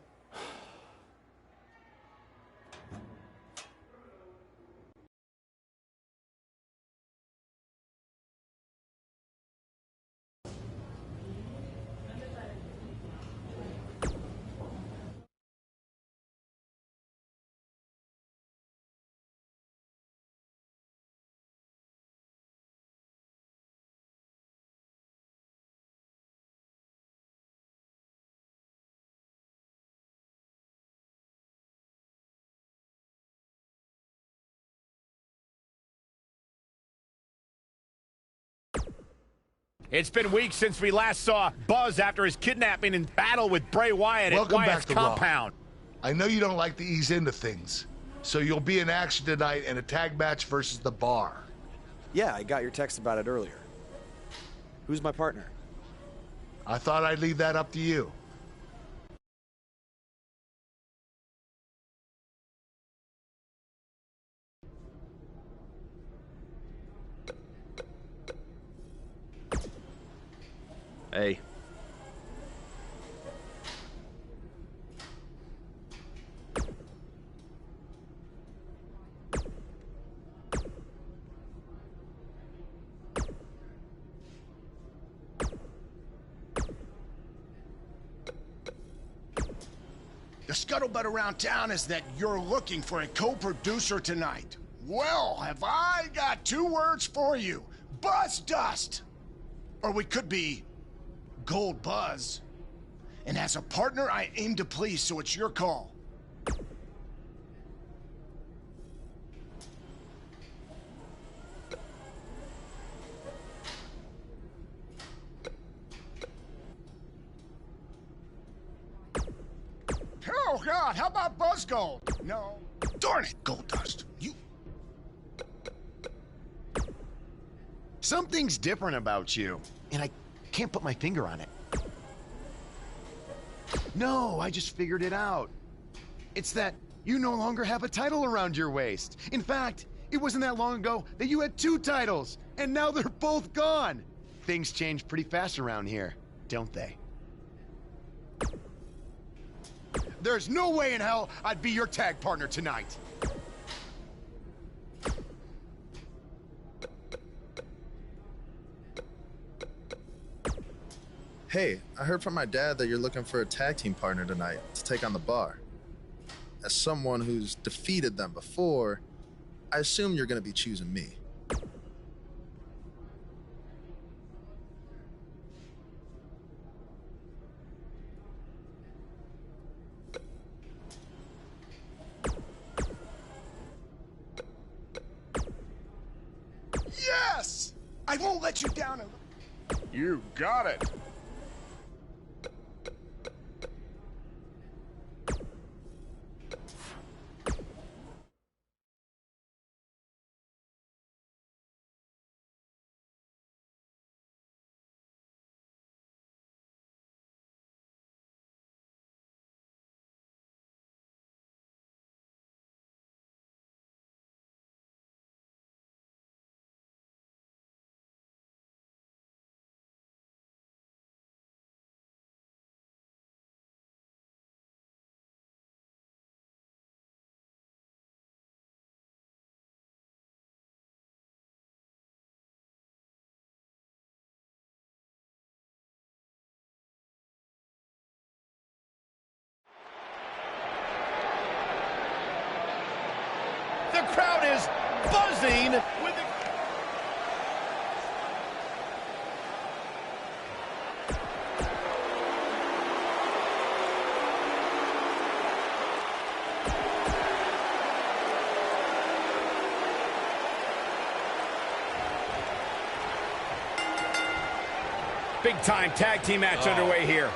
It's been weeks since we last saw Buzz after his kidnapping and battle with Bray Wyatt at Wyatt's compound. I know you don't like to ease into things, so you'll be in action tonight in a tag match versus The Bar. Yeah, I got your text about it earlier. Who's my partner? I thought I'd leave that up to you. Hey. The scuttlebutt around town is that you're looking for a co-producer tonight. Well, have I got 2 words for you. Buzz Dust. Or we could be Gold Buzz. And as a partner, I aim to please, so it's your call. Oh, God, how about Buzz Gold? No. Darn it, Gold Dust. You... Something's different about you, and I can't put my finger on it. No, I just figured it out. It's that you no longer have a title around your waist. In fact, it wasn't that long ago that you had 2 titles, and now they're both gone. Things change pretty fast around here, don't they? There's no way in hell I'd be your tag partner tonight. Hey, I heard from my dad that you're looking for a tag team partner tonight to take on The Bar. As someone who's defeated them before, I assume you're going to be choosing me. Yes! I won't let you down. You got it. The crowd is buzzing with the... Big-time tag team match underway here.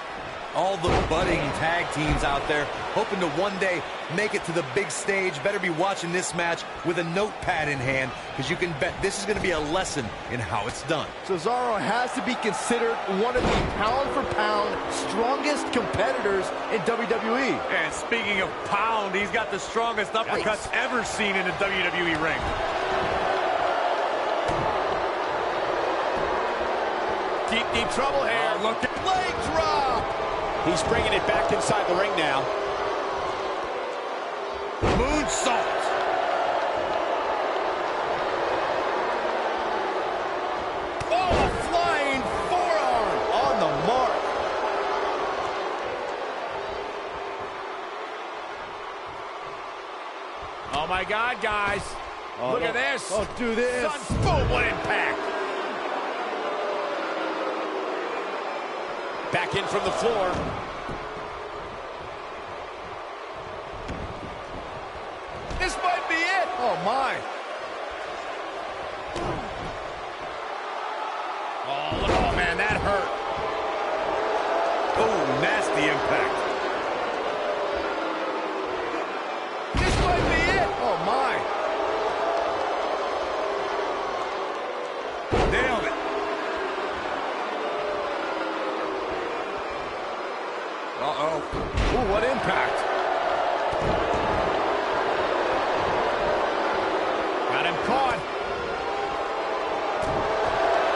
All the budding tag teams out there hoping to one day make it to the big stage. Better be watching this match with a notepad in hand, because you can bet this is going to be a lesson in how it's done. Cesaro has to be considered one of the pound-for-pound strongest competitors in WWE. And speaking of pound, he's got the strongest uppercuts ever seen in a WWE ring. Deep trouble here. Look at leg drop. He's bringing it back inside the ring now. Moonsault. Oh, a flying forearm. On the mark. Oh, my God, guys. Look at this. Don't do this. Boom, what impact. Back in from the floor. This might be it. Oh, my. Oh, look, oh, man, Uh-oh. Ooh, what impact. Got him caught.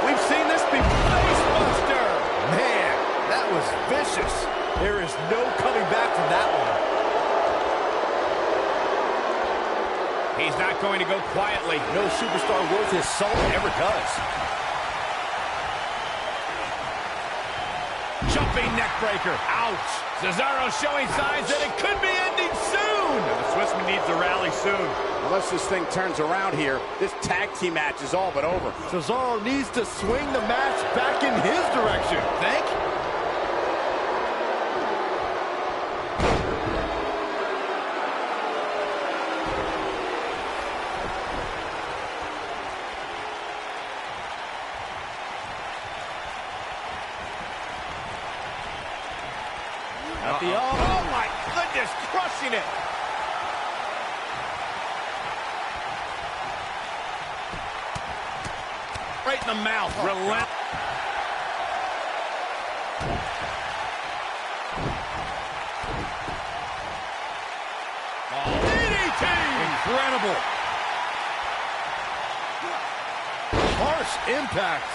We've seen this before. Facebuster! Man, that was vicious. There is no coming back from that one. He's not going to go quietly. No superstar worth his salt ever does. Jumping neck breaker. Ouch. Cesaro showing signs that it could be ending soon. And the Swissman needs to rally soon. Unless this thing turns around here, this tag team match is all but over. Cesaro needs to swing the match back in his direction. Think? Oh my goodness, crushing it. Right in the mouth. Relent. Oh, DDT! Incredible. Harsh impact.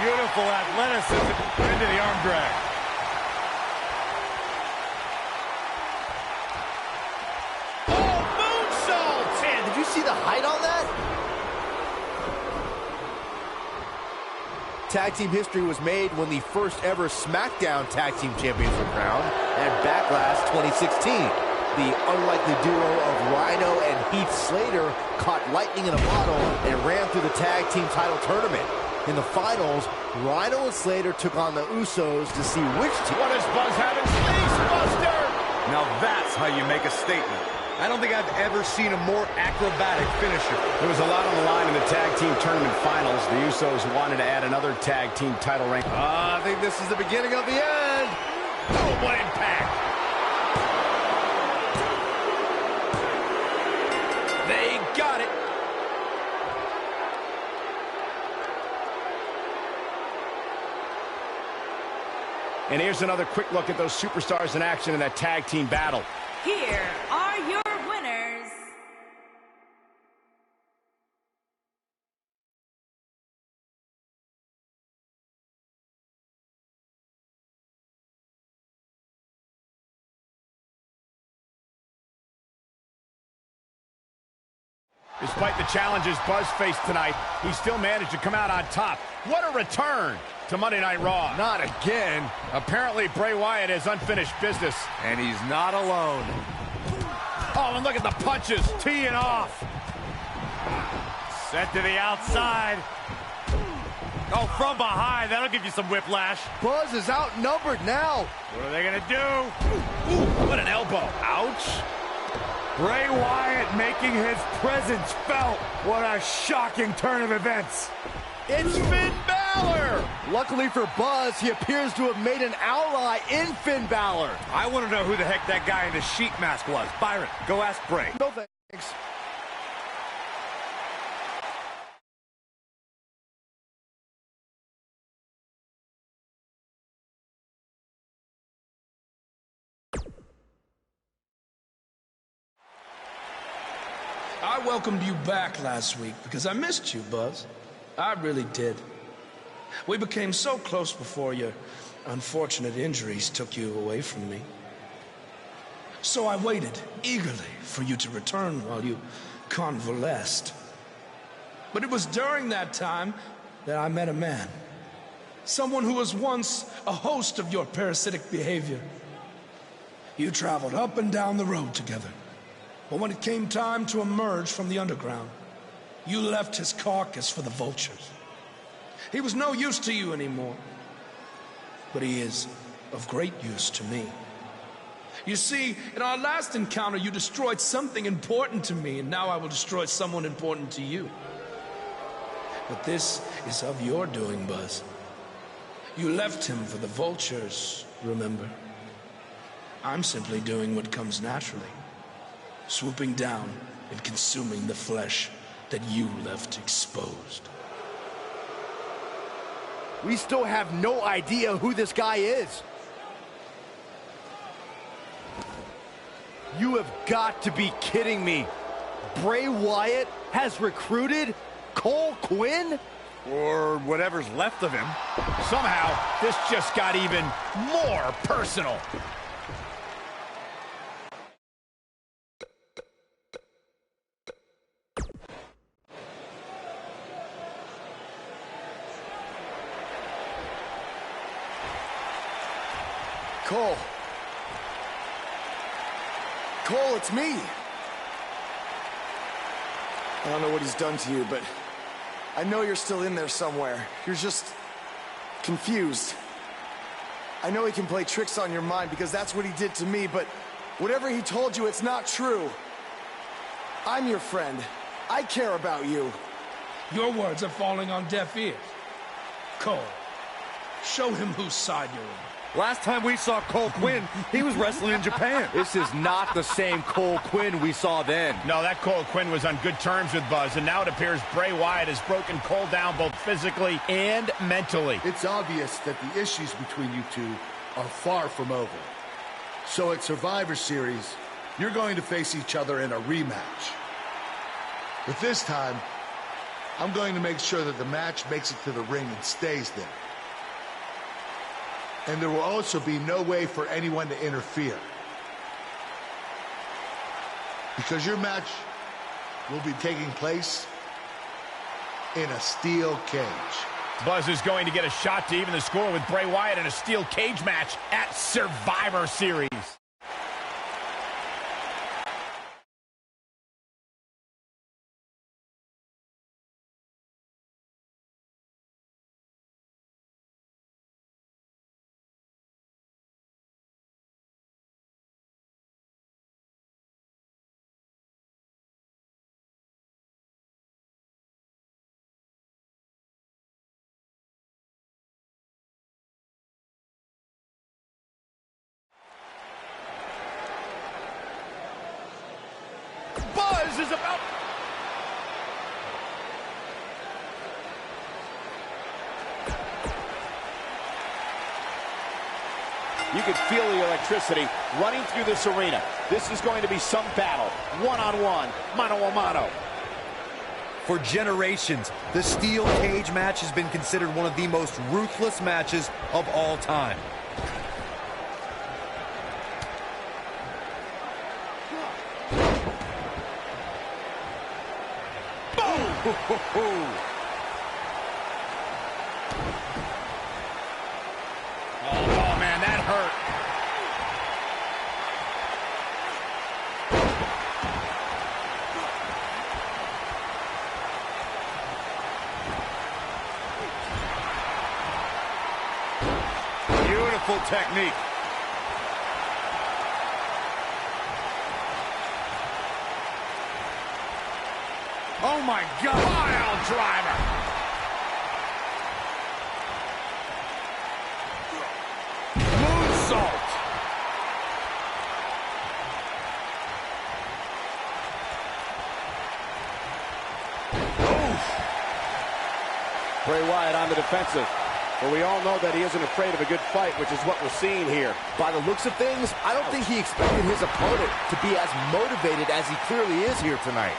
Beautiful athleticism into the arm drag. Oh, moonsault! Man, did you see the height on that? Tag team history was made when the first ever SmackDown Tag Team Champions were crowned at Backlash 2016. The unlikely duo of Rhino and Heath Slater caught lightning in a bottle and ran through the tag team title tournament. In the finals, Rhino and Slater took on the Usos to see which team... What is Buzz having? Facebuster! Now that's how you make a statement. I don't think I've ever seen a more acrobatic finisher. There was a lot on the line in the tag team tournament finals. The Usos wanted to add another tag team title rank. I think this is the beginning of the end. Oh, what impact! They got it. And here's another quick look at those superstars in action in that tag team battle. Here are your winners. Despite the challenges Buzz faced tonight, he still managed to come out on top. What a return to Monday Night Raw. Not again. Apparently, Bray Wyatt has unfinished business. And he's not alone. Oh, and look at the punches, teeing off. Set to the outside. Oh, from behind, that'll give you some whiplash. Buzz is outnumbered now. What are they gonna do? Ooh, what an elbow. Ouch. Bray Wyatt making his presence felt. What a shocking turn of events. It's Finn Balor! Luckily for Buzz, he appears to have made an ally in Finn Balor. I want to know who the heck that guy in the sheep mask was. Byron, go ask Bray. No thanks. I welcomed you back last week because I missed you, Buzz. I really did. We became so close before your unfortunate injuries took you away from me. So I waited eagerly for you to return while you convalesced. But it was during that time that I met a man. Someone who was once a host of your parasitic behavior. You traveled up and down the road together. But when it came time to emerge from the underground, you left his carcass for the vultures. He was no use to you anymore, but he is of great use to me. You see, in our last encounter, you destroyed something important to me, and now I will destroy someone important to you. But this is of your doing, Buzz. You left him for the vultures, remember? I'm simply doing what comes naturally. Swooping down and consuming the flesh that you left exposed. We still have no idea who this guy is. You have got to be kidding me. Bray Wyatt has recruited Cole Quinn? Or whatever's left of him. Somehow, this just got even more personal. Cole. Cole, it's me. I don't know what he's done to you, but I know you're still in there somewhere. You're just confused. I know he can play tricks on your mind because that's what he did to me, but whatever he told you, it's not true. I'm your friend. I care about you. Your words are falling on deaf ears. Cole, show him whose side you're on. Last time we saw Cole Quinn, he was wrestling in Japan. This is not the same Cole Quinn we saw then. No, that Cole Quinn was on good terms with Buzz, and now it appears Bray Wyatt has broken Cole down both physically and mentally. It's obvious that the issues between you two are far from over. So at Survivor Series, you're going to face each other in a rematch. But this time, I'm going to make sure that the match makes it to the ring and stays there. And there will also be no way for anyone to interfere. Because your match will be taking place in a steel cage. Buzz is going to get a shot to even the score with Bray Wyatt in a steel cage match at Survivor Series. Buzz is about... You can feel the electricity running through this arena. This is going to be some battle. One-on-one, mano-a-mano. For generations, the steel cage match has been considered one of the most ruthless matches of all time. Oh, man, that hurt. Beautiful technique. Oh, my God. Pile driver. Moonsault. Bray Wyatt on the defensive. But we all know that he isn't afraid of a good fight, which is what we're seeing here. By the looks of things, I don't think he expected his opponent to be as motivated as he clearly is here tonight.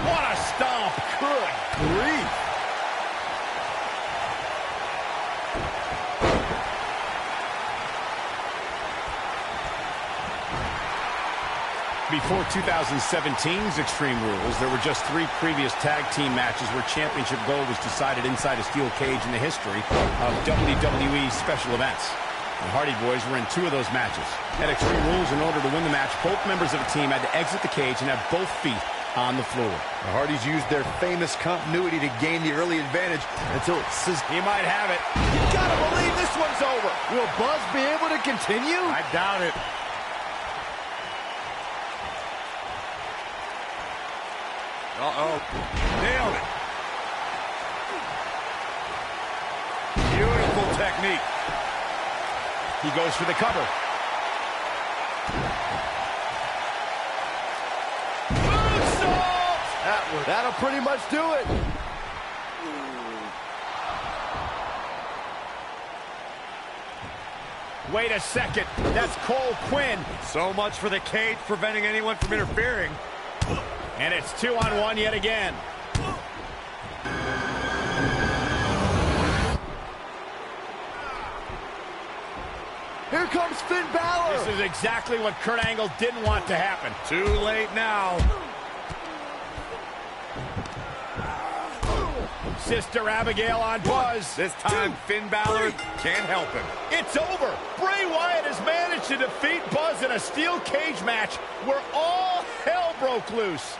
What a stomp. Good grief. Before 2017's Extreme Rules, there were just 3 previous tag team matches where championship gold was decided inside a steel cage in the history of WWE special events. The Hardy Boys were in 2 of those matches. At Extreme Rules, in order to win the match, both members of a team had to exit the cage and have both feet on the floor. The Hardys used their famous continuity to gain the early advantage until he might have it. You gotta believe this one's over. Will Buzz be able to continue? I doubt it. Uh-oh. Nailed it. Beautiful technique. He goes for the cover. Moonsault! That'll pretty much do it. Wait a second. That's Cole Quinn. So much for the cage preventing anyone from interfering. And it's 2-on-1 yet again. Here comes Finn Balor. This is exactly what Kurt Angle didn't want to happen. Too late now. Sister Abigail on Buzz. This time, Finn Balor can't help him. It's over. Bray Wyatt has managed to defeat Buzz in a steel cage match where all hell broke loose.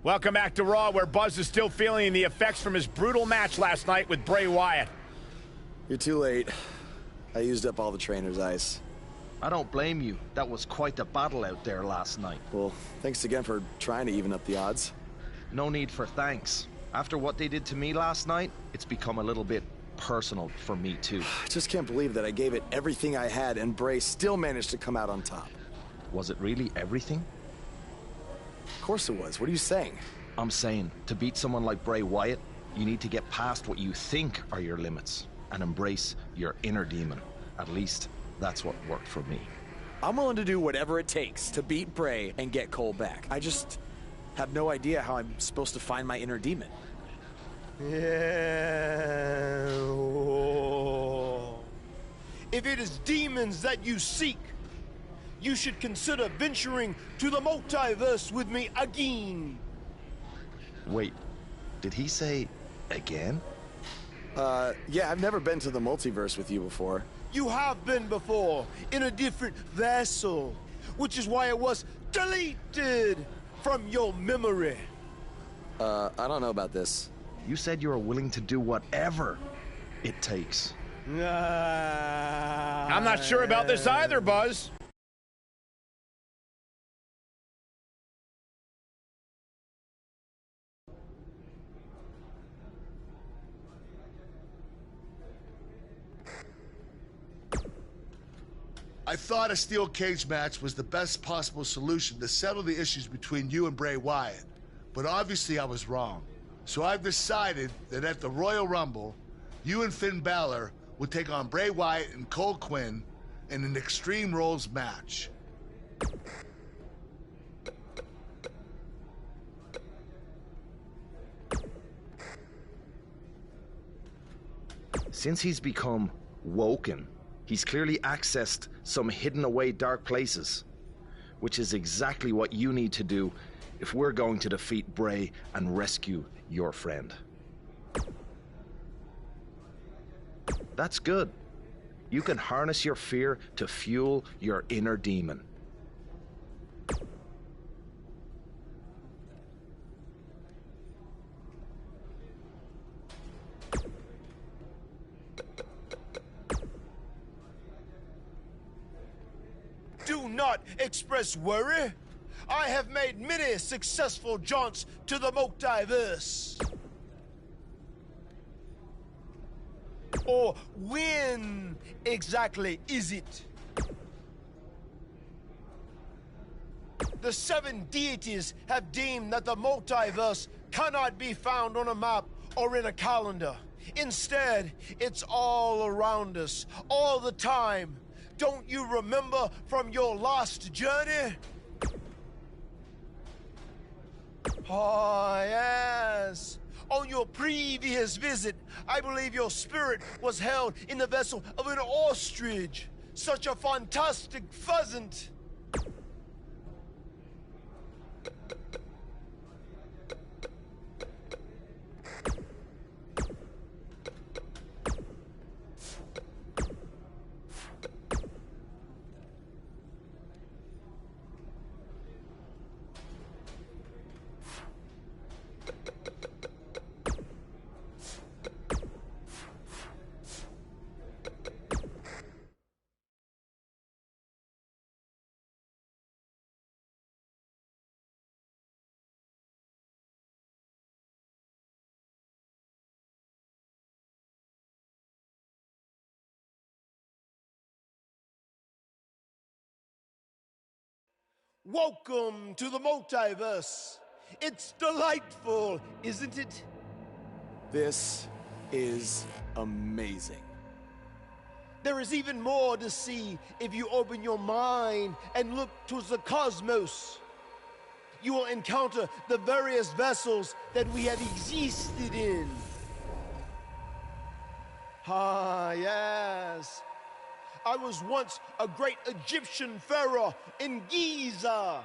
Welcome back to Raw, where Buzz is still feeling the effects from his brutal match last night with Bray Wyatt. You're too late. I used up all the trainer's ice. I don't blame you. That was quite a battle out there last night. Well, thanks again for trying to even up the odds. No need for thanks. After what they did to me last night, it's become a little bit personal for me too. I just can't believe that I gave it everything I had and Bray still managed to come out on top. Was it really everything? Of course it was. What are you saying? I'm saying, to beat someone like Bray Wyatt, you need to get past what you think are your limits and embrace your inner demon. At least, that's what worked for me. I'm willing to do whatever it takes to beat Bray and get Cole back. I just have no idea how I'm supposed to find my inner demon. Yeah. If it is demons that you seek, you should consider venturing to the multiverse with me again. Wait, did he say again? Yeah, I've never been to the multiverse with you before. You have been before, in a different vessel, which is why it was deleted from your memory. I don't know about this. You said you were willing to do whatever it takes. I'm not sure about this either, Buzz. I thought a steel cage match was the best possible solution to settle the issues between you and Bray Wyatt. But obviously I was wrong. So I've decided that at the Royal Rumble, you and Finn Balor will take on Bray Wyatt and Cole Quinn in an Extreme Rules match. Since he's become woken, he's clearly accessed some hidden away dark places, which is exactly what you need to do if we're going to defeat Bray and rescue your friend. That's good. You can harness your fear to fuel your inner demon. Do not express worry. I have made many successful jaunts to the multiverse. Or when exactly is it? The 7 deities have deemed that the multiverse cannot be found on a map or in a calendar. Instead, it's all around us, all the time. Don't you remember from your last journey? Oh, yes. On your previous visit, I believe your spirit was held in the vessel of an ostrich. Such a fantastic pheasant. Welcome to the multiverse. It's delightful, isn't it? This is amazing. There is even more to see if you open your mind and look towards the cosmos. You will encounter the various vessels that we have existed in. Ah, yes. I was once a great Egyptian pharaoh in Giza.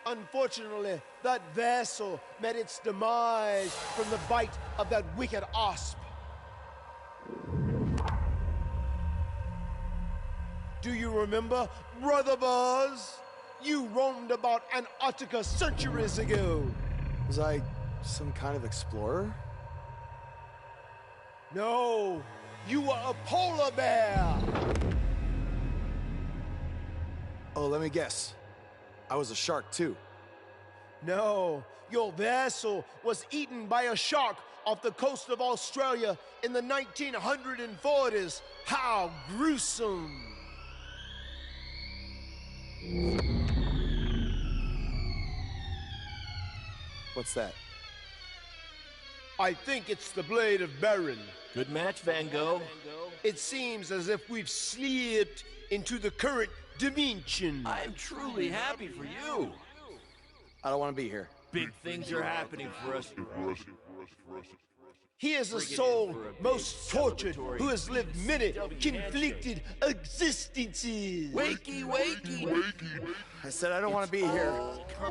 Unfortunately, that vessel met its demise from the bite of that wicked asp. Do you remember, Brother Buzz? You roamed about Antarctica centuries ago. Was I some kind of explorer? No, you were a polar bear. Oh, let me guess. I was a shark too. No, your vessel was eaten by a shark off the coast of Australia in the 1940s. How gruesome! What's that? I think it's the blade of Baron. Good match, Van Gogh. It seems as if we've slipped into the current dimension. I'm truly happy for you. I don't want to be here. Big things are happening for us. He is a soul most tortured who has lived many conflicted existences. Wakey, wakey. I said I don't want to be here.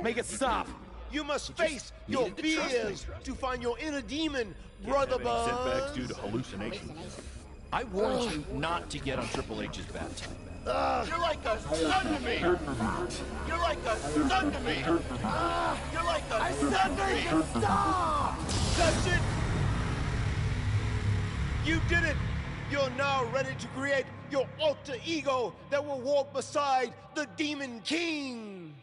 Make it stop. You must face your fears to find your inner demon, Brother Buzz. Setbacks due to hallucinations. I warned you not to get on Triple H's bad time. You're like a son to me. You're like a son to me. You're like a son to me. Stop! That's it! You did it! You're now ready to create your alter ego that will walk beside the Demon King!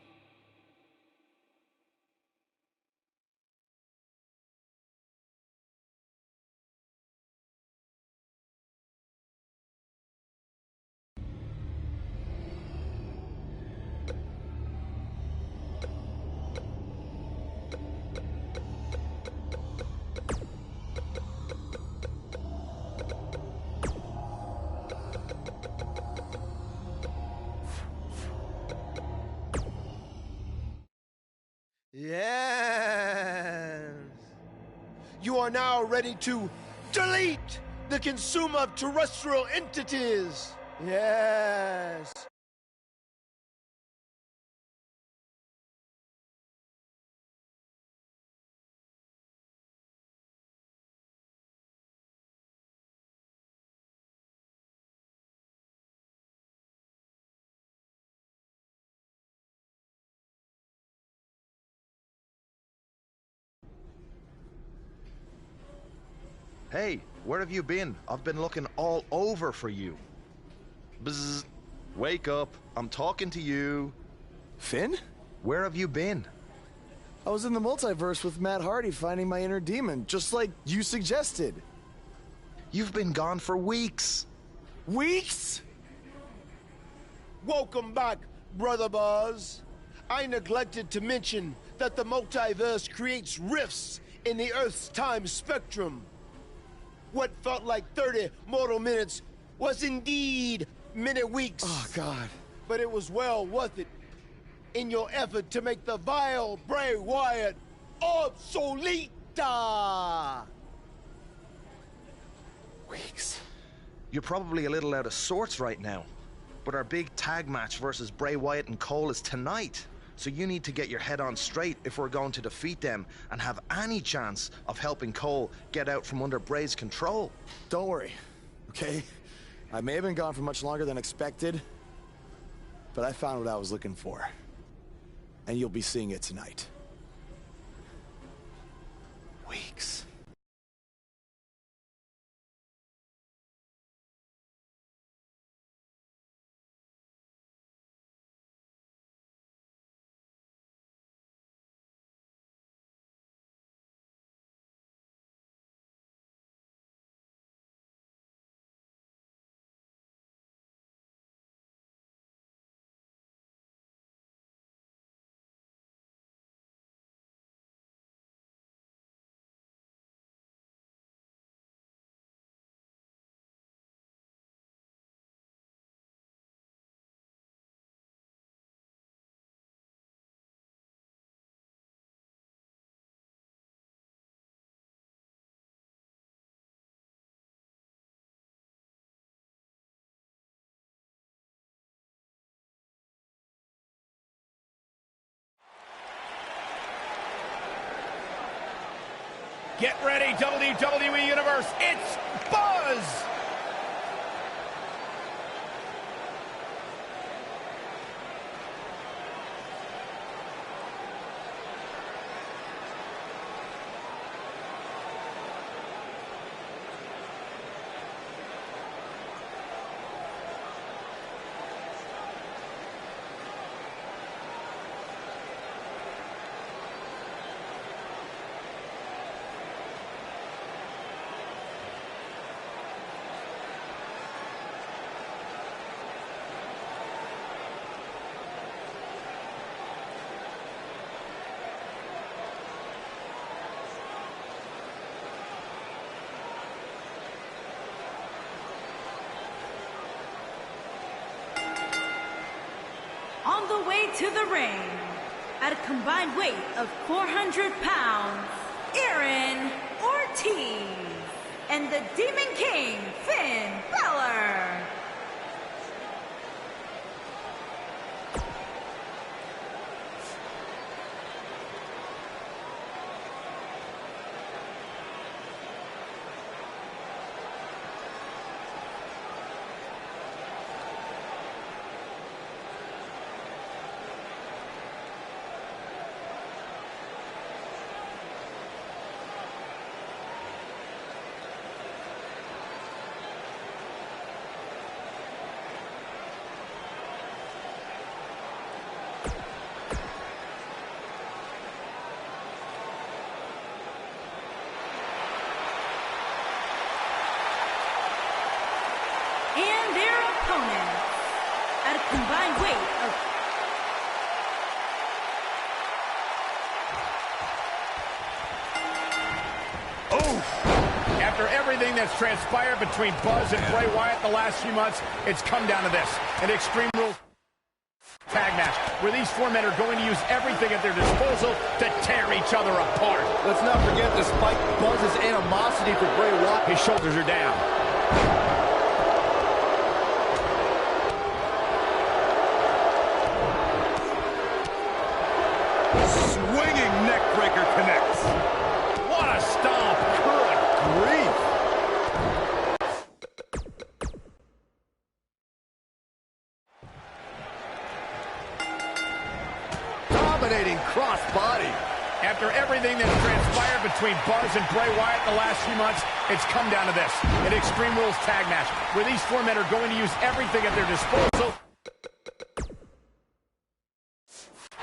Yes! You are now ready to delete the consumer of terrestrial entities! Yes! Hey, where have you been? I've been looking all over for you. Bzzz. Wake up. I'm talking to you. Finn? Where have you been? I was in the multiverse with Matt Hardy finding my inner demon, just like you suggested. You've been gone for weeks. Weeks? Welcome back, Brother Buzz. I neglected to mention that the multiverse creates rifts in the Earth's time spectrum. What felt like 30 mortal minutes was indeed many weeks. Oh, God. But it was well worth it in your effort to make the vile Bray Wyatt obsoleta. Weeks. You're probably a little out of sorts right now, but our big tag match versus Bray Wyatt and Cole is tonight. So you need to get your head on straight if we're going to defeat them and have any chance of helping Cole get out from under Bray's control. Don't worry, okay? I may have been gone for much longer than expected, but I found what I was looking for. And you'll be seeing it tonight. Weeks. Get ready, WWE Universe. It's Buzz! On the way to the ring, at a combined weight of 400 pounds, Aaron Ortiz and the Demon King, Finn Balor. And their opponents, at a combined weight of After everything that's transpired between Buzz and Bray Wyatt the last few months, it's come down to this. An Extreme Rules tag match where these four men are going to use everything at their disposal to tear each other apart. Let's not forget, despite Buzz's animosity for Bray Wyatt, his shoulders are down. Swinging neckbreaker connects. What a stomp. Good grief. dominating crossbody. After everything that's transpired between Buzz and Bray Wyatt the last few months, it's come down to this. An Extreme Rules tag match where these four men are going to use everything at their disposal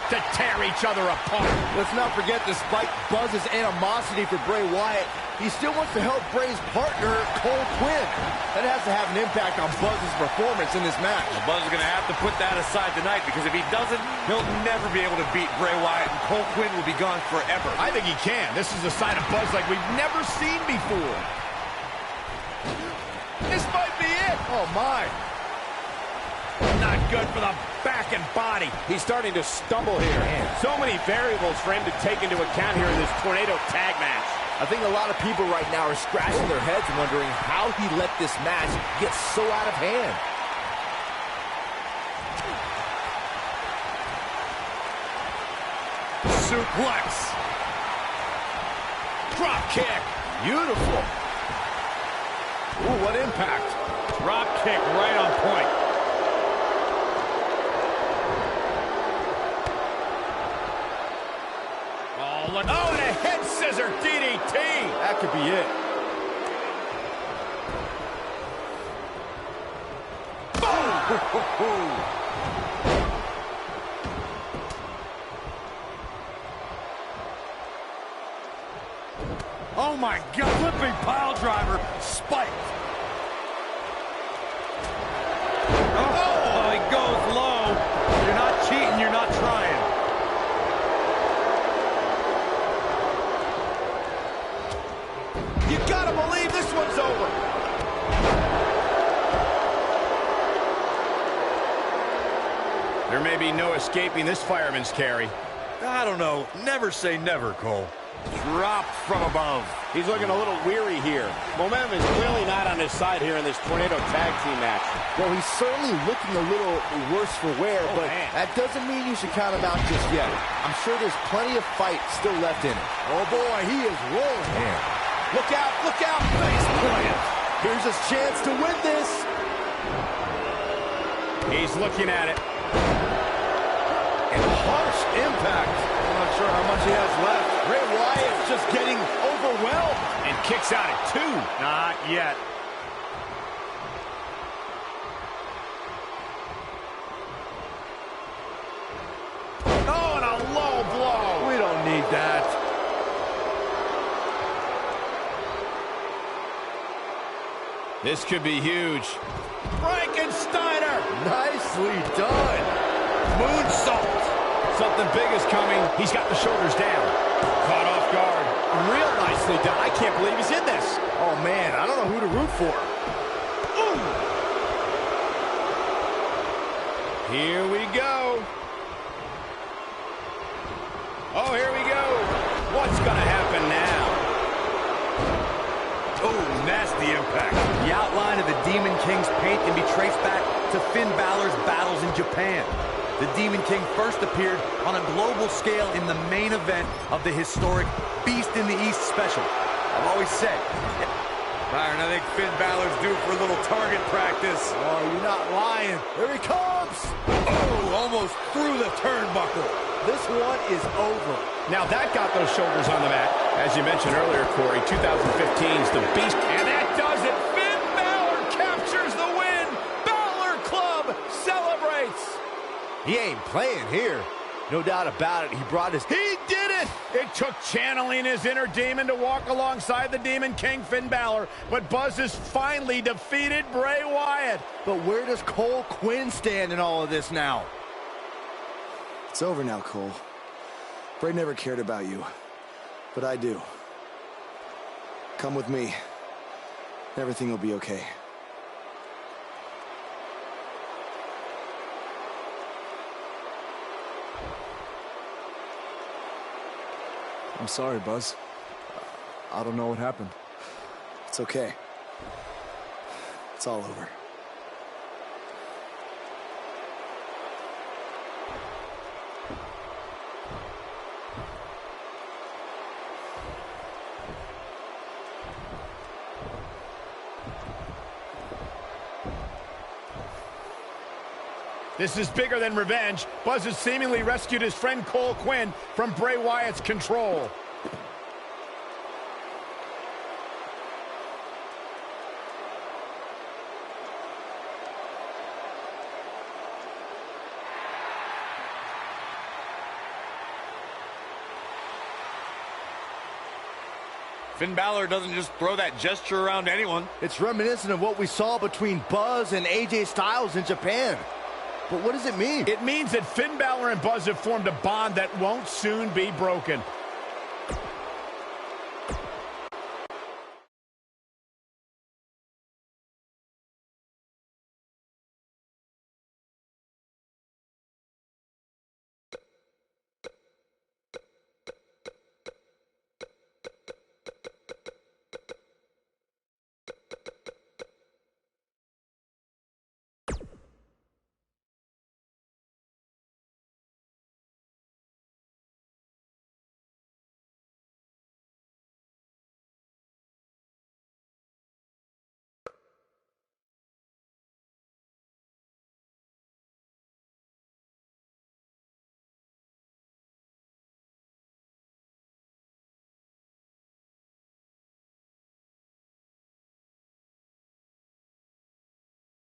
to tear each other apart. Let's not forget, despite Buzz's animosity for Bray Wyatt, he still wants to help Bray's partner, Cole Quinn. That has to have an impact on Buzz's performance in this match. Well, Buzz is going to have to put that aside tonight, because if he doesn't, he'll never be able to beat Bray Wyatt, and Cole Quinn will be gone forever. I think he can. This is a sign of Buzz like we've never seen before. This might be it. Oh, my. Not good for the back and body. He's starting to stumble here. Man. So many variables for him to take into account here in this tornado tag match. I think a lot of people right now are scratching their heads wondering how he let this match get so out of hand. Suplex. Drop kick. Beautiful. Ooh, what impact. Drop kick right on point. Oh, and a head scissor DDT. That could be it. Boom! Oh my God, flipping pile driver, spiked. Oh, he goes low. You're not cheating, you're not trying. You gotta believe this one's over. There may be no escaping this fireman's carry. I don't know. Never say never, Cole. Dropped from above. He's looking a little weary here. Momentum is clearly not on his side here in this Tornado Tag Team match. Well, he's certainly looking a little worse for wear, but that doesn't mean you should count him out just yet. I'm sure there's plenty of fight still left in him. Oh boy, he is rolling here. Look out, face plant. Here's his chance to win this. He's looking at it. And harsh impact. I'm not sure how much he has left. Bray Wyatt's just getting overwhelmed. And kicks out at 2. Not yet. Oh, and a low blow. We don't need that. This could be huge. Frankensteiner. Nicely done. Moonsault. Something big is coming. He's got the shoulders down. Caught off guard. Real nicely done. I can't believe he's in this. Oh, man, I don't know who to root for. Ooh. Here we go. Oh, here we go. What's going to happen now? Oh, nasty impact. The outline of the Demon King's paint can be traced back to Finn Balor's battles in Japan. The Demon King first appeared on a global scale in the main event of the historic Beast in the East special. I've always said, Byron, I think Finn Balor's due for a little target practice. Oh, you're not lying. Here he comes. Oh, almost through the turnbuckle. This one is over. Now that got those shoulders on the mat. As you mentioned earlier, Corey, 2015's The Beast. And that does it. Finn Balor captures the win. Balor Club celebrates. He ain't playing here. No doubt about it. He brought his... He did it! It took channeling his inner demon to walk alongside the Demon King, Finn Balor. But Buzz has finally defeated Bray Wyatt. But where does Cole Quinn stand in all of this now? It's over now, Cole. Bray never cared about you. But I do. Come with me. Everything will be okay. I'm sorry, Buzz. I don't know what happened. It's okay. It's all over. This is bigger than revenge. Buzz has seemingly rescued his friend Cole Quinn from Bray Wyatt's control. Finn Balor doesn't just throw that gesture around anyone. It's reminiscent of what we saw between Buzz and AJ Styles in Japan. But what does it mean? It means that Finn Balor and Buzz have formed a bond that won't soon be broken.